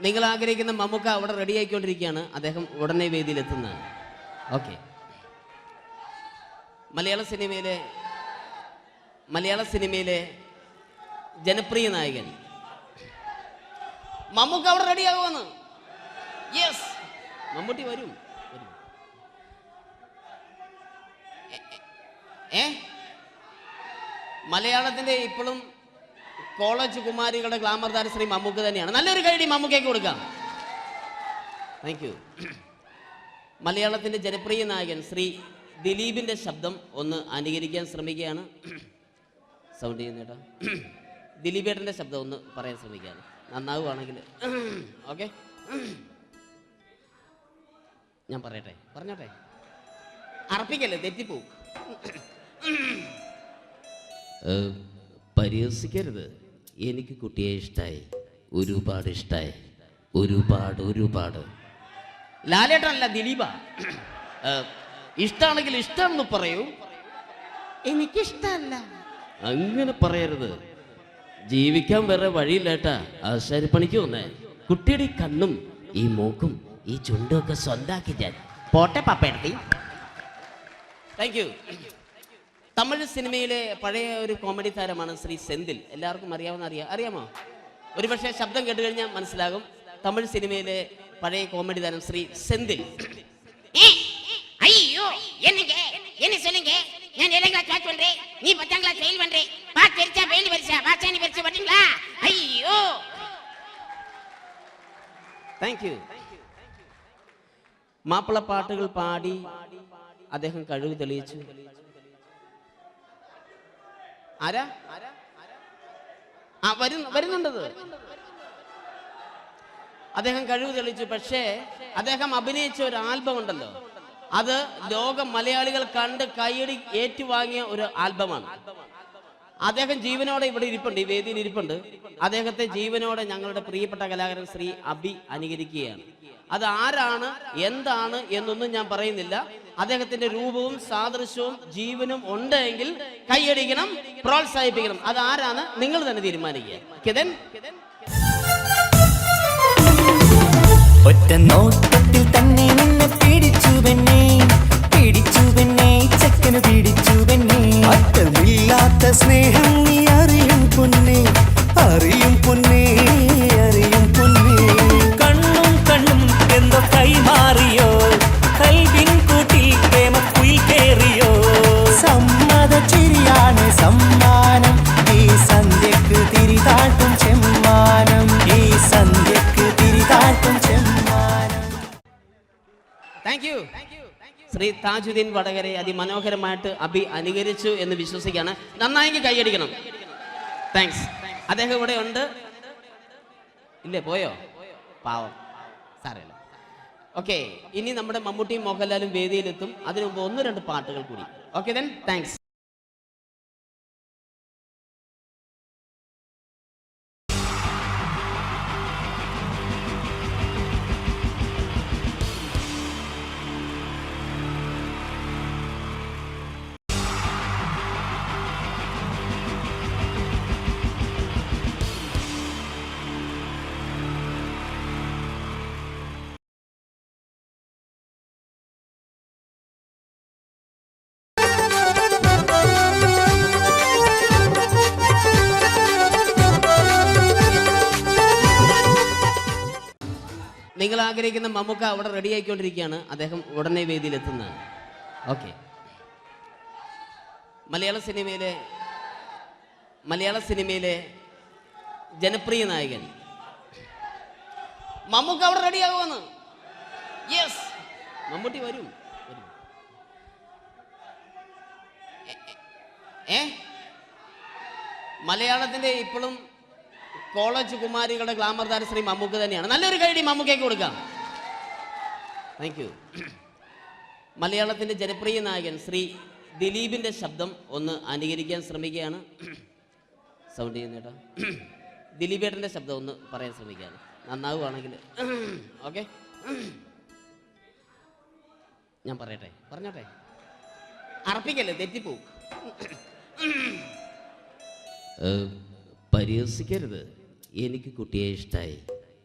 നിങ്ങൾ ആഗ്രഹിക്കുന്ന മമ്മൂക്ക അവിടെ റെഡി ആയിക്കൊണ്ടിരിക്കുകയാണ്. അദ്ദേഹം ഉടനെ വേദിയിൽ എത്തുന്നതാണ്. ഓക്കെ. മലയാള സിനിമയിലെ ജനപ്രിയ നായകൻ മമ്മൂക്ക അവിടെ റെഡി ആകുമെന്ന്. യെസ്, മമ്മൂട്ടി വരും. മലയാളത്തിന്റെ ഇപ്പോഴും കോളേജ് കുമാരികളുടെ ഗ്ലാമർ താരം ശ്രീ മമ്മൂക്ക തന്നെയാണ്. നല്ലൊരു കൈയടി മമ്മൂക്കയ്ക്ക് കൊടുക്കാം. Thank you. മലയാളത്തിന്റെ ജനപ്രിയ നായകൻ ശ്രീ ദിലീപിന്റെ ശബ്ദം ഒന്ന് അനുകരിക്കാൻ ശ്രമിക്കുകയാണ്. സൗണ്ട് ചെയ്യുന്നേട്ടാ. ദിലീപേട്ടന്റെ ശബ്ദം ഒന്ന് പറയാൻ ശ്രമിക്കുകയാണ്. നന്നാവുകയാണെങ്കിൽ ഓക്കെ. ഞാൻ പറഞ്ഞോട്ടെ. അർപ്പിക്കല്ലേ, തെറ്റിപ്പോവും. പരിഹസിക്കരുത്. എനിക്ക് കുട്ടിയെ ഇഷ്ടമായി, ഒരുപാട് ഇഷ്ടമായി, ഒരുപാട്. ലാലേട്ടനല്ല, ദിലീപ. ഇഷ്ടമാണെങ്കിൽ ഇഷ്ടമെന്ന് പറയൂ, എനിക്കിഷ്ടമല്ല അങ്ങനെ പറയരുത്. ജീവിക്കാൻ വേറെ വഴിയില്ലേട്ടാ. ആശാരിപ്പണിക്ക് വന്നേ. കുട്ടിയുടെ ഈ കണ്ണും ഈ മൂക്കും ഈ ചുണ്ടും ഒക്കെ സ്വന്താക്കി ഞാൻ പോട്ടെ പപ്പയെടുത്തി. Thank you. തമിഴ് സിനിമയിലെ പഴയ ഒരു കോമഡി താരമാണ് ശ്രീ സെന്തിൽ. എല്ലാവർക്കും അറിയാമോ? ഒരുപക്ഷെ ശബ്ദം കേട്ട് കഴിഞ്ഞാൽ മനസ്സിലാകും. തമിഴ് സിനിമയിലെ പഴയ കോമഡി താരം ശ്രീ സെന്തിൽ. ஐயோ என்ன சொல்லுங்க நான் 7th கிளாஸ் பாஸ் பண்றேன் நீ 10th கிளாஸ் ஃபெயில் பண்றே பாஸ் தெரிச்சா ஃபெயில் பரிசா பாஸ் நீ பரிசா பண்றீங்களா ஐயோ താങ്ക് യു. മാപ്പിള പാട്ടുകൾ പാടി അദ്ദേഹം കഴിവ് തെളിയിച്ചു. ആരാ വരുന്നുണ്ടത്. അദ്ദേഹം കഴിവ് തെളിയിച്ചു. പക്ഷേ അദ്ദേഹം അഭിനയിച്ച ഒരു ആൽബം ഉണ്ടല്ലോ, അത് ലോക മലയാളികൾ കണ്ട് കൈയടി ഏറ്റുവാങ്ങിയ ഒരു ആൽബമാണ്. അദ്ദേഹം ജീവനോടെ ഇവിടെ ഇരിപ്പുണ്ട്, ഈ വേദിയിൽ ഇരിപ്പുണ്ട്. അദ്ദേഹത്തെ ജീവനോടെ ഞങ്ങളുടെ പ്രിയപ്പെട്ട കലാകാരൻ ശ്രീ അബി അനുകരിക്കുകയാണ്. അത് ആരാണ്, എന്താണ് എന്നൊന്നും ഞാൻ പറയുന്നില്ല. അദ്ദേഹത്തിന്റെ രൂപവും സാദൃശ്യവും ജീവനും ഉണ്ടെങ്കിൽ കൈയടിക്കണം, പ്രോത്സാഹിപ്പിക്കണം. അത് ആരാണ് നിങ്ങൾ തന്നെ തീരുമാനിക്കുക. കിതൻ ഒറ്റ നോട്ടത്തിൽ തന്നെ നിന്നെ പിടിച്ചു പെണ്ണേ, പിടിച്ചു പെണ്ണേ, ചക്കന് പിടിച്ചു പെണ്ണേ. അറ്റമില്ലാത്ത സ്നേഹം നീ അറിയും പൊന്നേ, അറിയും പൊന്നേ, അറിയും പൊന്നേ. കണ്ണും കണ്ണും എന്തോ കൈമാറിയോ, കൽവിൻ കൂട്ടിൽ പ്രേമക്കുയിൽ കേറിയോ. സമ്മത ചിരിയാണ് സമ്മാനം, ഈ സന്ധ്യക്ക് തിരിതാട്ടും ചെമ്മാനം, ഈ സന്ധ്യക്ക് തിരിതാട്ടും ചെമ്മാനം. Thank you. ശ്രീ താജുദ്ദീൻ വടകരെ അതിമനോഹരമായിട്ട് അബി അനുകരിച്ചു എന്ന് വിശ്വസിക്കുകയാണ്. നന്നായെങ്കിൽ കൈയടിക്കണം. താങ്ക്സ്. അദ്ദേഹം ഇവിടെ ഉണ്ട്. ഇല്ലേ, പോയോ? പാവം, സാരമില്ല. ഓക്കെ, ഇനി നമ്മുടെ മമ്മൂട്ടിയും മോഹൻലാലും വേദിയിലെത്തും. അതിനു മുമ്പ് 1-2 പാട്ടുകൾ കൂടി. Okay then, thanks. നിങ്ങൾ ആഗ്രഹിക്കുന്ന മമ്മൂക്ക അവിടെ റെഡി ആയിക്കൊണ്ടിരിക്കുകയാണ്. അദ്ദേഹം ഉടനെ വേദിയിലെത്തുന്നതാണ്. ഓക്കെ, മലയാള സിനിമയിലെ ജനപ്രിയ നായകൻ മമ്മൂക്ക അവിടെ റെഡി ആകുമെന്ന്. യെസ്, മമ്മൂട്ടി വരും. മലയാളത്തിന്റെ ഇപ്പോഴും കോളേജ് കുമാരികളുടെ ഗ്ലാമർ താരം ശ്രീ മമ്മൂക്ക തന്നെയാണ്. നല്ലൊരു കൈഡി മമ്മൂക്കയ്ക്ക് കൊടുക്കാം. Thank you. മലയാളത്തിന്റെ ജനപ്രിയ നായകൻ ശ്രീ ദിലീപിന്റെ ശബ്ദം ഒന്ന് അനുകരിക്കാൻ ശ്രമിക്കുകയാണ്. സൗണ്ട് ചെയ്യുന്നേട്ടാ. ദിലീപേട്ടന്റെ ശബ്ദം ഒന്ന് പറയാൻ ശ്രമിക്കുകയാണ്. നന്നാവുകയാണെങ്കിൽ ഓക്കെ. ഞാൻ പറഞ്ഞോട്ടെ, അർപ്പിക്കല്ലേ, തെറ്റിപ്പോവും. പരിഹസിക്കരുത്, എനിക്ക് കുട്ടിയെ ഇഷ്ടമായി,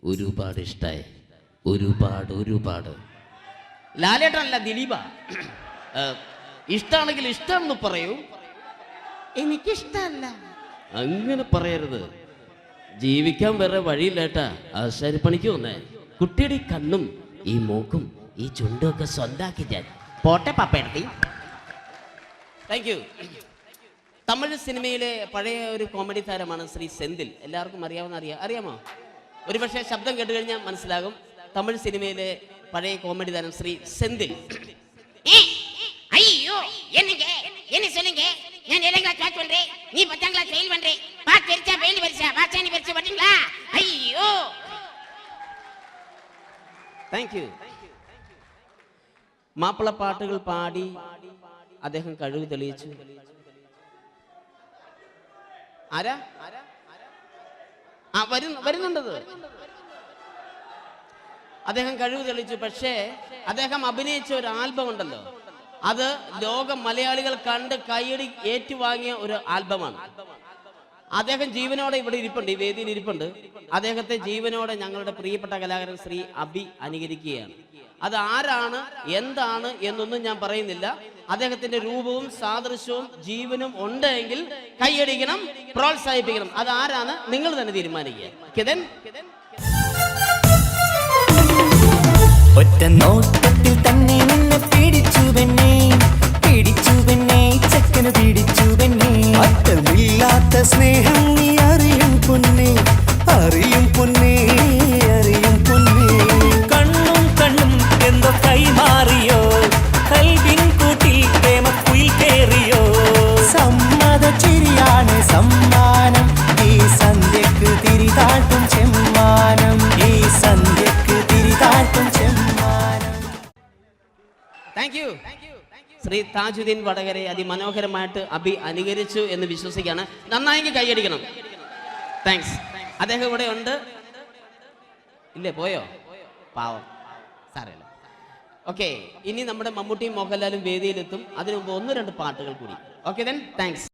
ഒരുപാട് ഇഷ്ടമായി, ഒരുപാട്. ലാലേട്ടനല്ല, ദിലീപ. ഇഷ്ടമാണെങ്കിൽ ഇഷ്ടമെന്ന് പറയൂ, എനിക്കിഷ്ടമല്ല അങ്ങനെ പറയരുത്. ജീവിക്കാൻ വേറെ വഴിയില്ലേട്ടാ, ആശാരിപ്പണിക്ക് വന്നേ. കുട്ടിയുടെ കണ്ണും ഈ മൂക്കും ഈ ചുണ്ടും ഒക്കെ സ്വന്താക്കി ഞാൻ. പോട്ടെ പപ്പയെടുത്തി. Thank you. തമിഴ് സിനിമയിലെ പഴയ ഒരു കോമഡി താരമാണ് ശ്രീ സെന്തിൽ. എല്ലാവർക്കും അറിയാമോ? ഒരുപക്ഷെ ശബ്ദം കേട്ട് കഴിഞ്ഞാൽ മനസ്സിലാകും. തമിഴ് സിനിമയിലെ പഴയ കോമഡി താരം ശ്രീ സെന്തിൽ. ஐயோ என்னங்க என்ன சொல்லுங்க நான் 7th கிளாஸ் பாஸ் பண்றேன் நீ 10th கிளாஸ் ஃபெயில் பண்றே பாஸ் தெரிச்சா ஃபெயில் பரிசா பாஸானி பரிசா வட்டீங்களா ஐயோ താങ്ക് യു. മാപ്പിളപ്പാട്ടുകൾ പാടി അദ്ദേഹം കഴിവ് തെളിയിച്ചു. ആരാ വരുന്നുണ്ടത്? അദ്ദേഹം കഴിവ് തെളിയിച്ചു. പക്ഷേ അദ്ദേഹം അഭിനയിച്ച ഒരു ആൽബം ഉണ്ടല്ലോ, അത് ലോക മലയാളികൾ കണ്ട് കൈയടി ഏറ്റുവാങ്ങിയ ഒരു ആൽബമാണ്. അദ്ദേഹം ജീവനോടെ ഇവിടെ ഇരിപ്പുണ്ട്, ഈ വേദിയിൽ ഇരിപ്പുണ്ട്. അദ്ദേഹത്തെ ജീവനോടെ ഞങ്ങളുടെ പ്രിയപ്പെട്ട കലാകാരൻ ശ്രീ അബി അനുകരിക്കുകയാണ്. അത് ആരാണ്, എന്താണ് എന്നൊന്നും ഞാൻ പറയുന്നില്ല. അദ്ദേഹത്തിന്റെ രൂപവും സാദൃശ്യവും ജീവനും ഉണ്ടെങ്കിൽ കൈയടിക്കണം, പ്രോത്സാഹിപ്പിക്കണം. അത് ആരാണ് നിങ്ങൾ തന്നെ തീരുമാനിക്കുക. കിതൻ ഒറ്റ നോട്ടത്തിൽ തന്നെ നിന്നെ പിടിച്ചു പെണ്ണേ, പിടിച്ചു പെണ്ണേ, ചക്കന് പിടിച്ചു പെണ്ണേ. അറ്റമില്ലാത്ത സ്നേഹം നീ അറിയും പൊന്നേ, അറിയും പൊന്നേ, അറിയും പൊന്നേ. കണ്ണും കണ്ണും എന്തോ കൈമാറിയോ, കൽവിൻ കൂട്ടിൽ പ്രേമക്കുയിൽ കേറിയോ. സമ്മത ചിരിയാണ് സമ്മാനം, ഈ സന്ധ്യക്ക് തിരിതാട്ടും ചെമ്മാനം, ഈ സന്ധ്യക്ക് തിരിതാട്ടും ചെമ്മാനം. Thank you. ശ്രീ താജുദ്ദീൻ വടകരെ അതിമനോഹരമായിട്ട് അനുകരിച്ചു എന്ന് വിശ്വസിക്കുകയാണ്. നന്നായെങ്കിൽ കൈയടിക്കണം. താങ്ക്സ്. അദ്ദേഹം ഇവിടെ ഉണ്ട്. ഇല്ലേ, പോയോ? പാവം, സാരമില്ല. ഓക്കെ, ഇനി നമ്മുടെ മമ്മൂട്ടിയും മോഹൻലാലും വേദിയിലെത്തും. അതിനു മുമ്പ് 1-2 പാട്ടുകൾ കൂടി. Okay then, thanks.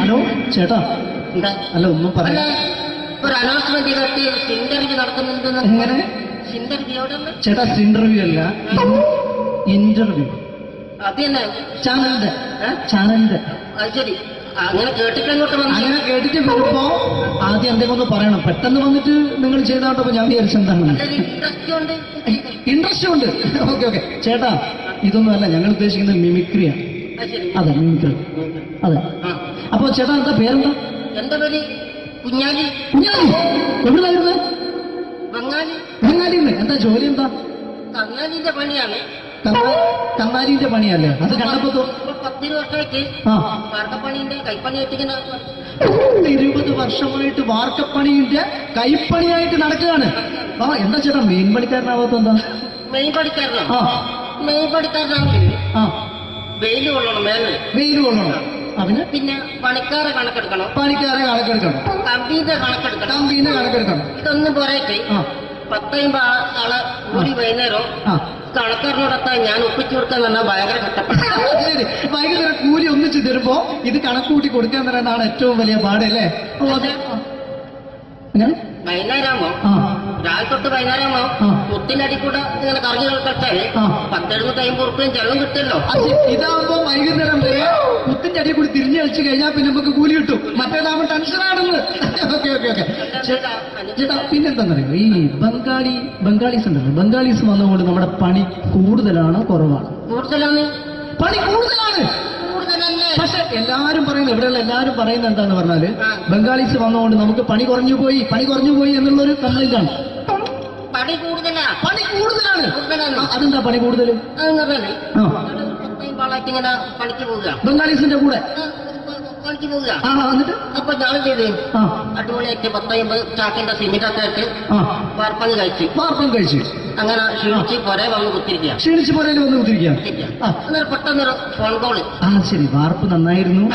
ഹലോ ചേട്ടാ, അല്ല ഒന്നും പറയാ. ഒരു അനൗൺസ്മെന്റ് ചെയ്തിട്ട് ഇന്റർവ്യൂ നടത്തുന്നുണ്ടെന്ന്. എങ്ങനെ ചേട്ടാ? ഇന്റർവ്യൂ അല്ല, ഇന്റർവ്യൂ. അത് തന്നെ ചാനലിന്റെ. അത് ശരി, അങ്ങനെ കേട്ടിട്ട് അങ്ങനെ കേട്ടിട്ട് വരുമ്പോ ആദ്യം എന്തെങ്കിലും ഒന്ന് പറയണം. പെട്ടെന്ന് വന്നിട്ട് നിങ്ങൾ ചെയ്താട്ടപ്പോ ഞാൻ വിചാരിച്ചെന്താണ് ഇൻട്രസ്റ്റ് ഉണ്ട്. ഓക്കെ ചേട്ടാ, ഇതൊന്നും അല്ല ഞങ്ങൾ ഉദ്ദേശിക്കുന്നത് മിമിക്രിയാണ്. അതെ, മിമിക്രി. അതെ. അപ്പൊ ചേട്ടാ എന്താ പേരെന്താ? എന്റെ പേര് കുഞ്ഞാലി. എവിടുന്നായിരുന്നു? ബംഗാളിന്ന്. എന്താ ജോലി? എന്താ? കങ്ങാലിന്റെ പണിയാണ്. കന്നാലിന്റെ പണിയല്ലേ? അത് കണ്ടപ്പോ 10 വർഷമായിട്ട് വാർക്കപ്പണിന്റെ കൈപ്പണിയായിട്ട് 20 വർഷമായിട്ട് വാർക്കപ്പണിന്റെ കൈപ്പണിയായിട്ട് നടക്കുകയാണ്. എന്താ ചേട്ടാ മെയിൻ പണിക്കാരനാവാത്ത? എന്താ മെയിൻ പണിക്കാരനാണെങ്കിൽ വെയിൽ കൊള്ളണം, വെയിൽ കൊള്ളണം. പിന്നെ പണിക്കാരെ കണക്കെടുക്കണം, കമ്പീന്റെ കണക്കെടുക്കണം. ഇതൊന്നും പോരായിട്ട് 10-50 ആളെ കൂടി വൈകുന്നേരം കണക്കാരനോടൊക്കെ ഞാൻ ഒപ്പിച്ചു കൊടുക്കാൻ പറഞ്ഞാൽ ഭയങ്കര കഷ്ടപ്പെട്ടു. വൈകുന്നേരം കൂലി ഒന്നിച്ച് തരുമ്പോ ഇത് കണക്കൂട്ടി കൊടുക്കാൻ പറയുന്നതാണ് ഏറ്റവും വലിയ പാടല്ലേ? വൈകുന്നേരമാകുമ്പോ രാവിലെ തൊട്ട് വൈകുന്നേരമാകുമ്പോ മുത്തിനടി കൂടെ ഇങ്ങനെ കറങ്ങി കളിച്ചാൽ 10-750 ഉറുപ്പിയും ചെലവും കിട്ടുമല്ലോ. ഇതാകുമ്പോ വൈകുന്നേരം വരെ മുത്തിന്റെ അടി കൂടി തിരിഞ്ഞു കളിച്ചു കഴിഞ്ഞാൽ പിന്നെ നമുക്ക് കൂലി കിട്ടും. മറ്റേതാകുമ്പോ ടെൻഷനാണെന്ന്. ഓക്കെ ചേട്ടാ, പിന്നെന്താന്നറിയോ, ഈ ബംഗാളീസ് ഉണ്ടല്ലോ, ബംഗാളീസ് വന്നുകൊണ്ട് നമ്മുടെ പണി കൂടുതലാണോ കുറവാണ്? പണി കൂടുതലാണ്. പക്ഷെ എല്ലാരും പറയുന്നത്, ഇവിടെയുള്ള എല്ലാരും പറയുന്നത് എന്താന്ന് പറഞ്ഞാല് ബംഗാളീസ് വന്നുകൊണ്ട് നമുക്ക് പണി കുറഞ്ഞു പോയി എന്നുള്ളൊരു കംപ്ലൈന്റ് ആണ്. പണി കൂടുതലാണ്. അതെന്താ പണി കൂടുതൽ? ഇങ്ങനെ പണിക്ക് പോവുക, ബംഗാളീസിന്റെ കൂടെ പണിക്ക് പോവുക. എന്നിട്ട് അപ്പൊ ഞാൻ ചെയ്ത് അടിപൊളിയായിട്ട് 10-50 ചാക്കിന്റെ സിമെന്റൊക്കെ ആയിട്ട് വാർപ്പം കഴിച്ചു. അങ്ങനെ ക്ഷീണിച്ച് പുറേ വന്ന് കുത്തിരിക്കുക. പെട്ടെന്നൊരു ഫോൺ കോള്. ശരി, വാർപ്പ് നന്നായിരുന്നു.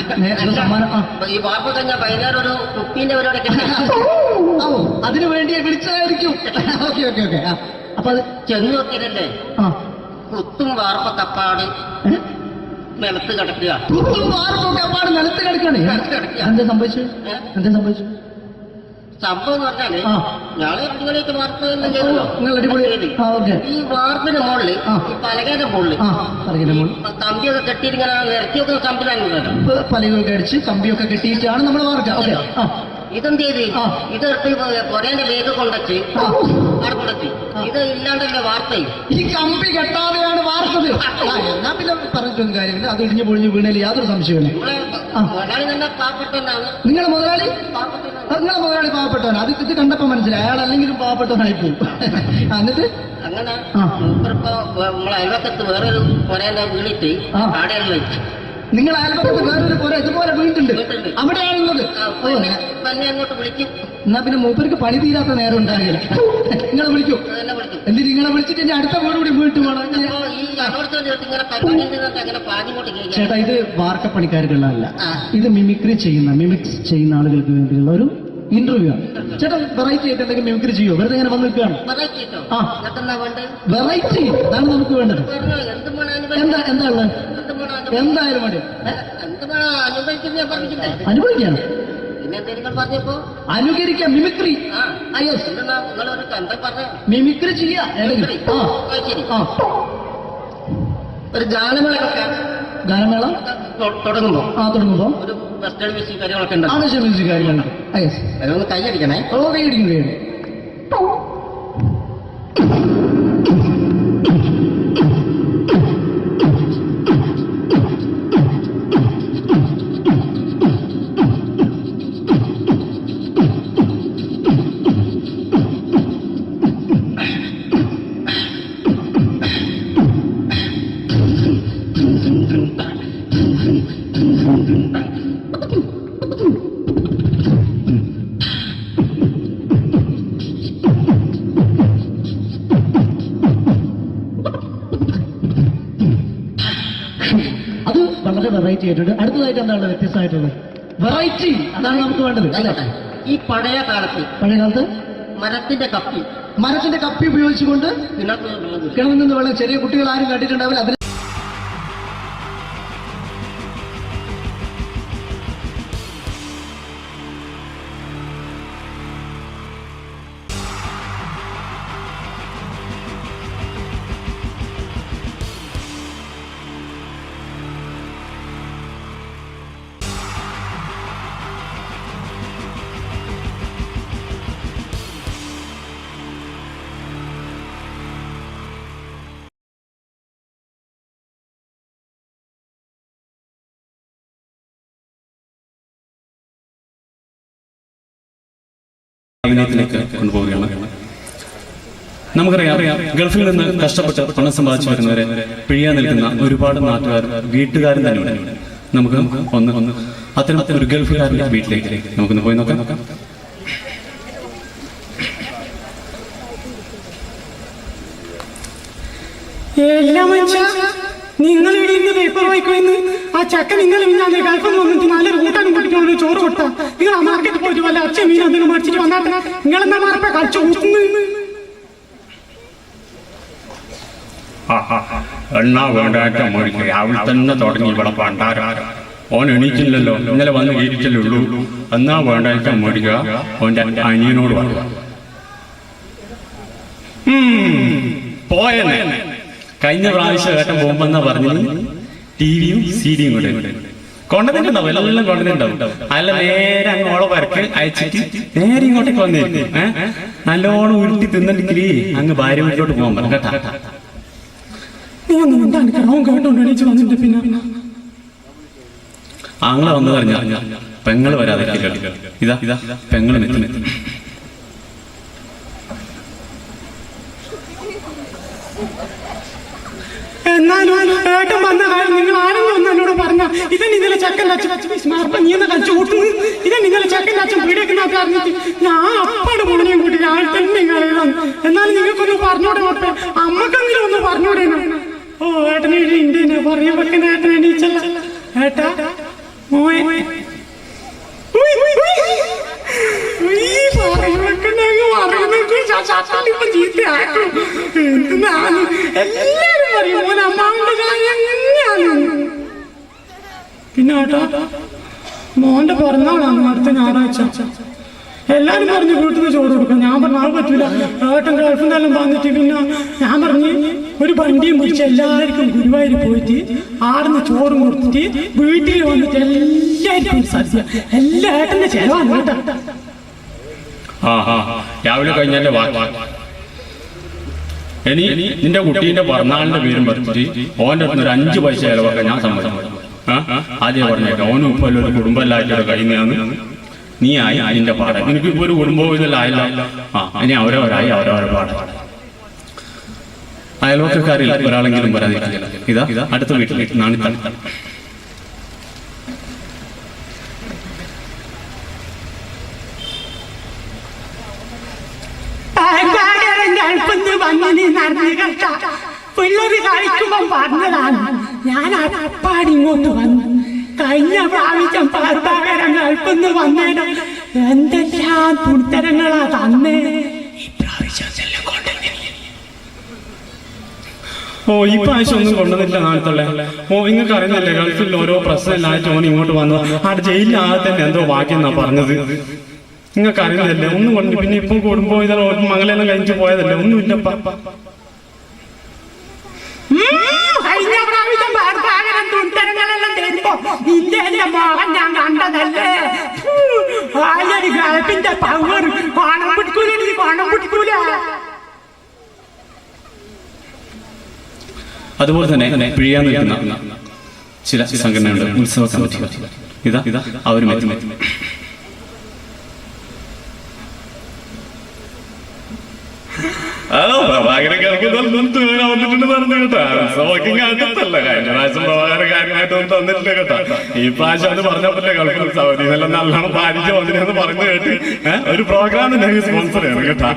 ഈ വാർപ്പ് കഴിഞ്ഞാൽ വൈകുന്നേരം ഒരു കുപ്പീന്റെ പരിപാടി അതിനു വേണ്ടി വിളിച്ചതായിരിക്കും. ഓക്കെ. അപ്പൊ അത് ചെന്ന് നോക്കിയതല്ലേ, കുത്തും വാർപ്പ കപ്പാട് നിലത്ത് കിടക്കുക. നിലത്ത് കിടക്കാണ്. എന്താ സംഭവിച്ചു? സംഭവം എന്ന് പറഞ്ഞാല് ഞങ്ങള് അടിപൊളിയായിട്ട് വാർപ്പ് ഈ വാർപ്പിന്റെ മുകളില് ഈ പലകയുടെ മുകളില് കമ്പിയൊക്കെ കെട്ടിയിങ്ങനെ നിരത്തിയൊക്കെ സംവിധാനം പലകൊക്കെ അടിച്ച് കമ്പിയൊക്കെ കെട്ടിയിട്ടാണ് നമ്മൾ വാർക്കുക. ഇതെന്ത് ചെയ്ത് ഇതെടുത്ത് പൊരേന്റെ വേഗ കൊണ്ടച്ച് അവിടെ കൊണ്ടെത്തി. ഇത് ഇല്ലാണ്ടല്ലേ വാർത്തയും. ഈ കമ്പി കെട്ടാതെയാണ് വാർത്തത്. എന്നാ പിന്നെ പറഞ്ഞിട്ടൊന്നും കാര്യമില്ല. അത് ഇടിഞ്ഞു പൊളിഞ്ഞു വീണേൽ യാതൊരു സംശയമില്ല. മുതലാളി നല്ല പാവപ്പെട്ടവനാണ്. നിങ്ങളുടെ മുതലാളി പാവപ്പെട്ടവനാണ്. അത് ഇത് കണ്ടപ്പോ മനസ്സിലായി അയാൾ അല്ലെങ്കിലും പാവപ്പെട്ടവനായി പോകും. എന്നിട്ട് അങ്ങനെ നമ്മളെ അയൽവക്കത്ത് വേറൊരു പൊരേന്റെ വീണിട്ട് ആടെയാണ് വെച്ചു. നിങ്ങൾ അയൽപക്കത്ത് വേറൊരു പുര ഇതുപോലെ വീണ്ടുണ്ട്, അവിടെയാണുള്ളത്. അങ്ങോട്ട് വിളിക്കും. എന്നാ പിന്നെ മൂപ്പർക്ക് പണി തീരാത്ത നേരം ഉണ്ടാകില്ല. നിങ്ങളെ വിളിക്കും. എന്നിട്ട് നിങ്ങളെ വിളിച്ചിട്ട് ഇനി അടുത്ത വീട് കൂടി വീട്ടു വേണം. ചേട്ടാ, ഇത് വാർക്കപ്പണിക്കാർക്കുള്ളതല്ല. ഇത് മിമിക്സ് ചെയ്യുന്ന ആളുകൾക്ക് വേണ്ടിയുള്ള ഒരു ഇന്റർവ്യൂ ആണ്. ചേട്ടാ, വെറൈറ്റി ആയിട്ട് എന്തെങ്കിലും മിമിക്രി ചെയ്യോ? വെറുതെ ഇങ്ങനെ വന്ന് നിൽക്കുകയാണ്. വെറൈറ്റി അതാണ് നമുക്ക് വേണ്ടത്. എന്താ ഉള്ളത്? എന്തായാലും മതി. അനുഭവിക്കാണ്, അനുകരിക്കാം. മിമിക്രി മിമിക്രി ചെയ്യാ. ഒരു ഗാനമേള തുടങ്ങുമ്പോ ഒരു വെസ്റ്റേൺ മ്യൂസിക് കാര്യങ്ങളൊക്കെ ഉണ്ട്. മ്യൂസിക് കാര്യങ്ങളുണ്ട്. അതൊന്ന് കൈയടിക്കണേ. കൈയടിക്കും. ചെയ്തിട്ടുണ്ട്. അടുത്തതായിട്ട് എന്താണ് വ്യത്യസ്തമായിട്ടുള്ളത്? വെറൈറ്റി, അതാണ് നമുക്ക് വേണ്ടത് അല്ലേ? ഈ പഴയ കാലത്ത് മരത്തിന്റെ കപ്പി ഉപയോഗിച്ചുകൊണ്ട് കിണറിൽ നിന്ന് വെള്ളം, ചെറിയ കുട്ടികൾ ആരും കണ്ടിട്ടുണ്ടാവില്ല. അതിന് അഭിനയത്തിലേക്ക് കൊണ്ടുപോവുകയാണ്. നമുക്കറിയാം, ഗൾഫിൽ നിന്ന് കഷ്ടപ്പെട്ട് പണം സമ്പാദിച്ചു വരുന്നവരെ പിഴിയാൻ നിൽക്കുന്ന ഒരുപാട് നാട്ടുകാരും വീട്ടുകാരും തന്നെയുണ്ട്. നമുക്ക് ഒന്ന് അത്തരം ഒരു ഗൾഫുകാരുടെ വീട്ടിലേക്ക് നമുക്കൊന്ന് പോയി നോക്കാം. നിങ്ങൾ ഇവിടെ ഇന്ന് പേപ്പർ വായിക്കുമെന്ന് ആ ചക്ക നിങ്ങൾ ഞാൻ ഗൾഫിൽ വന്നിട്ട് നല്ലൊരു കൂട്ടാനും കൂട്ടിട്ടുള്ള ചോറ് കൊടുത്താ നിങ്ങൾ ആ മാർക്കറ്റിൽ പോയിട്ട് വല്ല അച്ഛൻ മീൻ എന്തെങ്കിലും മേടിച്ചിട്ട് വന്നാട്ടെ. നിങ്ങളെന്താ മാർപ്പ കളിച്ചു കൂട്ടുന്നു? എണ്ണാ വേണ്ടാറ്റ മോടിക്കുക രാവിലെ തന്നെ തുടങ്ങി ഇവിടെ പണ്ടാരം. ഓൻ എണീറ്റില്ലല്ലോ, ഇന്നലെ വന്ന് കീരിച്ചല്ലേ ഉള്ളൂ. എന്നാ വേണ്ടാറ്റ മോടിക്കുക ഓന്റെ അനിയനോട് പറയുക. പോയെന്നെ കഴിഞ്ഞ പ്രാവശ്യം ഏട്ടൻ പോകുമ്പെന്നാ പറഞ്ഞു ടിവിയും സീഡിയും കൂടെ കൊണ്ടുവന്നിട്ടുണ്ടാവും, എല്ലാം കൊണ്ടുവന്നിട്ടുണ്ടാവും. അല്ല നേരെ അങ്ങോളം വരക്ക് അയച്ചിട്ട് നേരെ ഇങ്ങോട്ടേക്ക് വന്നിരുന്നു. നല്ലോണം ഉരുട്ടി തിന്നിട്ടില്ലേ അങ്ങ് ഭാര്യ വീട്ടിലോട്ട് പോകാൻ പറഞ്ഞു കേട്ടാ. ആങ്ങളെ വന്നു പറഞ്ഞ പെങ്ങള് വരാതെ ഇതാ പെങ്ങള് മെത്തി. എന്നാലും ഏട്ടൻ വന്ന കാര്യം നിങ്ങൾ ആരെങ്കിലും ഒന്ന് എന്നോട് പറഞ്ഞ ഇതന്നെ ഇന്നലെ ചക്കൻ്റെ അച്ഛൻ നീ എന്ന് കളിച്ചു കൂട്ടുന്നു. ഇതന്നെ ഇന്നലെ ചക്കൻ്റെ അച്ഛൻ പീഡിക്കുന്നൊക്കെ അറിഞ്ഞിട്ട് ഞാൻ അപ്പാട് മോനെയും കൂട്ടി ഞാൻ തന്നെ കളയണം. എന്നാലും നിങ്ങൾക്കൊന്ന് പറഞ്ഞോടെ നോട്ടെ, അമ്മക്കെങ്കിലും ഒന്ന് പറഞ്ഞോടെ. ഓ ഏട്ടനെ ഇന്ത്യനെ പറയാൻ വെക്കുന്ന ഏട്ടൻ എണീച്ചല്ല. ഏട്ടാ പിന്നെ ഏട്ടാ മോന്റെ പിറന്നാളാണ് അടുത്ത ഞായറാഴ്ച. എല്ലാരും പറഞ്ഞു വീട്ടിൽ നിന്ന് ചോറ് കൊടുക്കാം. ഞാൻ പറഞ്ഞു അത് പറ്റൂല, ഏട്ടൻ ഗൾഫിൽ നിന്നെല്ലാം വന്നിട്ട്. പിന്നെ ഞാൻ പറഞ്ഞു ഒരു വണ്ടിയും പിടിച്ച് എല്ലാവർക്കും ഗുരുവായൂർ പോയിട്ട് ആടുന്ന് ചോറും കൊടുത്തിട്ട് വീട്ടിൽ വന്നിട്ട് എല്ലാവർക്കും സദ്യ. എല്ലാ ഏട്ടന്റെ ചെലവാണ് കേട്ടാ. രാവിലെ കഴിഞ്ഞാലേ ഇനി നിന്റെ കുട്ടീന്റെ പിറന്നാളിന്റെ പേരും പറഞ്ഞിട്ട് ഓന്റെ അടുത്ത് ഒരു 5 പൈസ ചെലവൊക്കെ ഞാൻ സമ്മതിക്കും. ആദ്യം പറഞ്ഞേക്കാം, ഓനും ഇപ്പൊ ഒരു കുടുംബമല്ലായിട്ട് കഴിയുന്നതാണ്. നീ ആയി അതിന്റെ പാടം. എനിക്കിപ്പോ ഒരു കുടുംബവും ഇതെല്ലാം ആയില്ല. ഇനി അവരവരായി അവരവരെ പാടം. അയൽവക്കക്കാരിൽ ഒരാളെങ്കിലും വരാതിരിക്കില്ല. ഇതാ അടുത്ത വീട്ടിൽ നാണിത്തം. പിള്ളേര് കളിക്കുമ്പോ പറഞ്ഞതാണ്. ഞാൻ അപ്പാടി ഇങ്ങോട്ട് വന്നു. കഴിഞ്ഞ പ്രാവശ്യം പാർപ്പാകരം ഗൾഫിന്ന് വന്നേരം എന്തെല്ലാം തുണിത്തരങ്ങളാ തന്നേ. ഓ ഈ പ്രാവശ്യം ഒന്നും കൊണ്ടുവന്നില്ല നാളത്തല്ലേ. ഓ നിങ്ങൾക്ക് അറിയുന്നില്ലേ, ഗൾഫിൽ ഓരോ പ്രശ്നമില്ലായിട്ട് ഓൻ ഇങ്ങോട്ട് വന്നു. അവിടെ ജയിലിലാകെ തന്നെ എന്തോ ബാക്കിയെന്നാ പറഞ്ഞത്. നിങ്ങൾക്ക് അറിയുന്നില്ലേ, ഒന്നും കൊണ്ട്. പിന്നെ ഇപ്പം കൂടുമ്പോ ഇതെല്ലാം മകളെല്ലാം കഴിച്ചു പോയതല്ലേ, ഒന്നുമില്ലപ്പ. കഴിഞ്ഞ പ്രാവശ്യം പാർപ്പാകരം തുണിത്തരങ്ങളെല്ലാം തരുമ്പോ ഇന്ത്യന്റെ മോഹൻ ഞാൻ കണ്ടതല്ലേ. ആയൊരു ഗൾഫിന്റെ പവർ കോണം പിടിക്കൂല, കോണം പിടിക്കൂല. അതുപോലെ തന്നെ പിഴിയാൻ നിൽക്കുന്ന ചില സംഘടനകളുടെ ഉത്സവ കമ്മിറ്റി. ഇതാ അവരും ഈ പ്രാവശ്യം അത് പറഞ്ഞപ്പോലെ ഗൾഫിൽ സൗദി ഇതെല്ലാം നല്ലോണം പാലിച്ച് വന്നിരുന്നു പറഞ്ഞു കേട്ട് ഒരു പ്രോഗ്രാം സ്പോൺസർ ചെയ്യണം കേട്ടാ.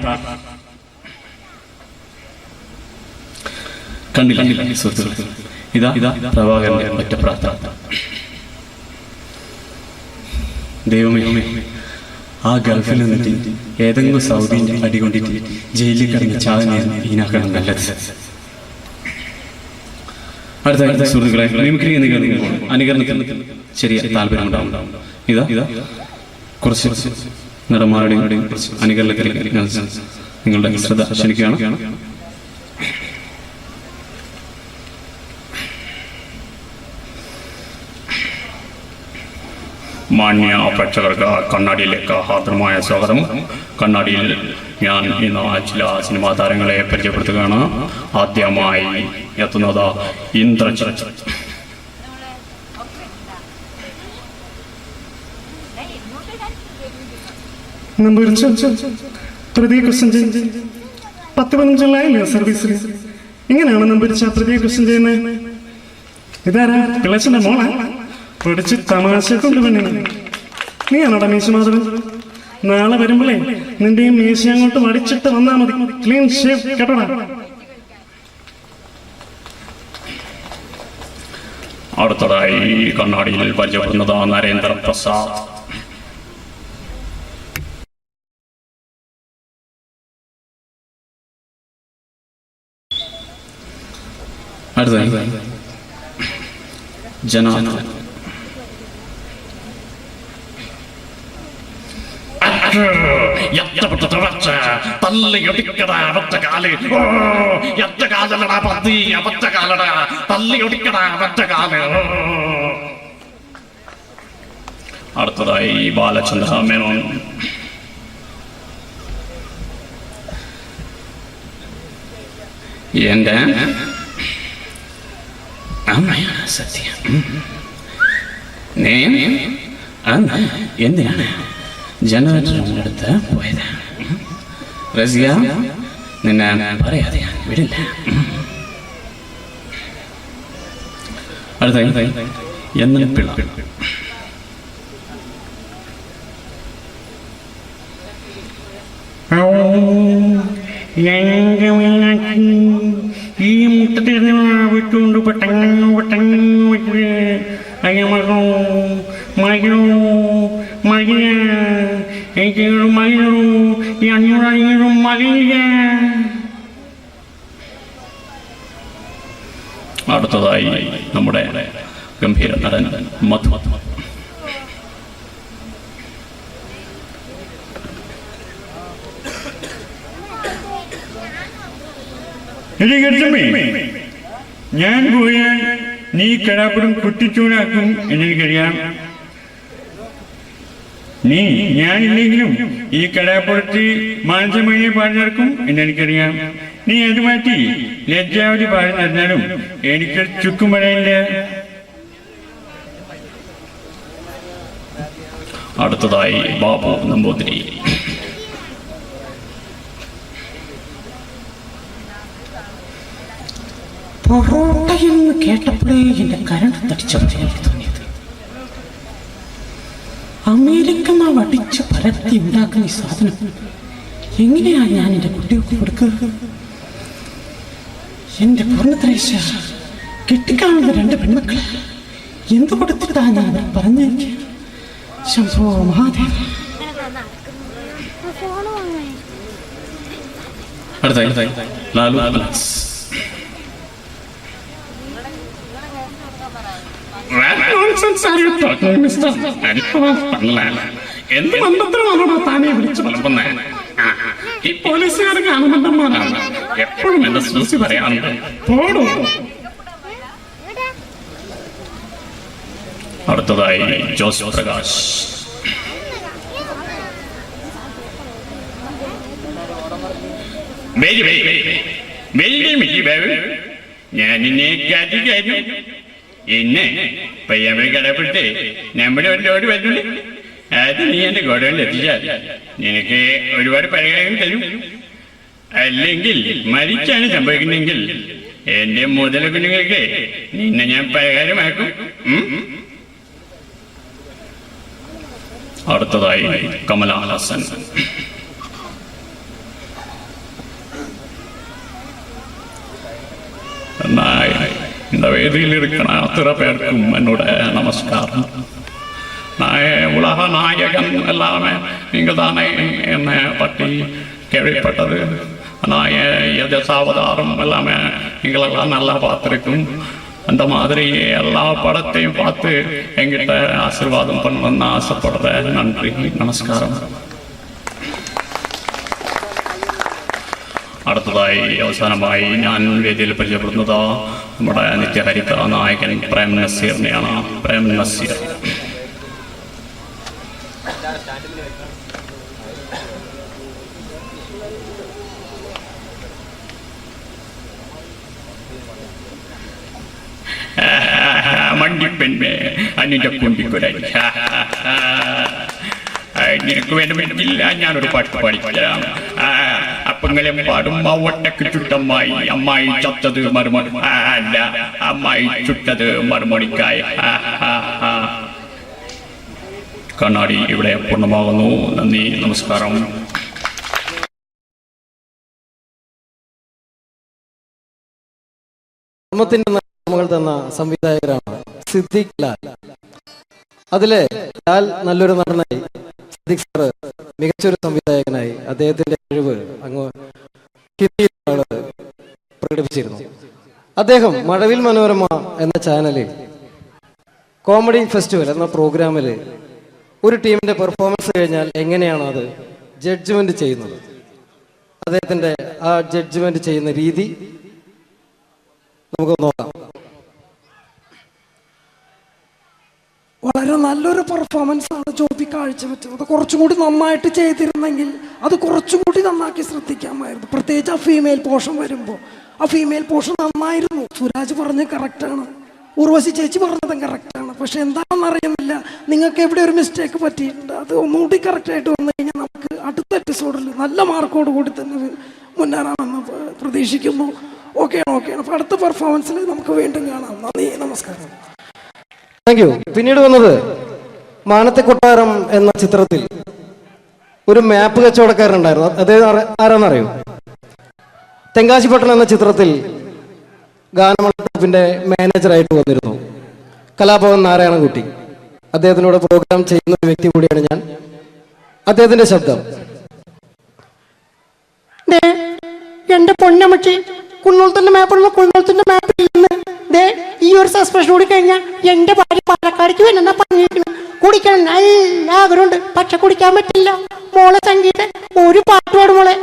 കണ്ടില്ല സുഹൃത്തുക്കളെ, ഇതാ പ്രഭാകരന്റെ ഒറ്റ പ്രാർത്ഥന. ദൈവമേ, ആ ഗൾഫിൽ നിന്നിട്ട് ഏതെങ്കിലും സൗദിയിൽ അടികൊണ്ടിട്ട് ജയിലിൽ കിടന്ന് ചാകുന്നതാണ് ഇതിനേക്കാളും നല്ലത്. അടുത്ത സുഹൃത്തുക്കളെ, മിമിക്രി എന്ന് കേൾക്കുമ്പോൾ അനുകരണത്തിന് ചെറിയ താല്പര്യമുണ്ടാവും. ഇതാ കുറച്ച് നടന്മാരുടെയും കുറച്ച് അനുകരണത്തിലേക്ക് നിങ്ങളുടെ ശ്രദ്ധ ക്ഷണിക്കുകയാണ്. മാന്യ പ്രേക്ഷകർക്ക് കണ്ണാടിയിലേക്ക് ഹാർദമായ സ്വാഗതം. കണ്ണാടിയിൽ ഞാൻ ഇന്ന് ചില സിനിമാ താരങ്ങളെ പരിചയപ്പെടുത്തുകയാണ്. ആദ്യമായി എത്തുന്നത് ഇന്ദ്രജിത്ത്. പ്രതി ക്വസ്റ്റ്യൻ 10-15 സർവീസിൽ ഇങ്ങനെയാണ് നമ്പരിച്ച പ്രതി ക്വസ്റ്റ്യൻ ചെയ്യുന്നത്. ഇതാരാ? പിള്ളച്ചന്റെ മോളാ? പഠിച്ച് തമാശ കൊണ്ടുവന്നു. നീയാണോടാ മീശ മാധവൻ? നാളെ വരുമ്പോഴേ നിന്റെ ഈ മീശ അങ്ങോട്ട് വടിച്ചിട്ട് വന്നാ മതി. ക്ലീൻ ഷേവ് കേട്ടോടാ. അടുത്തതായി കണ്ണാടിയിൽ പരിചയപ്പെടുന്നത് നരേന്ദ്ര പ്രസാദ്. അടുത്തതായി ജനാർദ്ദൻ. അടുത്തതായി ബാലചന്ദ്ര മേനോൻ. എന്റെ അമ്മയാണ് സത്യം. എന്തിനാണ് ജനറേറ്ററിന്റെ അടുത്ത് പോയത്? റസിയ, നിന്നെ പറയാതെ ഞാൻ വിടില്ല. അടുത്തായി എന്ന പിള്ള. ഈ മുട്ടത്തിൽ വിട്ടുകൊണ്ട് പെട്ടെന്ന് വെച്ച് അയ്യമോ മയോ മകിയ എനിക്ക് മയോ ഈ 500 മകിയ. അടുത്തതായി നമ്മുടെ ഗംഭീര നടൻ മധു. ഞാൻ പോയാൽ നീ കടാപ്പുറം കുട്ടിച്ചൂടാക്കും എന്നെനിക്കറിയാം. ഞാനില്ലെങ്കിലും ഈ കടാപ്പുറത്ത് മാനസമയെ പാടി നടക്കും എന്നെനിക്കറിയാം. നീ അത് മാറ്റി ലജ്ജാവതി പാടി നടന്നാലും എനിക്ക് ചുക്കും പറയില്ല. അടുത്തതായി ബാബു നമ്പൂതിരി. പൊറോട്ടയെന്ന് കേട്ടപ്പോഴേ എന്റെ കരണ്ട് തടിച്ചവരെ തോന്നിയത്. അമേരിക്ക വടിച്ച് പരത്തി ഉണ്ടാക്കുന്ന ഈ സാധനം എങ്ങനെയാണ് ഞാൻ എന്റെ കുട്ടികൾക്ക് കൊടുക്കുക? എന്റെ പൂർണ്ണത്രേശ കെട്ടിക്കാണുന്ന 2 പെൺമക്കളെ എന്ത് കൊടുത്തിട്ടാ ഞാൻ അവർ പറഞ്ഞേക്ക്? ശംഭോ മഹാദേവ. അടുത്തായി ലാലു അലക്സ്. എന്ത് മന്ത്രത്തിലാണോ താനെ വിളിച്ചു വളർത്തുന്നത്? ഈ പോലീസുകാർ കാണുന്നുണ്ടെന്നാണ് എപ്പോഴും എന്റെ സൂസി പറയാറുണ്ട്. പോടൂ. അടുത്തതായി ജോസ് പ്രകാശ്. ഞാൻ നിന്നെ കാറ്റിക്കായിരുന്നു. എന്നെ പയ്യാമ്പഴി കടപ്പെട്ട് നമ്മുടെ ഒരു ലോഡ് വരുന്നുണ്ട്. അത് നീ എന്റെ ഗോഡൗണിൽ എത്തിച്ചാൽ നിനക്ക് ഒരുപാട് പരിഹാരം തരും. അല്ലെങ്കിൽ മരിച്ചാണ് സംഭവിക്കുന്നെങ്കിൽ എന്റെ മുതല കുഞ്ഞുങ്ങൾക്ക് നിന്നെ ഞാൻ പരിഹാരമാക്കും. അടുത്തതായി കമലഹാസൻ. இந்த வேதியில் இருக்கிற அத்தனை பேருக்கும் என்னோட நமஸ்காரம். நான் இவ்வளோ நாயகன் எல்லாமே நீங்க தானே என்ன பற்றி கேள்விப்பட்டது. நான் எதசாவதாரம் எல்லாமே நீங்களெல்லாம் நல்லா பார்த்துருக்கும். அந்த மாதிரி எல்லா படத்தையும் பார்த்து எங்கிட்ட ஆசீர்வாதம் பண்ணணும்னு ஆசைப்படுறேன். நன்றி, நமஸ்காரம். അടുത്തതായി അവസാനമായി ഞാൻ വേദിയിൽ പരിചയപ്പെടുന്നത് നമ്മുടെ നിത്യഹരിത നായകൻ പ്രേം നസീറിനെയാണ്. പ്രേം നസീർ. മണ്ടിപ്പെണ്ണേ അന്നിന്റെ കുണ്ടിക്കുരൻ. നിനക്ക് വേണമെന്നില്ല, ഞാനൊരു പാട്ട് പാടിക്കാം. അപ്പങ്ങളെ പാടും ഒട്ടക്ക് ചുട്ടമ്മായി, അമ്മായി ചത്തത് മറുമണി അല്ല, അമ്മായി ചുട്ടത് മറുമണിക്കായി. കണ്ണാടി ഇവിടെ പൂർണ്ണമാകുന്നു. നന്ദി, നമസ്കാരം. നമ്മൾ തന്ന സംവിധായകരാണ് സിദ്ദിഖ് ലാൽ. അതിലെ ലാൽ നല്ലൊരു നടനായി, സിദ്ദിഖ് സാറ് മികച്ചൊരു സംവിധായകനായി അദ്ദേഹത്തിന്റെ കഴിവ് അങ്ങ് ഹിന്ദിയിൽ പ്രകടിപ്പിച്ചിരുന്നു. അദ്ദേഹം മഴവിൽ മനോരമ എന്ന ചാനലിൽ കോമഡി ഫെസ്റ്റിവൽ എന്ന പ്രോഗ്രാമിൽ ഒരു ടീമിന്റെ പെർഫോമൻസ് കഴിഞ്ഞാൽ എങ്ങനെയാണ് അത് ജഡ്ജ്മെന്റ് ചെയ്യുന്നത്, അദ്ദേഹത്തിന്റെ ആ ജഡ്ജ്മെന്റ് ചെയ്യുന്ന രീതി നമുക്ക് നോക്കാം. വളരെ നല്ലൊരു പെർഫോമൻസ് ആണ് ജോബി കാഴ്ചവെച്ചത്. കുറച്ചും കൂടി നന്നായിട്ട് ചെയ്തിരുന്നെങ്കിൽ അത് കുറച്ചും കൂടി നന്നാക്കി ശ്രദ്ധിക്കാമായിരുന്നു. പ്രത്യേകിച്ച് ആ ഫീമെയിൽ പോർഷൻ വരുമ്പോൾ ആ ഫീമെയിൽ പോർഷൻ നന്നായിരുന്നു. സുരാജ് പറഞ്ഞത് കറക്റ്റാണ്, ഉർവശി ചേച്ചി പറഞ്ഞതും കറക്റ്റാണ്. പക്ഷെ എന്താണെന്ന് അറിയുന്നില്ല, നിങ്ങൾക്ക് എവിടെ ഒരു മിസ്റ്റേക്ക് പറ്റിയിട്ടുണ്ട്. അത് ഒന്നുകൂടി കറക്റ്റായിട്ട് വന്നു കഴിഞ്ഞാൽ നമുക്ക് അടുത്ത എപ്പിസോഡിൽ നല്ല മാർക്കോട് കൂടി തന്നെ മുന്നേറാമെന്ന് പ്രതീക്ഷിക്കുന്നു. ഓക്കെയാണ്. അപ്പോൾ അടുത്ത പെർഫോമൻസിൽ നമുക്ക് വീണ്ടും കാണാം. നന്ദി, നമസ്കാരം. Thank you. പിന്നീട് വന്നത് മാനത്തെ കൊട്ടാരം എന്ന ചിത്രത്തിൽ ഒരു മാപ്പ് കച്ചവടക്കാരനുണ്ടായിരുന്നു. അദ്ദേഹം ആരാന്നറിയോ? തെങ്കാശിപട്ടണം എന്ന ചിത്രത്തിൽ ഗാനമണ്ഡലത്തിന്റെ മാനേജറായിട്ട് വന്നിരുന്നു കലാഭവൻ നാരായണൻകുട്ടി. അദ്ദേഹത്തിനോട് പ്രോഗ്രാം ചെയ്യുന്ന ഒരു വ്യക്തി കൂടിയാണ് ഞാൻ. അദ്ദേഹത്തിന്റെ ശബ്ദം. എന്റെ പൊന്നമ്മച്ചി, കുന്നോളത്തിന്റെ മാപ്പ് കുന്നോളത്തിന്റെ മാപ്പ് ഈ ഒരു സസ്പെൻഷൻ കൂടി കഴിഞ്ഞാൽ എന്റെ ഭാര്യ പാലക്കാടേക്ക് വന്നെന്നാ പറഞ്ഞിരിക്കുന്നു. കുടിക്കണം നല്ല ആഗ്രഹമുണ്ട്, പക്ഷെ കുടിക്കാൻ പറ്റില്ല. മോളെ സംഗീത ഒരു പാട്ട് പാടും മോളെ.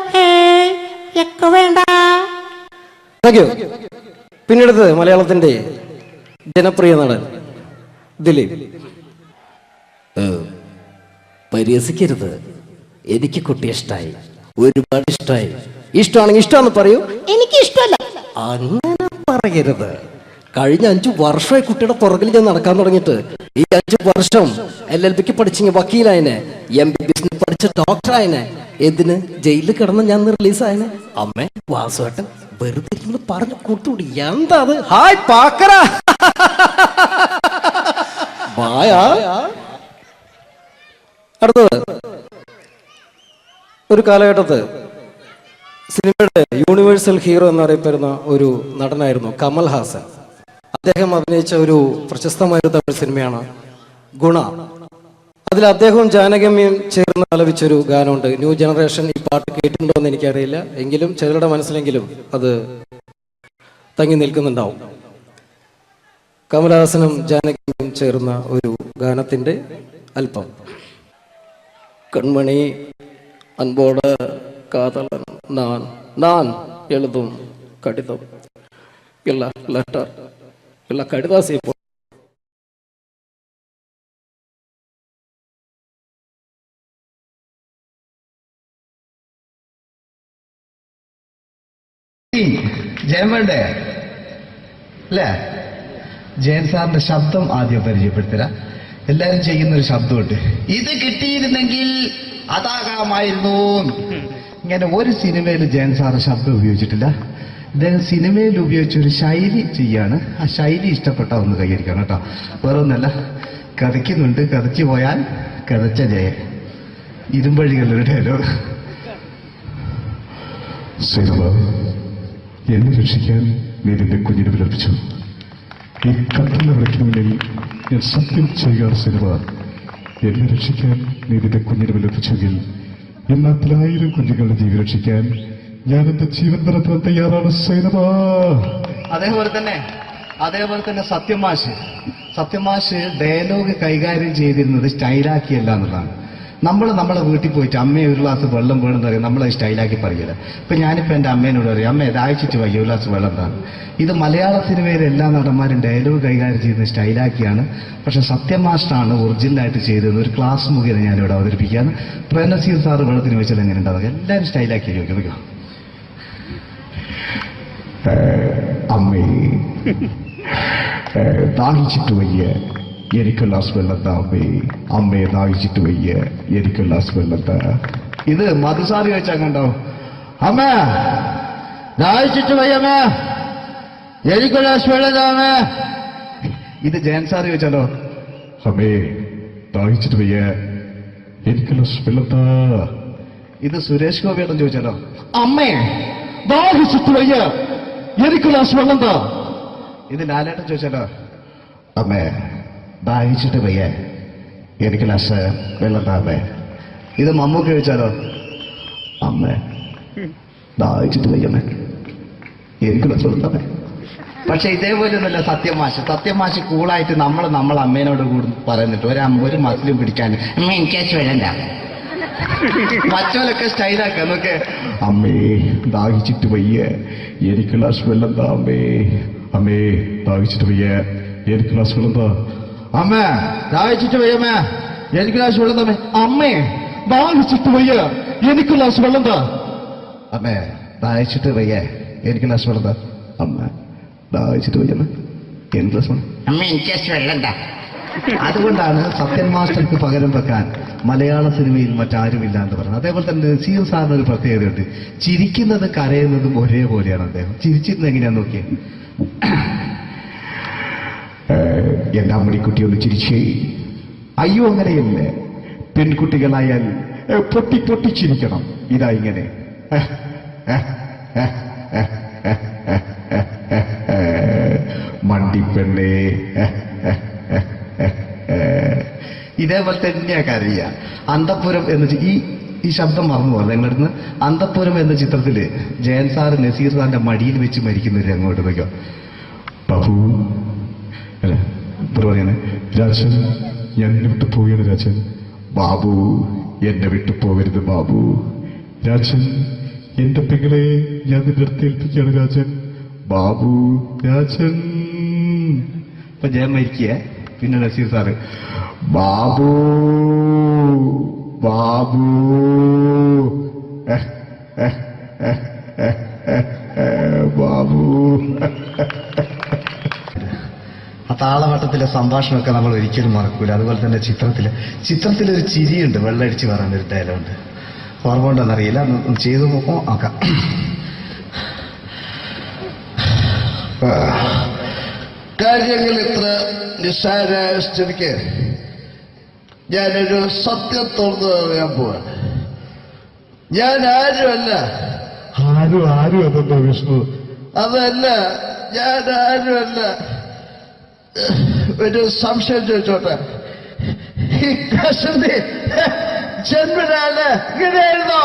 ഒക്കെ വേണ്ട. പിന്നീട് മലയാളത്തിന്റെ ജനപ്രിയ നടൻ ദിലീപ്. പരിഹസിക്കരുത്, എനിക്ക് കുട്ടിയെ ഇഷ്ടമായി, ഒരുപാട് ഇഷ്ടമായി. ഇഷ്ടമാണെങ്കിൽ ഇഷ്ടമാണെന്ന് പറയൂ, എനിക്ക് ഇഷ്ടമല്ല അങ്ങനെ പറയരുത്. കഴിഞ്ഞ 5 വർഷമായി കുട്ടിയുടെ പുറകിൽ ഞാൻ നടക്കാൻ തുടങ്ങിയിട്ട്. ഈ 5 വർഷം LLBക്ക് പഠിച്ചെങ്കിൽ വക്കീലായനെ, MBBS പഠിച്ച ഡോക്ടറായനെ, എന്തിന് ജയിലിൽ കിടന്ന് ഞാൻ റിലീസായനെ. അമ്മേ വാസുവേട്ടൻ വെറുതെ പറഞ്ഞു കൊടുത്തുകൂടി. എന്താ അത്? ഹായ് പാക്കറ, അടുത്തത് ഒരു കാലഘട്ടത്ത് സിനിമയുടെ യൂണിവേഴ്സൽ ഹീറോ എന്നറിയപ്പെടുന്ന ഒരു നടനായിരുന്നു കമൽ ഹാസൻ. അദ്ദേഹം അഭിനയിച്ച ഒരു പ്രശസ്തമായ തമിഴ് സിനിമയാണ് ഗുണ. അതിൽ അദ്ദേഹവും ജാനകിയമ്മയും ചേർന്ന് ആലപിച്ചൊരു ഗാനമുണ്ട്. ന്യൂ ജനറേഷൻ ഈ പാട്ട് കേട്ടിട്ടുണ്ടോ എന്ന് എനിക്കറിയില്ല, എങ്കിലും ചിലരുടെ മനസ്സിലെങ്കിലും അത് തങ്ങി നിൽക്കുന്നുണ്ടാവും. കമൽഹാസനും ജാനകിയമ്മയും ചേർന്ന ഒരു ഗാനത്തിന്റെ അല്പം. കൺമണി അൻപോട് കാതലൻ நான் எழுதும் கடிதம் இல்ல லெட்டர் இல்ல கடிதாசி ജയമണ്ടേ അല്ലേ? ജയൻ സാറിന്റെ ശബ്ദം ആദ്യം പരിചയപ്പെടുത്തല. എല്ലാരും ചെയ്യുന്ന ഒരു ശബ്ദമുണ്ട്, ഇത് കിട്ടിയിരുന്നെങ്കിൽ അതാകാമായിരുന്നു. ഇങ്ങനെ ഒരു സിനിമയിൽ ജയൻ സാറ് ശബ്ദം ഉപയോഗിച്ചിട്ടില്ല. ഇദ്ദേഹം സിനിമയിൽ ഉപയോഗിച്ച ഒരു ശൈലി ചെയ്യാണ്. ആ ശൈലി ഇഷ്ടപ്പെട്ട ഒന്ന് കൈകരിക്കണം കേട്ടോ. വേറെ ഒന്നല്ല, കഥയ്ക്കുന്നുണ്ട്, കഥച്ചു പോയാൽ കഥച്ച ജയൻ. ഇരുമ്പഴികളുടെ ഡയലോഗ്. എന്നെ രക്ഷിക്കാൻ നീ നിന്റെ കുഞ്ഞിനെ വിലപിച്ചു. ഈ കത്തുന്ന വിളക്കിന് മുന്നിൽ ഞാൻ സത്യം ചെയ്യുകയാണ് സിനിമ. എന്നെ രക്ഷിക്കാൻ നീ നിന്റെ കുഞ്ഞിനെ വിലപിച്ചെങ്കിൽ എന്നാത്തിൽ 1000 കുഞ്ഞുങ്ങളുടെ ജീവൻ രക്ഷിക്കാൻ ഞാൻ എന്റെ ജീവൻ നടത്താൻ തയ്യാറാണ് സൈനബാ. അതേപോലെ തന്നെ സത്യമാഷ് ഡയലോഗ് കൈകാര്യം ചെയ്തിരുന്നത് സ്റ്റൈലാക്കിയല്ല എന്നുള്ളതാണ്. നമ്മളെ വീട്ടിൽ പോയിട്ട് അമ്മയെ ഒരു ഗ്ലാസ് വെള്ളം വേണമെന്ന് പറയും, നമ്മളത് സ്റ്റൈലാക്കി പറയില്ല. ഇപ്പൊ ഞാനിപ്പോ എന്റെ അമ്മേനോട് പറയും, അമ്മ ദാഹിച്ചിട്ട് വയ്യ ഒരു ഗ്ലാസ് വെള്ളം എന്താണ്. ഇത് മലയാള സിനിമയിലെ എല്ലാ നടന്മാരും ഡയലോഗ് കൈകാര്യം ചെയ്യുന്നത് സ്റ്റൈലാക്കിയാണ്. പക്ഷെ സത്യമാഷ്ടാണ് ഒറിജിനലായിട്ട് ചെയ്തത്. ഒരു ക്ലാസ് മുഖേന ഞാനിവിടെ അവതരിപ്പിക്കുകയാണ്. പ്രേംനസീർ സാറ് വെള്ളത്തിന് വെച്ചാൽ എങ്ങനെ ഉണ്ടാവുക, എല്ലാവരും സ്റ്റൈലാക്കി ചോദിക്കുക. അമ്മേ ദാഹിച്ചിട്ട് വയ്യ എനിക്ക് ഗ്ലാസ് വെള്ളം താ അമ്മേ. അമ്മയെ ദാഹിച്ചിട്ട് വയ്യ എനിക്ക് ഗ്ലാസ് വെള്ളം താ. ഇത് മധുസാറി വെച്ചാൽ കണ്ടോ, അമ്മ ദാഹിച്ചിട്ട് വയ്യ അമ്മ എനിക്ക് ഗ്ലാസ് വെള്ളം താ അമ്മ. ഇത് ജയൻ സാറി വെച്ചാലോ, അമ്മേ ദാഹിച്ചിട്ട് വയ്യ എനിക്ക് ഗ്ലാസ് വെള്ളം താ. ഇത് സുരേഷ് ഗോപിയോടും ചോദിച്ചാലോ, അമ്മേ ദാഹിച്ചിട്ട് വയ്യ എനിക്ക് ഗ്ലാസ് വെള്ളം താ. ഇത് ലാലേട്ടൻ ചോദിച്ചാലോ, അമ്മേ ദാഹിച്ചിട്ട് വയ്യ എനിക്ക് ഗ്ലാസ് വെള്ളം താ അമ്മേ. ഇത് മമ്മൂക്ക് ചോദിച്ചാലോ, അമ്മേ ദാഹിച്ചിട്ട് വയ്യമ്മേ എനിക്ക് ഗ്ലാസ് വെള്ളം താ അമ്മേ. പക്ഷെ ഇതേപോലെ ഒന്നുമല്ല സത്യമാഷ് കൂളായിട്ട് നമ്മളെ അമ്മേനോട് കൂടി പറയുന്നിട്ട് ഒരു മസിലും പിടിക്കാൻ അമ്മ എനിക്ക് വേണ്ട. മറ്റോലൊക്കെ സ്റ്റൈലാക്കാം നോക്കെ, അമ്മേ ദാഹിച്ചിട്ട് വയ്യ എനിക്ക് ഗ്ലാസ് വെള്ളം താ അമ്മേ. അമ്മേ ദാഹിച്ചിട്ട് വയ്യ എനിക്ക് ഗ്ലാസ് വെള്ളം താ. അമ്മ ദാഹിച്ചിട്ട് വയ്യമ്മ എനിക്ക് ഗ്ലാസ് വെള്ളം താ. അമ്മേ ദാഹിച്ചിട്ട് വയ്യ എനിക്ക് ഗ്ലാസ് വെള്ളം താ. അമ്മേ ദാഹിച്ചിട്ട് വയ്യ എനിക്ക് ഗ്ലാസ് വെള്ളം താ. അമ്മ ദാഹിച്ചിട്ട് വയ്യമ്മ എനിക്ക് ഗ്ലാസ് വെള്ളം അമ്മ എനിക്ക് വെള്ളം താ. അതുകൊണ്ടാണ് സത്യൻ മാസ്റ്റർക്ക് പകരം വെക്കാൻ മലയാള സിനിമയിൽ മറ്റാരുമില്ല എന്ന് പറയുന്നത്. അതേപോലെ തന്നെ നസീർ സാറിന് ഒരു പ്രത്യേകതയുണ്ട്, ചിരിക്കുന്നത് കരയുന്നതും ഒരേപോലെയാണ്. അദ്ദേഹം ചിരിച്ചിരുന്നത് എങ്ങനെയാന്ന് നോക്കിയേ, എന്റെ അമ്മണിക്കുട്ടി ഒന്ന് ചിരിച്ചേ. അയ്യോ അങ്ങനെയല്ലേ, പെൺകുട്ടികളായാൽ പൊട്ടി ചിരിക്കണം. ഇതാ ഇങ്ങനെ മണ്ടിപ്പെണ്ണേ. ഇതേപോലെ തന്നെയാ കരയ. അന്തപ്പുരം എന്ന ഈ ശബ്ദം മറന്നു പോലെ നിങ്ങളടുന്ന്. അന്തപ്പുരം എന്ന ചിത്രത്തില് ജയൻ സാറ് നസീർ സാറിന്റെ മടിയിൽ വെച്ച് മരിക്കുന്നവര് അങ്ങോട്ട് നോക്കാം. ബാബു അല്ല പറയണേ, രാജൻ ഞാൻ എന്നെ വിട്ടു പോവുകയാണ് രാജൻ. ബാബു എന്നെ വിട്ടു പോകരുത് ബാബു. രാജൻ എന്റെ പെങ്ങളെ ഞാൻ നിന്റെ അടുത്ത് ഏൽപ്പിക്കുകയാണ് രാജൻ. ബാബു രാജൻ. ഇപ്പൊ ജയൻ മരിക്കുക, പിന്നെ നസീർ സാറ് ബാബു ബാബു ബാബു. ആ താളവട്ടത്തിലെ സംഭാഷണമൊക്കെ നമ്മൾ ഒരിക്കലും മറക്കൂല. അതുപോലെ തന്നെ ചിത്രത്തിലൊരു ചിരിയുണ്ട്, വെള്ളടിച്ച് പറയുന്നൊരു ഡയലോഗുണ്ട്. ഓർമ്മ ഉണ്ടെന്നറിയില്ല, ചെയ്തു നോക്കാം. കാര്യങ്ങൾ ഇത്ര നിസ്സാരമായ സ്ഥിതിക്ക് ഞാനൊരു സത്യം തുറന്നു പറയാൻ പോവാണ്. ഞാൻ ആരുമല്ല. ആരും അതെന്താ വിഷ്ണു? അതല്ല, ഞാൻ ആരുമല്ല. ഒരു സംശയം ചോദിച്ചോട്ടെ, ഈ കസന്തി ജന്മനാണ് ഇങ്ങനെയായിരുന്നോ?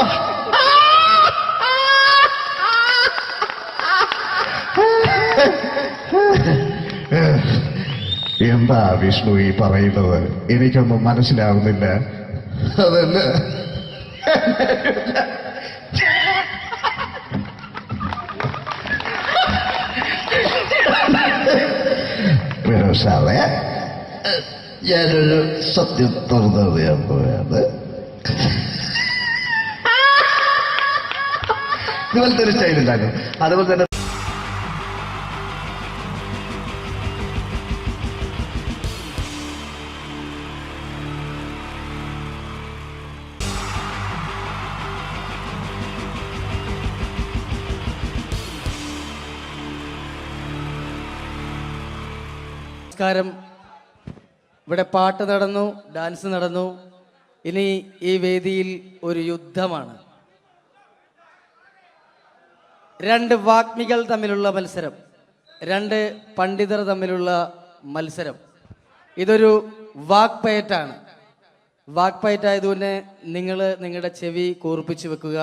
എന്താ വിഷ്ണു ഈ പറയുന്നത്? എനിക്കൊന്നും മനസ്സിലാവുന്നില്ല. അതല്ല, സാറേ ഞാനൊരു സത്യം തുറന്നറിയാൻ പോയാണ്. ഇതുപോലത്തെ ഒരു സ്റ്റൈൽ ഉണ്ടാക്കും. അതുപോലെ തന്നെ നമസ്കാരം. ഇവിടെ പാട്ട് നടന്നു, ഡാൻസ് നടന്നു. ഇനി ഈ വേദിയിൽ ഒരു യുദ്ധമാണ്. രണ്ട് വാഗ്മികൾ തമ്മിലുള്ള മത്സരം, രണ്ട് പണ്ഡിതർ തമ്മിലുള്ള മത്സരം. ഇതൊരു വാക്പയറ്റാണ്. വാക്പയറ്റ് ആയതുകൊണ്ട് നിങ്ങൾ നിങ്ങളുടെ ചെവി കൂർപ്പിച്ച് വെക്കുക.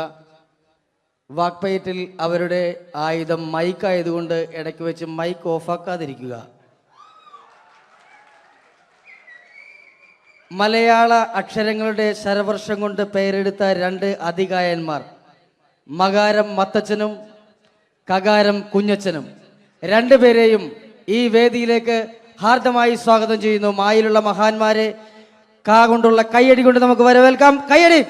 വാക്പയറ്റിൽ അവരുടെ ആയുധം മൈക്ക് ആയതുകൊണ്ട് ഇടയ്ക്ക് വെച്ച് മൈക്ക് ഓഫാക്കാതിരിക്കുക. മലയാള അക്ഷരങ്ങളുടെ ശരവർഷം കൊണ്ട് പേരെടുത്ത 2 അതികായന്മാർ മകാരം മത്തച്ഛനും കകാരം കുഞ്ഞച്ഛനും, 2 പേരെയും ഈ വേദിയിലേക്ക് ഹാർദമായി സ്വാഗതം ചെയ്യുന്നു. മായിലുള്ള മഹാന്മാരെ കാ കൊണ്ടുള്ള കയ്യടി കൊണ്ട് നമുക്ക് വരവേൽക്കാം. കയ്യടി.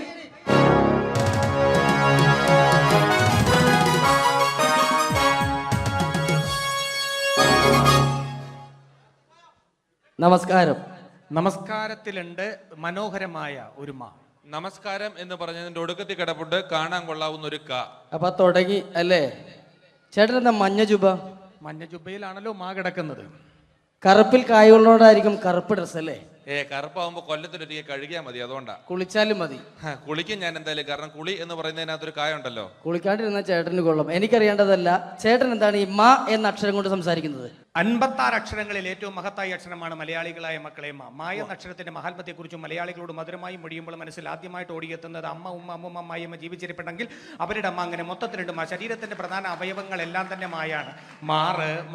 നമസ്കാരം. നമസ്കാരത്തിലുണ്ട് മനോഹരമായ ഒരു മാ. നമസ്കാരം എന്ന് പറഞ്ഞതിന്റെ ഒടുക്കത്തിൽ കിടപ്പുണ്ട് കാണാൻ കൊള്ളാവുന്ന ഒരു കാ. അപ്പൊ തുടങ്ങി അല്ലേ? ചേട്ടൻ എന്താ മഞ്ഞ ജുബ? മഞ്ഞ ജുബയിലാണല്ലോ മാ കിടക്കുന്നത്. കറുപ്പിൽ കായുള്ളോടായിരിക്കും കറുപ്പ് ഡ്രസ് അല്ലേ? കറുപ്പാവുമ്പോ കൊല്ലത്തിലൊരിക്കൽ കഴുകിയാൽ മതി, അതുകൊണ്ടാ. കുളിച്ചാലും മതി. കുളിക്കും ഞാൻ എന്തായാലും, കാരണം കുളി എന്ന് പറയുന്നതിനകത്തൊരു കായുണ്ടല്ലോ. കുളിക്കാണ്ടിരുന്ന ചേട്ടന് കൊള്ളും. എനിക്കറിയേണ്ടതല്ല, ചേട്ടൻ എന്താണ് ഈ മാ എന്ന അക്ഷരം കൊണ്ട് സംസാരിക്കുന്നത്? 56 അക്ഷരങ്ങളിൽ ഏറ്റവും മഹത്തായ അക്ഷരമാണ് മലയാളികളായ മക്കളെ മാ. മായ എന്ന അക്ഷരത്തിന്റെ മഹാത്മത്തെക്കുറിച്ചും മലയാളികളോട് മധുരമായി മൊഴിയുമ്പോൾ മനസ്സിൽ ആദ്യമായിട്ട് ഓടിയെത്തുന്നത് അമ്മ, ഉമ്മ, അമ്മുമ്മ, അമ്മായിയമ്മ ജീവിച്ചിരിപ്പുണ്ടെങ്കിൽ അവരുടെ അമ്മ. അങ്ങനെ മൊത്തത്തിലുണ്ട് മാ. ശരീരത്തിന്റെ പ്രധാന അവയവങ്ങളെല്ലാം തന്നെ മായാണ്.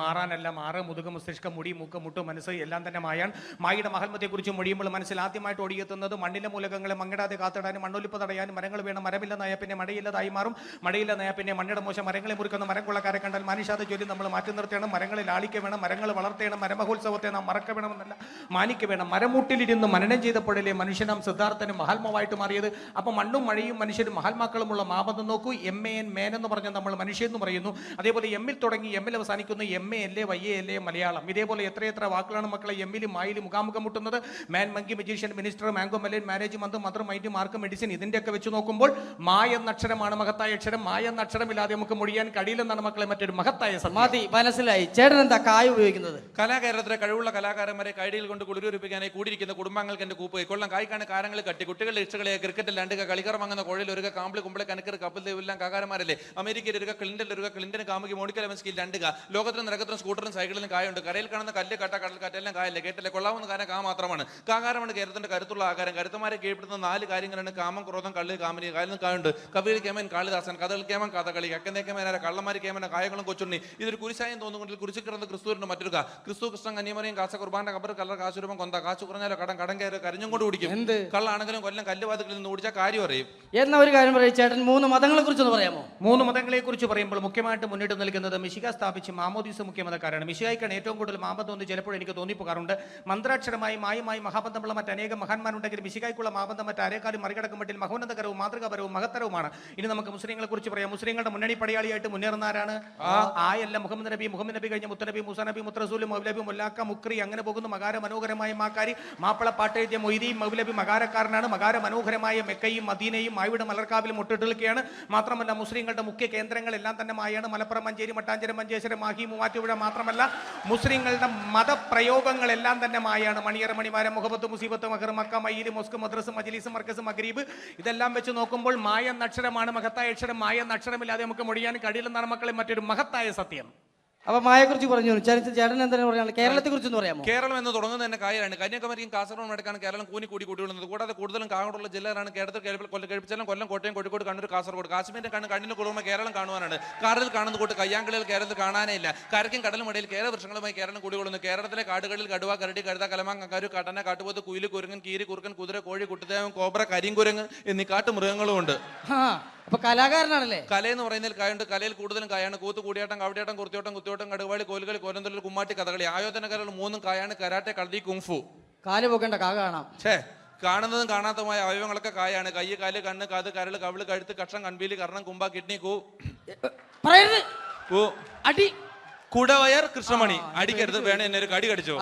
മാറാനല്ല, മാറ്, മുതുക, മസ്തിഷ്കം, മുടി, മൂക്ക്, മുട്ട്, മനസ്സ് എല്ലാം തന്നെ മായാണ്. മായയുടെ മഹാത്മത്തെക്കുറിച്ച് മൊഴിയുമ്പോൾ മനസ്സിൽ ആദ്യമായിട്ട് ഓടിയെത്തുന്നത് മണ്ണിലെ മൂലകങ്ങളെ മങ്ങിടാതെ കാത്തിടാനും മണ്ണൊലിപ്പ് തടയാനും മരങ്ങൾ വേണം. മരമില്ലെന്നായ പിന്നെ മഴയില്ലതായി മാറും. മഴയില്ലെന്നായ പിന്നെ മണ്ണിയുടെ മോശം. മരങ്ങളെ മുറിക്കുന്ന മരം കൊള്ളക്കാരെ കണ്ടാൽ മനുഷ്യാത ജോലി നമ്മൾ മാറ്റി നിർത്തണം. മരങ്ങളെ ലാളിക്ക വേണം, മരങ്ങൾ വളർത്തേണം. മരമഹോത്സവത്തെ നാം മറക്ക വേണമെന്നല്ല, മാനിക്ക വേണം. മരമൂട്ടിലിരുന്ന് മനനം ചെയ്തപ്പോഴല്ലേ മനുഷ്യനാം സിദ്ധാർത്ഥനും മഹാത്മാവായിട്ട് മാറിയത്. അപ്പൊ മണ്ണും മഴയും മനുഷ്യരും മഹാത്മാക്കളുമുള്ള മാബന്ധം നോക്കൂ. MAN മേൻ എന്ന് പറഞ്ഞാൽ നമ്മൾ മനുഷ്യൻ എന്ന് പറയുന്നു. അതേപോലെ എമ്മിൽ തുടങ്ങി എമ്മിൽ അവസാനിക്കുന്നു. MA YA Malayalam. ഇതേപോലെ എത്രയെത്ര വാക്കുകളാണ് മക്കളെ എമ്മിലും മായിലും മുഖാമുഖം മുട്ടുന്നത്. Man, monkey, magician, minister, mango melon, marriage, month, mother, mind, mark, medicine, ഇതിന്റെയൊക്കെ വെച്ച് നോക്കുമ്പോൾ മായ എന്ന അക്ഷരമാണ് മഹത്തായ അക്ഷരം. മായ എന്ന അക്ഷരമില്ലാതെ നമുക്ക് മൊഴിയാൻ കഴിയില്ലെന്നാണ് മക്കളെ മറ്റൊരു മഹത്തായ സമാധി. മനസ്സിലായി. ചേട്ടൻ എന്താ കായ ഉപയോഗിക്കുന്നത്? കലാകാരത്തിലെ കഴിവുള്ള കലാകാരന്മാരെ കൈഡിയിൽ കൊണ്ട് കുളിരൂരിപ്പിക്കാനായി കൂടിയിരിക്കുന്ന കുടുംബാംഗങ്ങൾക്ക് എന്റെ കൂപ്പ് കൊല്ലം കായ്ക്കാണ് കാരങ്ങൾ കട്ടി കുട്ടികളുടെ ഇഷ്ടകളെ ക്രിക്കറ്റിൽ 2 കളിക്കർ വാങ്ങുന്ന കോഴിൽ ഒരു കാമ്പിളി കുമ്പളെ കനക്കർ കപ്പിൽ ദേവെല്ലാം കാകാരന്മാരല്ലേ. അമേരിക്കയിൽ ഒരു ക്ലിന്റൻ ഒരു ക്ലിന്റൻ കാമുകി മോണിക്ക ലെവൻസ്കിൽ 2 ലോകത്തിലും നിരക്കത്തിലും സ്കൂട്ടറും സൈക്കിളിലും കായുണ്ട്. കരയിൽ കാണുന്ന കല്ല് കട്ട കടൽക്കാറ്റെല്ലാം കായല്ലേ. കേട്ടല്ലേ കൊള്ളാവുന്ന കാര്യം കാ മാത്രമാണ്. കാകാരമാണ് കേരളത്തിന്റെ കരുത്തുള്ള ആകാരം. കരുത്തമാരെ കീഴ്പ്പെടുത്തുന്ന 4 കാര്യങ്ങളാണ് കാമം, ക്രോധം, കള്ളി, കാമനി. കായലിൽ കായുണ്ട്. കവിയിൽ കേമൻ കാളിദാസൻ, കഥകൾ കേമൻ കഥകളി, കക്കന്തേ കേമനാര, കള്ളന്മാരി കേമന, കായങ്ങളും കൊച്ചുണ്ണി. ഇതൊരു കുരിശായം തോന്നുകൊണ്ടിൽ കുരിശു കിടന്ന് ക്രിസ്തുവിന്റെ മറ്റൊരു കാ. ക്രിസ്തു, കൃഷ്ണൻ, കന്യമറിയും, കാസ കുർബാന, കബർ, കല്ലർ, കാശുരൂപം, കൊന്ത. കാശു കുറഞ്ഞാലോ കടം കയറി കരഞ്ഞും കൊണ്ട് കുടിക്കും. എന്ത് കള്ളാണെങ്കിലും കൊല്ലം കല്ലുവാതികളിൽ നിന്ന് ഓടിച്ചാൽ കാര്യം അറിയും. എന്ന ഒരു കാര്യം പറയും ചേട്ടൻ. 3 മതങ്ങളെ കുറിച്ചൊന്ന് പറയാമോ? 3 മതങ്ങളെ കുറിച്ച് പറയുമ്പോൾ മുഖ്യമായിട്ട് മുന്നിട്ട് നിൽക്കുന്നത് മിശിക സ്ഥാപിച്ച് മാമോദീസ മുഖ്യമതക്കാരാണ്. മിശികായിക്കാണ് ഏറ്റവും കൂടുതൽ മാബന്ധം എന്ന് ചിലപ്പോൾ എനിക്ക് തോന്നിപ്പോകാറുണ്ട്. മന്ത്രാക്ഷരമായി മായുമായി മഹാബന്ധമുള്ള മറ്റനേകം മഹാന്മാരുണ്ടെങ്കിൽ മിശികായ്ക്കുള്ള മാബന്ധം മറ്റാരേക്കാളും മറികടക്കും മട്ടിൽ മഹോന്നതകരവും മാതൃകാപരവും മഹത്തരവുമാണ്. ഇനി നമുക്ക് മുസ്ലിങ്ങളെ കുറിച്ച് പറയാം. മുസ്ലിങ്ങളുടെ മുന്നണി പടയാളിയായിട്ട് മുന്നേറുന്ന ആരാണ്? ആയല്ല, മുഹമ്മദ് നബി കഴിഞ്ഞ മുത്തനബി, മൂസ നബി, മുത്തറസൂൽ, മൗലബി, മുല്ലാക്ക, മുക്രി, അങ്ങനെ പോകുന്നു. മകാര മനോഹരമായ മാക്കാരി, മാപ്പിള പാട്ടെഴുതിയ മൊയ്തീൻ മൗലബി മകാരക്കാരനാണ്. മകാര മനോഹരമായ മെക്കയും മദീനയും മായുടെ മലർക്കാവിലും മുട്ടിട്ടിരിക്കുകയാണ്. മാത്രമല്ല മുസ്ലിങ്ങളുടെ മുഖ്യ കേന്ദ്രങ്ങളെല്ലാം തന്നെ മായാണ്. മലപ്പുറം, മഞ്ചേരി, മട്ടാഞ്ചേരി, മഞ്ചേശ്വരം, മാഹി, മൂവാറ്റുപുഴ. മാത്രമല്ല മുസ്ലിങ്ങളുടെ മതപ്രയോഗങ്ങളെല്ലാം തന്നെ മായാണ്. മണിയറ, മണിമാരം, മുഹബത്ത്, മുസീബത്ത്, മഹർ, മക്ക, മയ്യില്, മൊസ്ക്, മദ്രസ്, മജ്ലിസ്, മർക്കസ്, മഗ്രീബ്, ഇതെല്ലാം വെച്ച് നോക്കുമ്പോൾ മായ എന്ന അക്ഷരമാണ് മഹത്തായ അക്ഷരം. മായ എന്ന അക്ഷരമില്ലാതെ നമുക്ക് മൊഴിയാൻ കഴിയില്ലെന്നാണ് മക്കളെ മറ്റൊരു മഹത്തായ സത്യം. അപ്പൊ മായയെ കുറിച്ച് പറഞ്ഞു. ചേട്ടൻ എന്താണ് പറയാനുള്ളത്? കേരളത്തെ കുറിച്ച് പറയുമോ? കേരളം എന്ന് തുടങ്ങുന്നത് തന്നെ കായാണ്. കന്യാകുമാരിയും കാസർഗോഡ് അടക്കാണ് കേരളം കൂനി കൂടി കൂടിയുള്ളത്. കൂടാതെ കൂടുതലും കാകോടുള്ള ജില്ലകളാണ് കേരളത്തിൽ. കഴിപ്പിച്ചാലും കൊല്ലം, കോട്ടയം, കോഴിക്കോട്, കണ്ണൂർ, കാസർഗോഡ്. കാശ്മീരിന്റെ കണ്ണിന് കുളിർമ കേരളം കാണുവാനാണ്. കാറിൽ കാണുന്ന കൂട്ട് കയ്യാങ്കളികൾ കേരളത്തിൽ കാണാനേ ഇല്ല. കരയ്ക്കും കടലും ഇടയിൽ കേരള വൃക്ഷങ്ങളുമായി കേരളം കൂടികൊള്ളുന്നു. കേരളത്തിലെ കാടുകളിൽ കടുവ, കരടി, കഴുത, കലമാങ്ങ, കരു, കട്ടന, കാട്ടുപോത്ത്, കുയില്, കുരങ്ങൻ, കീരി, കുറുക്കൻ, കുതിര, കോഴി, കുട്ടിദേവൻ, കോബ്ര, കരിങ്കുരങ്ങ് എന്നീ കാട്ടുമൃഗങ്ങളും ഉണ്ട്. അപ്പൊ കലാകാരനാണല്ലേ? കലയെന്ന് പറയുന്നതിൽ കായുണ്ട്. കലയിൽ കൂടുതലും കായാണ്. കൂത്ത്, കൂടിയാട്ടം, കവടിയാട്ടം, കുർത്തിയോട്ടം, കുത്തിയോട്ടം, കടുവാളി, കോലുകളി, കോലന്തള്ളൽ, കുമ്മാട്ടി, കഥകളി. ആയോധന കലകൾ 3 കായാണ്. കരാട്ടെ, കളരി, കുങ്ഫു. കാല് പോകേണ്ട കാ കാണാം. കാണുന്നതും കാണാത്തതുമായ അവയവങ്ങളൊക്കെ കായാണ്. കൈ, കാല്, കണ്ണ്, കാത്, കരള്, കവിള്, കഴുത്ത്, കക്ഷം, കൺപീലി, കർണം, കുമ്പ, കിഡ്നി, അടി, കുടവയർ, കൃഷ്ണമണി. അടിക്കരുത്, വേണേ എന്നെ ഒരു കടി കടിച്ചോ.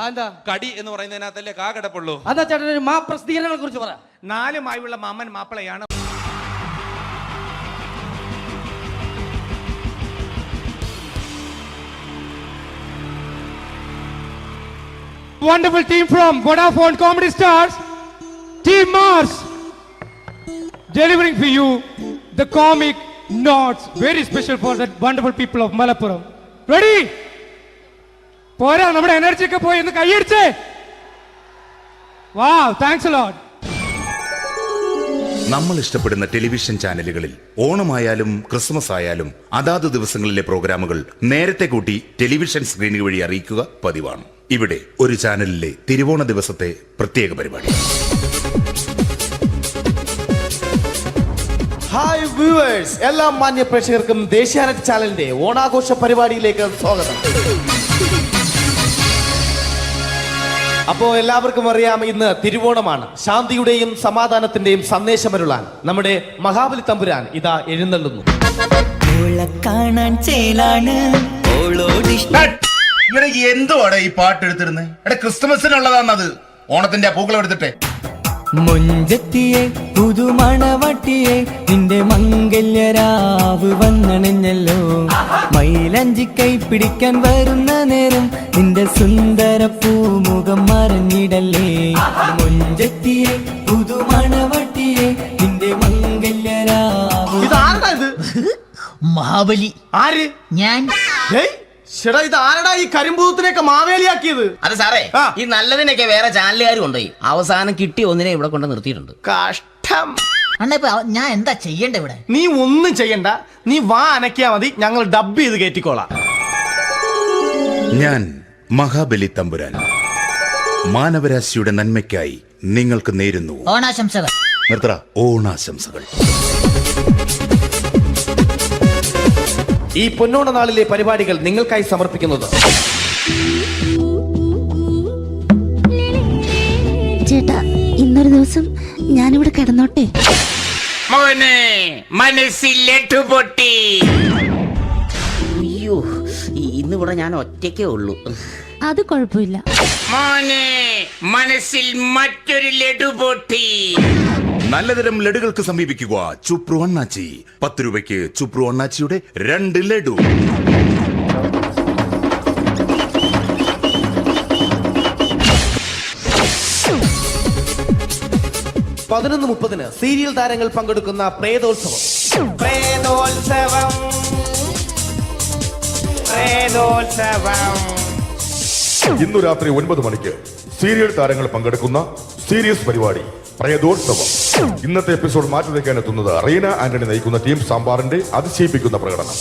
കടി എന്ന് പറയുന്നതിനകത്തല്ലേ കാ കിടപ്പുള്ളൂ. അതാ ചേട്ടൻ ഒരു മാ പ്രസിദ്ധീകരണങ്ങളെ കുറിച്ച് പറ. 4 മായുള്ള മാമൻ മാപ്പിളയാണ്. Wonderful team from Vodafone Comedy Stars, Team Mars, delivering for you the comic notes, very special for the wonderful people of Malappuram. Ready? Pora, nammade energy ke poi innu kaiyadiche. Wow, thanks a lot. നമ്മൾ ഇഷ്ടപ്പെടുന്ന television ചാനലുകളിൽ ഓണമായാലും Christmas ആയാലും അതാത് ദിവസങ്ങളിലെ പ്രോഗ്രാമുകൾ നേരത്തെ കൂട്ടി television സ്ക്രീനുകൾ വഴി അറിയിക്കുക പതിവാണ്. ഇവിടെ ഒരു ചാനലിലെ തിരുവോണ ദിവസത്തെ പ്രത്യേക പരിപാടി. ഹായ് വ്യൂവേഴ്സ്, എല്ലാ മാന്യ പ്രേക്ഷകർക്കും ദേശീയാനെറ്റ് ചാനലിന്റെ ഓണാഘോഷ പരിപാടിയിലേക്ക് സ്വാഗതം. അപ്പോ എല്ലാവർക്കും അറിയാം, ഇന്ന് തിരുവോണമാണ്. ശാന്തിയുടെയും സമാധാനത്തിന്റെയും സന്ദേശമരുളാൻ നമ്മുടെ മഹാബലി തമ്പുരാൻ ഇതാ എഴുന്നള്ളുന്നു. കാണാൻ ചേലാണ് എന്തുവാടെ ഈ പാട്ട് എടുത്തിരുന്നത്? ക്രിസ്മസിനുള്ളതാണത്. ഓണത്തിന്റെ പൂക്കളം എടുത്തിട്ടെ. മുഞ്ചത്തിയെ പുതുമണവട്ടിയെ നിന്റെ മംഗല്യരാവ് വന്നണഞ്ഞല്ലോ. മൈലഞ്ചി കൈ പിടിക്കാൻ വരുന്ന നേരം നിന്റെ സുന്ദര പൂമുഖം മറഞ്ഞിടല്ലേ. മുഞ്ചത്തിയെ പുതുമണവട്ടിയെ നിന്റെ മംഗല്യരാവ്. മഹാബലി ആര്? ഞാൻ. ചേട്ടാ, ഇത് ആരടാ ഈ കരിമ്പൂത്തിനെയൊക്കെ മാവേലിയാക്കിയത്? അത് സാറേ, ഈ നല്ലതിനൊക്കെ വേറെ ചാനലുകാർ കൊണ്ടുപോയി അവസാനം കിട്ടി ഒന്നിനെ ഇവിടെ കൊണ്ട് നിർത്തിയിട്ടുണ്ട്. കഷ്ടം. അണ്ണാ ഞാൻ എന്താ ചെയ്യണ്ട ഇവിടെ? നീ ഒന്നും ചെയ്യണ്ട, നീ വാ അനക്കിയാ മതി, ഞങ്ങൾ ഡബ് ചെയ്ത് കയറ്റിക്കോളാം. ഞാൻ മഹാബലി തമ്പുരാൻ മാനവരാശിയുടെ നന്മയ്ക്കായി നിങ്ങൾക്ക് നേരുന്നു ഓണാശംസകൾ. നിർത്തറ ഓണാശംസകൾ. ഈ പൊന്നോണ നാളിലെ പരിപാടികൾ നിങ്ങൾക്കായി സമർപ്പിക്കുന്നത് ചേട്ടാ, ഇന്നൊരു ദിവസം ഞാനിവിടെ കിടന്നോട്ടെ? മോനെ മനസ്സിലെട്ടു പൊട്ടി. അയ്യോ, ഇന്നിവിടെ ഞാൻ ഒറ്റയ്ക്കേ ഉള്ളൂ. അത് കുഴപ്പമില്ല. മോനെ മനസ്സിൽ മറ്റൊരു ലഡു പൊട്ടി. നല്ലതരം ലഡുകൾക്ക് സമീപിക്കുക ചുപ്രു അണ്ണാച്ചി. 10 രൂപയ്ക്ക് ചുപ്രു അണ്ണാച്ചിയുടെ 2 ലഡു. (11:30) സീരിയൽ താരങ്ങൾ പങ്കെടുക്കുന്ന പ്രേതോത്സവം. ഇന്നു രാത്രി 9 മണിക്ക് സീരിയൽ താരങ്ങൾ പങ്കെടുക്കുന്ന സീരിയസ് പരിപാടി പ്രേതോത്സവം. ഇന്നത്തെ എപ്പിസോഡ് മാറ്റി വയ്ക്കാൻ എത്തുന്നത് റീന ആന്റണി നയിക്കുന്ന ടീം സാമ്പാറിന്റെ അതിശയിപ്പിക്കുന്ന പ്രകടനം.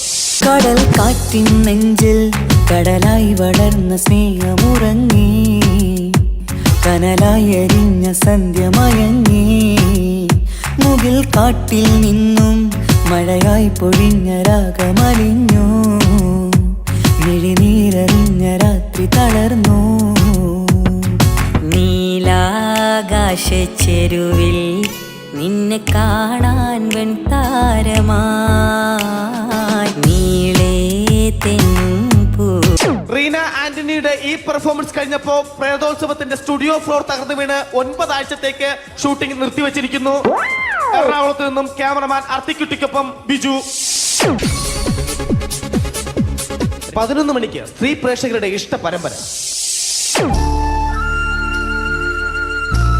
കടൽ കാറ്റിൻ നെഞ്ചിൽ കടലായി വളർന്ന സ്നേഹമുറങ്ങി, കനലായി എരിഞ്ഞ സന്ധ്യ മയങ്ങി. മുകിൽ കാട്ടിൽ നിന്നും മഴയായി പൊഴിഞ്ഞ രാഗമലിഞ്ഞു, മിഴിനീരറിഞ്ഞ രാത്രി തളർന്നു. നീലാകാശച്ചെരുവിൽ നിന്നെ കാണാൻ വെൺതാരമായി നീളേ തെന്നുംപൂ. റീന ആന്റണിയുടെ ഈ പെർഫോമൻസ് കഴിഞ്ഞപ്പോ പ്രേതോത്സവത്തിന്റെ സ്റ്റുഡിയോ ഫ്ലോർ തകർന്നു വീണ് 9 ആഴ്ചത്തേക്ക് ഷൂട്ടിംഗ് നിർത്തിവെച്ചിരിക്കുന്നു. എറണാകുളത്ത് നിന്നും ക്യാമറമാൻ അർത്തിക്കുട്ടിക്കൊപ്പം ബിജു. 11 മണിക്ക് സ്ത്രീ പ്രേക്ഷകരുടെ ഇഷ്ട പരമ്പര